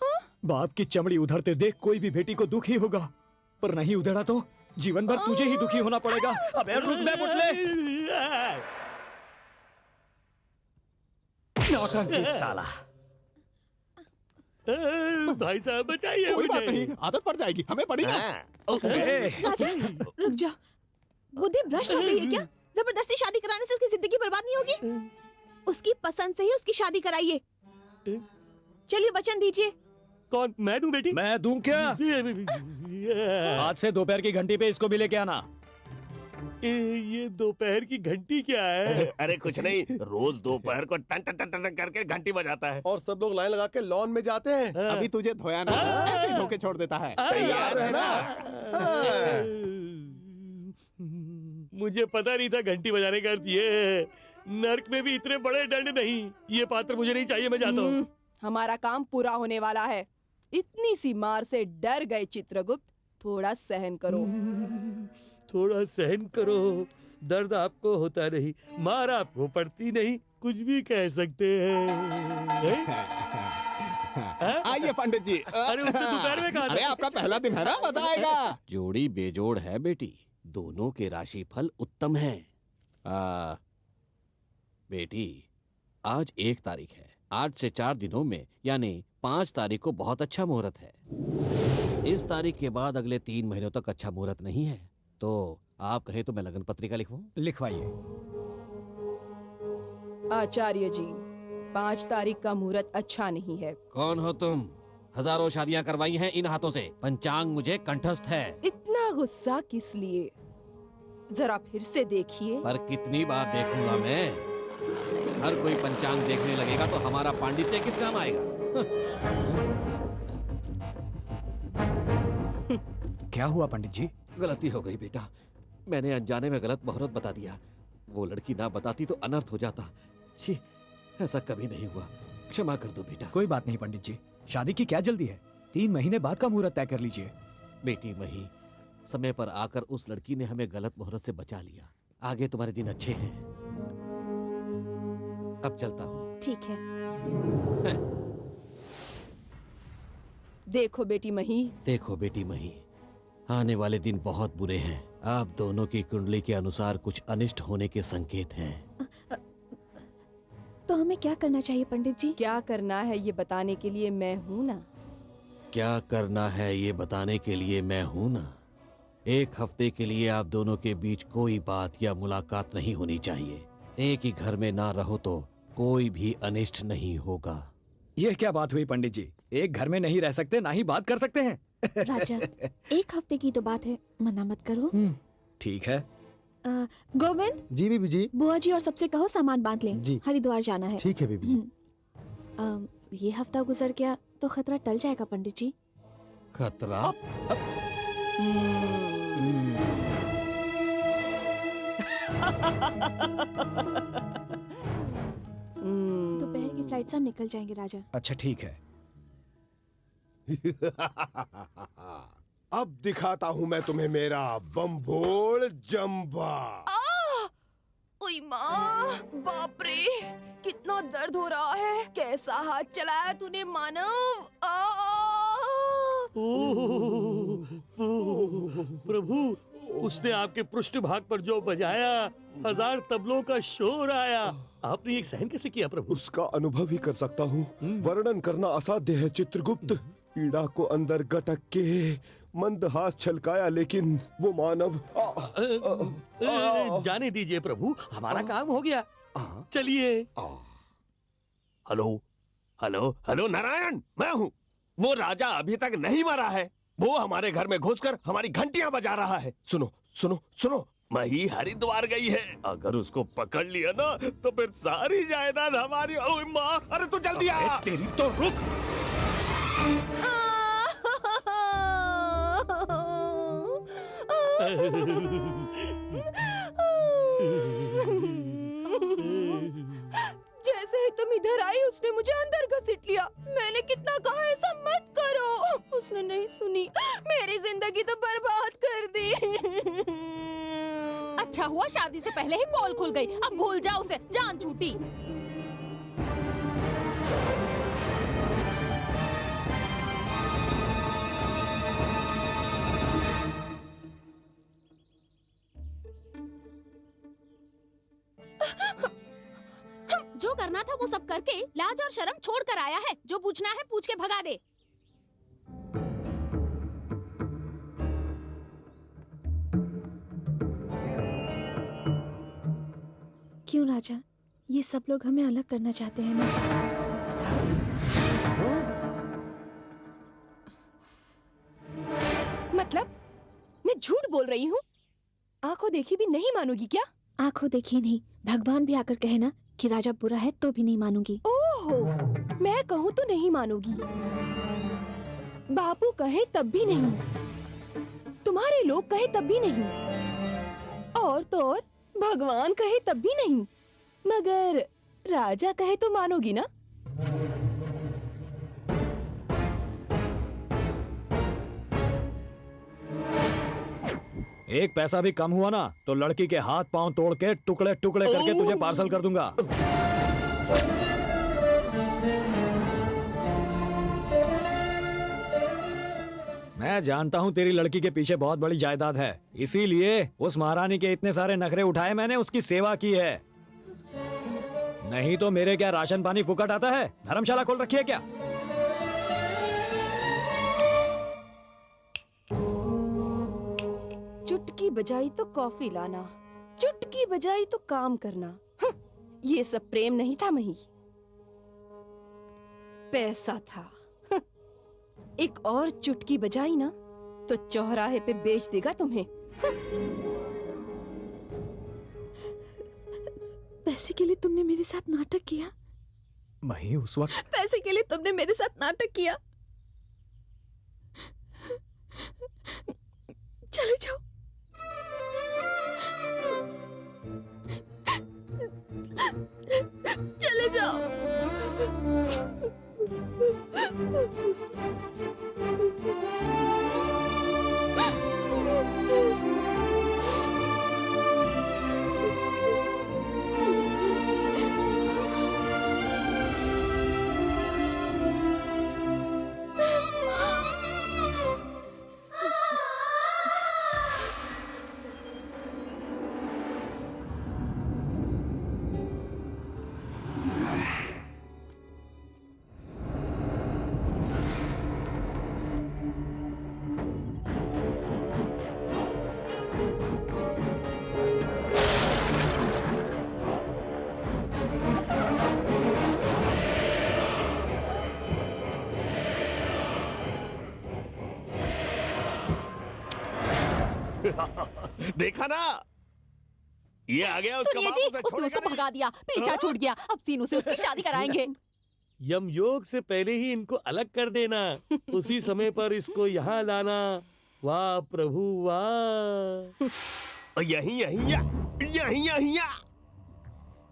S5: बाप की चमड़ी उधरते देख कोई भी बेटी को दुख ही होगा, पर नहीं उधड़ा तो जीवन भर तुझे ही दुखी होना पड़ेगा। अबे रुक बे बुटले। नौटंकी साला।
S16: भाई साहब बचाइए
S8: कोई बात
S16: मुझे।
S8: नहीं, आदत पड़ जाएगी, हमें पड़ी ना।
S12: राजा रुक जा, बुद्धि भ्रष्ट हो गई है क्या? जबरदस्ती शादी कराने से उसकी जिंदगी बर्बाद नहीं होगी। उसकी पसंद से ही उसकी शादी कराइए। चलिए वचन दीजिए।
S16: कौन, मैं दूं बेटी?
S5: मैं दूं क्या? आज से दोपहर की घंटी पे इसको भी लेके आना।
S16: ये दोपहर की घंटी क्या है?
S4: अरे कुछ नहीं, रोज दोपहर को टन टन टन टन करके घंटी बजाता है।
S17: और सब लोग लाइन लगा के लॉन में जाते हैं।
S8: अभी तुझे धोया ना, ऐसे ही धोके छोड़ देता है।
S17: तैयार रहना।
S16: मुझे पता नहीं था घंटी बजाने का अर्थ ये है। नर्क में भी इतने बड़े दंड नहीं। ये पात्र मुझे नहीं चाहिए, मैं जाता हूँ।
S9: हमारा काम पूरा होने वाला है। इतनी सी मार से डर गए चित्रगुप्त, थोड़ा सहन करो।
S16: थोड़ा सहन करो, दर्द आपको होता नहीं, मार आपको पड़ती नहीं, कुछ भी कह सकते हैं।
S8: आइए पंडित जी।
S16: अरे उसने दोपहर में कहा था।
S8: अरे आपका पहला दिन है ना, मजा आएगा।
S4: जोड़ी बेजोड़ है बेटी, दोनों के राशि फल उत्तम है। बेटी आज 1 तारीख है, आज से 4 दिनों में यानी 5 तारीख को बहुत अच्छा मुहूर्त है। इस तारीख के बाद अगले 3 महीनों तक अच्छा मुहूर्त नहीं है, तो आप कहें तो मैं लगन पत्रिका लिखवाऊं?
S5: लिखवाइए।
S9: आचार्य जी, 5 तारीख का मुहूर्त अच्छा नहीं है।
S4: कौन हो तुम? हजारों शादियां करवाई हैं इन हाथों से, पंचांग मुझे कंठस्थ है।
S9: इतना गुस्सा किस लिए? जरा फिर से देखिए।
S4: पर कितनी बार देखूंगा मैं? हर कोई पंचांग देखने लगेगा तो हमारा पांडित्य किस काम आएगा?
S5: क्या हुआ पंडित जी?
S4: गलती हो गई बेटा, मैंने अनजाने में गलत मुहूर्त बता दिया। वो लड़की ना बताती तो अनर्थ हो जाता। छी, ऐसा कभी नहीं हुआ, क्षमा कर दो बेटा।
S5: कोई बात नहीं पंडित जी, शादी की क्या जल्दी है? 3 महीने बाद का मुहूर्त तय कर लीजिए।
S4: बेटी मही, समय पर आकर उस लड़की ने हमें गलत मुहूर्त से बचा लिया। आगे तुम्हारे दिन अच्छे हैं। अब चलता हूँ।
S12: ठीक है।
S9: देखो बेटी मही,
S4: देखो बेटी मही, आने वाले दिन बहुत बुरे हैं। आप दोनों की कुंडली के अनुसार कुछ अनिष्ट होने के संकेत हैं।
S12: तो हमें क्या करना चाहिए पंडित जी?
S9: क्या करना है ये बताने के लिए मैं हूँ ना।
S4: क्या करना है ये बताने के लिए मैं हूँ ना। 1 हफ्ते के लिए आप दोनों के बीच कोई बात या मुलाकात नहीं होनी चाहिए। एक ही घर में ना रहो तो कोई भी अनिष्ट नहीं होगा।
S5: ये क्या बात हुई पंडित जी? एक घर में नहीं रह सकते, ना ही बात कर सकते हैं।
S12: राजा, 1 हफ्ते की तो बात है, मना मत करो।
S5: ठीक है।
S12: गोविंद
S2: जी बीबी जी।
S12: बुआ जी और सबसे कहो सामान बांध लें।
S2: जी।
S12: हरिद्वार जाना है।
S2: ठीक है बीबी जी।
S12: ये हफ्ता गुजर गया तो खतरा टल जाएगा पंडित जी।
S4: खतरा?
S12: दोपहर की फ्लाइट से हम निकल जाएंगे राजा।
S5: अच्छा ठीक है।
S20: अब दिखाता हूँ मैं तुम्हें मेरा बम्बोड़ जम्बा।
S9: ओई माँ, बाप रे, कितना दर्द हो रहा है। कैसा हाथ चलाया तूने मानव?
S16: प्रभु, उसने आपके पृष्ठ भाग पर जो बजाया, 1000 तबलों का शोर आया। आपने ये सहन कैसे किया प्रभु?
S20: उसका अनुभव ही कर सकता हूँ, वर्णन करना असाध्य है चित्रगुप्त। पीड़ा को अंदर गटक के मंदहास छलकाया, लेकिन वो मानव
S16: जाने दीजिए प्रभु, हमारा काम हो गया। चलिए।
S4: हेलो हेलो हेलो नारायण, मैं हूँ। वो राजा अभी तक नहीं मरा है। वो हमारे घर में घुसकर हमारी घंटियां बजा रहा है। सुनो सुनो सुनो, मही हरिद्वार गई है। अगर उसको पकड़ लिया ना तो फिर सारी जायदाद हमारी। ओए माँ, अरे तू जल्दी आ। तेरी तो रुक।
S9: जैसे ही तुम इधर आई उसने मुझे अंदर घसीट लिया। मैंने कितना कहा ऐसा मत करो, उसने नहीं सुनी। मेरी जिंदगी तो बर्बाद कर दी।
S10: अच्छा हुआ शादी से पहले ही पोल खुल गई। अब भूल जाओ उसे, जान छूटी। जो करना था वो सब करके लाज और शर्म छोड़ कर आया है। जो पूछना है पूछ के भगा दे।
S12: क्यों राजा, ये सब लोग हमें अलग करना चाहते हैं ना?
S9: मतलब मैं झूठ बोल रही हूँ? आंखों देखी भी नहीं मानोगी क्या?
S12: आंखों देखी नहीं, भगवान भी आकर कहे ना कि राजा बुरा है तो भी नहीं मानूंगी।
S9: ओहो, मैं कहूँ तो नहीं मानोगी, बापू कहे तब भी नहीं, तुम्हारे लोग कहे तब भी नहीं, और तो और भगवान कहे तब भी नहीं, मगर राजा कहे तो मानोगी ना?
S5: एक पैसा भी कम हुआ ना तो लड़की के हाथ पांव तोड़ के टुकड़े टुकड़े करके तुझे पार्सल कर दूंगा। मैं जानता हूँ तेरी लड़की के पीछे बहुत बड़ी जायदाद है, इसीलिए उस महारानी के इतने सारे नखरे उठाए मैंने, उसकी सेवा की है। नहीं तो मेरे क्या राशन पानी फुकट आता है? धर्मशाला खोल रखी है क्या?
S9: चुटकी बजाई तो कॉफी लाना, चुटकी बजाई तो काम करना। ये सब प्रेम नहीं था मही, पैसा था। एक और चुटकी बजाई ना तो चौराहे पे बेच देगा तुम्हें।
S12: पैसे के लिए तुमने मेरे साथ नाटक किया?
S5: मही उस वक्त
S12: पैसे के लिए तुमने मेरे साथ नाटक किया? चले जाओ। चले जाओ।
S4: देखा ना, ये आ गया उसका
S6: सुनिए
S4: बाप,
S6: जी,
S4: उसे
S6: उसने
S4: छोड़ेगा
S6: उसको
S4: नहीं।
S6: भगा दिया, पीछा छूट गया। अब सीनू से उसकी शादी कराएंगे।
S16: यमयोग से पहले ही इनको अलग कर देना, उसी समय पर इसको यहाँ लाना। वाह प्रभु वाह।
S4: यहीं यहीं यहीं यहीं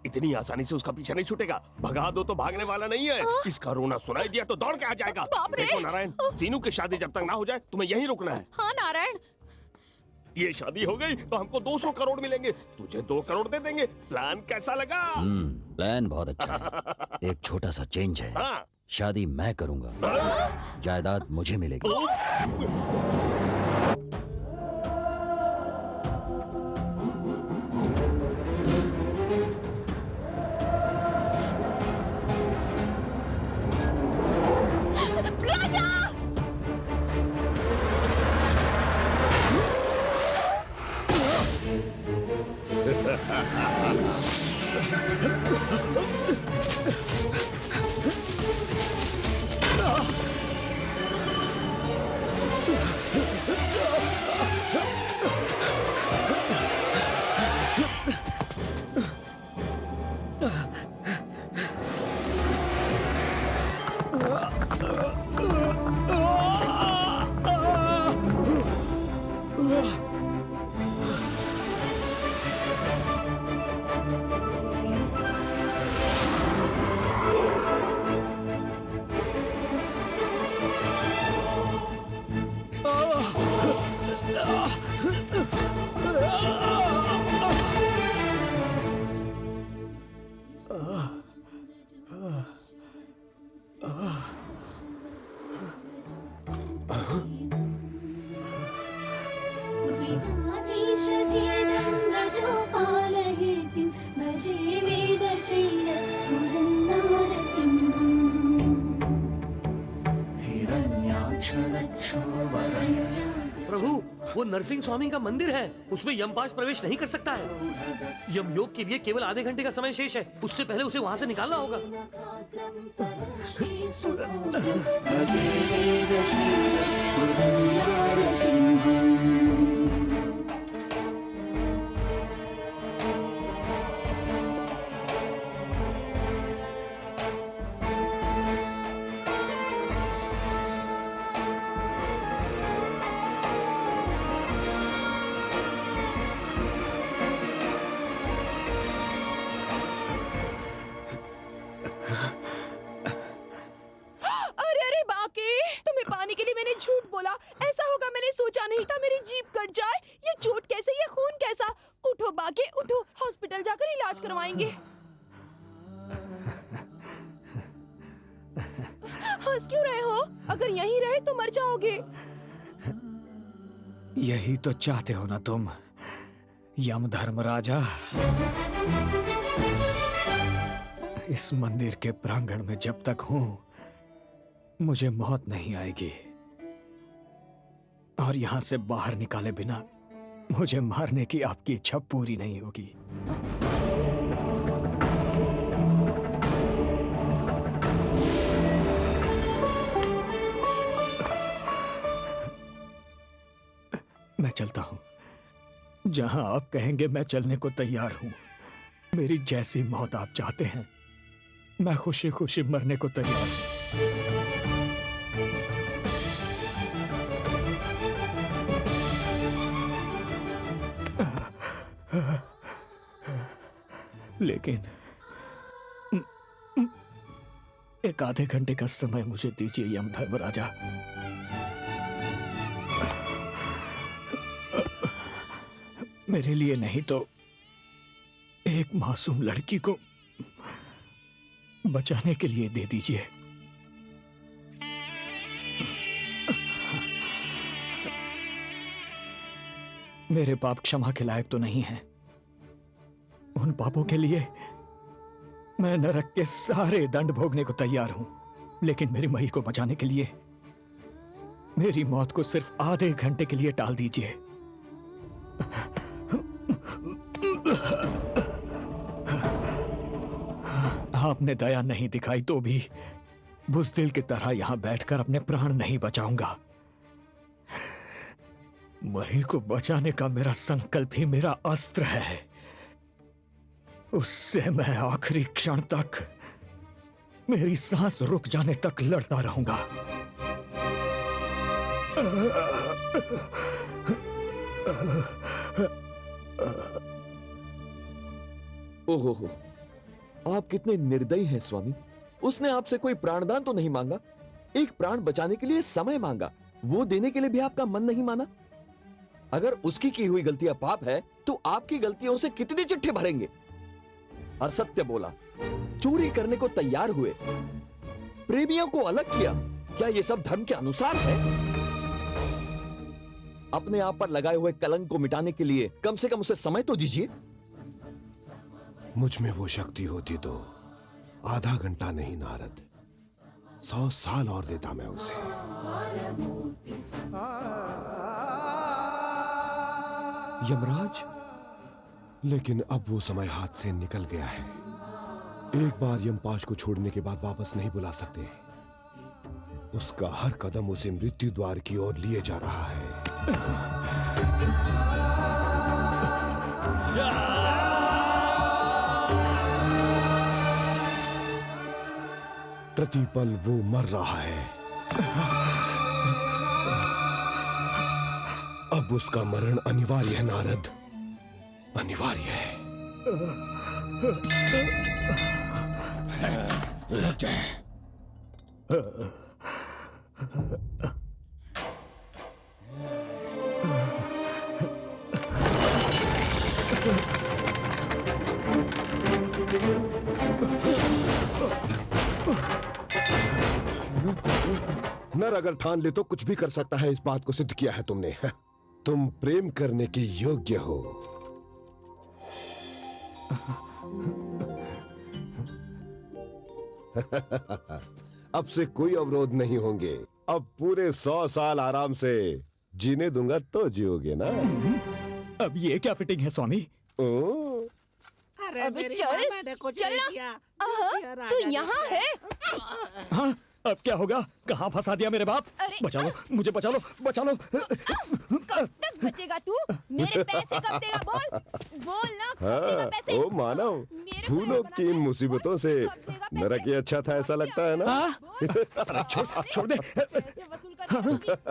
S4: इतनी आसानी से उसका पीछा नहीं छूटेगा। भगा दो तो भागने वाला नहीं है। इसका रोना सुनाई दिया तो दौड़ के आ जाएगा।
S6: बाप रे!
S4: देखो नारायण, सीनू की शादी जब तक ना हो जाए तुम्हें यहीं रुकना है।
S6: हाँ नारायण,
S4: ये शादी हो गई तो हमको 200 करोड़ मिलेंगे, तुझे 2 करोड़ दे देंगे। प्लान कैसा लगा?
S14: प्लान बहुत अच्छा है। एक छोटा सा चेंज है।
S4: हाँ।
S14: शादी मैं करूंगा, जायदाद मुझे मिलेगी।
S16: प्रभु, वो नरसिंह स्वामी का मंदिर है, उसमें यमपाश प्रवेश नहीं कर सकता है। यमयोग के लिए केवल आधे घंटे का समय शेष है, उससे पहले उसे वहां से निकालना होगा।
S9: तुम्हें पाने के लिए मैंने झूठ बोला। ऐसा होगा मैंने सोचा नहीं था, मेरी जीभ कट जाए। ये झूठ
S5: यही तो चाहते हो ना तुम, यम धर्मराजा? इस मंदिर के प्रांगण में जब तक हूं, मुझे मौत नहीं आएगी, और यहां से बाहर निकाले बिना मुझे मारने की आपकी इच्छा पूरी नहीं होगी। मैं चलता हूं, जहां आप कहेंगे मैं चलने को तैयार हूं। मेरी जैसी मौत आप चाहते हैं, मैं खुशी खुशी मरने को तैयार हूं। लेकिन एक आधे घंटे का समय मुझे दीजिए यम धर्मराजा। मेरे लिए नहीं तो एक मासूम लड़की को बचाने के लिए दे दीजिए। मेरे पाप क्षमा के लायक तो नहीं हैं। उन पापों के लिए मैं नरक के सारे दंड भोगने को तैयार हूं, लेकिन मेरी मई को बचाने के लिए मेरी मौत को सिर्फ आधे घंटे के लिए टाल दीजिए। आपने दया नहीं दिखाई तो भी बुज़दिल की तरह यहां बैठकर अपने प्राण नहीं बचाऊंगा। मही को बचाने का मेरा संकल्प ही मेरा अस्त्र है। उससे मैं आखिरी क्षण तक, मेरी सांस रुक जाने तक लड़ता रहूंगा।
S1: ओहो हो, आप कितने निर्दयी हैं स्वामी। उसने आपसे कोई प्राणदान तो नहीं मांगा, एक प्राण बचाने के लिए समय मांगा, वो देने के लिए भी आपका मन नहीं माना। अगर उसकी की हुई गलतियां पाप है तो आपकी गलतियों से कितने चिट्ठे भरेंगे। असत्य बोला, चोरी करने को तैयार हुए, प्रेमियों को अलग किया, क्या ये सब धर्म के अनुसार है? अपने आप पर लगाए हुए कलंक को मिटाने के लिए कम से कम उसे समय तो दीजिए।
S3: मुझ में वो शक्ति होती तो आधा घंटा नहीं नारद, 100 साल और देता मैं उसे। यमराज, लेकिन अब वो समय हाथ से निकल गया है। एक बार यमपाश को छोड़ने के बाद वापस नहीं बुला सकते। उसका हर कदम उसे मृत्यु द्वार की ओर लिए जा रहा है। प्रतिपल वो मर रहा है। अब उसका मरण अनिवार्य है नारद, अनिवार्य है।
S5: लग जाए।
S3: नर अगर ठान ले तो कुछ भी कर सकता है, इस बात को सिद्ध किया है तुमने। तुम प्रेम करने के योग्य हो। अब से कोई अवरोध नहीं होंगे। अब पूरे 100 साल आराम से जीने दूंगा तो जियोगे ना।
S5: अब ये क्या फिटिंग है स्वामी?
S9: अबे चल ना। तू यहाँ है?
S5: हाँ, अब क्या होगा? कहाँ फंसा दिया मेरे बाप? बचा लो, मुझे बचा लो, बचा लो।
S9: कब तक बचेगा तू? मेरे पैसे कब देगा? बोल ना, कब देगा पैसे?
S3: ओ मानव, फूलों की इन मुसीबतों से नरक ही अच्छा था, ऐसा लगता है ना?
S5: छोड़ दे।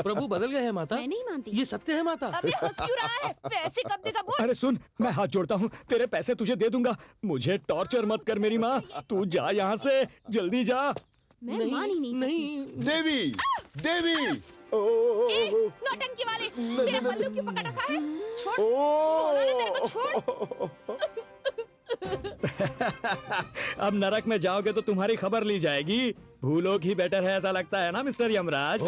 S16: प्रभु बदल गए हैं माता।
S10: मैं नहीं मानती।
S16: ये सत्य है माता।
S9: अबे हंस क्यों रहा है? पैसे कब देगा? बोल।
S5: अरे सुन, मैं हाथ जोड़ता हूँ, तेरे पैसे तुझे दे दूंगा। मुझे टॉर्चर मत कर मेरी माँ, तू जा यहाँ से, जल्दी जा।
S10: मैं मान ही नहीं सकती।
S3: देवी, देवी,
S9: नौटंकी वाले, मेरा पल्लू क्यों पकड़ रखा है? छोड़, बोला ना तेरे को छोड़।
S5: अब नरक में जाओगे तो तुम्हारी खबर ली जाएगी। भूलोग ही बेटर है, ऐसा लगता है ना मिस्टर यमराज?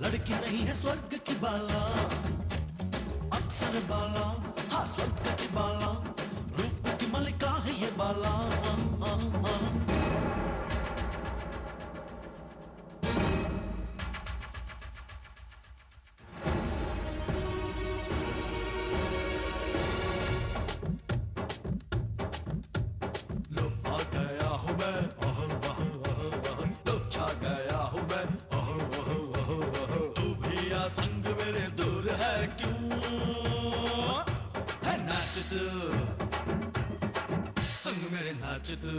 S21: लड़की नहीं है स्वर्ग की बाला, अक्सर बाला, हाँ स्वर्ग की बाला, रूप की मलिका है ये बाला। संग मेरे दूर है क्यों है नाच तू, संग मेरे नाच तू।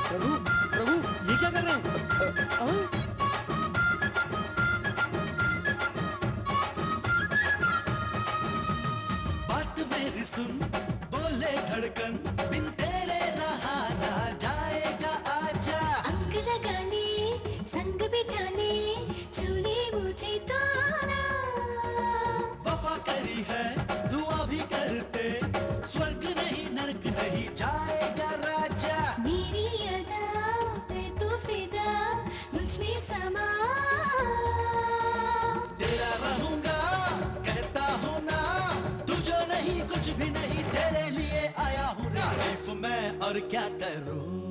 S16: प्रभु प्रभु ये क्या कर रहे हैं?
S21: बात मेरी सुन, बोले धड़कन, बिन तेरे रहा ना जाएगा आजा।
S22: अंग लगाने संग बिठाने चूले मुझे तो ना।
S21: वफा करी है दुआ भी करते, स्वर्ग नहीं नर्क नहीं जाएगा राजा।
S22: मेरी अदा पे तो फिदा मुझ में समा।
S21: तेरा रहूंगा कहता हूँ ना, तुझे नहीं कुछ भी नहीं, तेरे लिए आया हूँ। तारीफ मैं और क्या करूँ।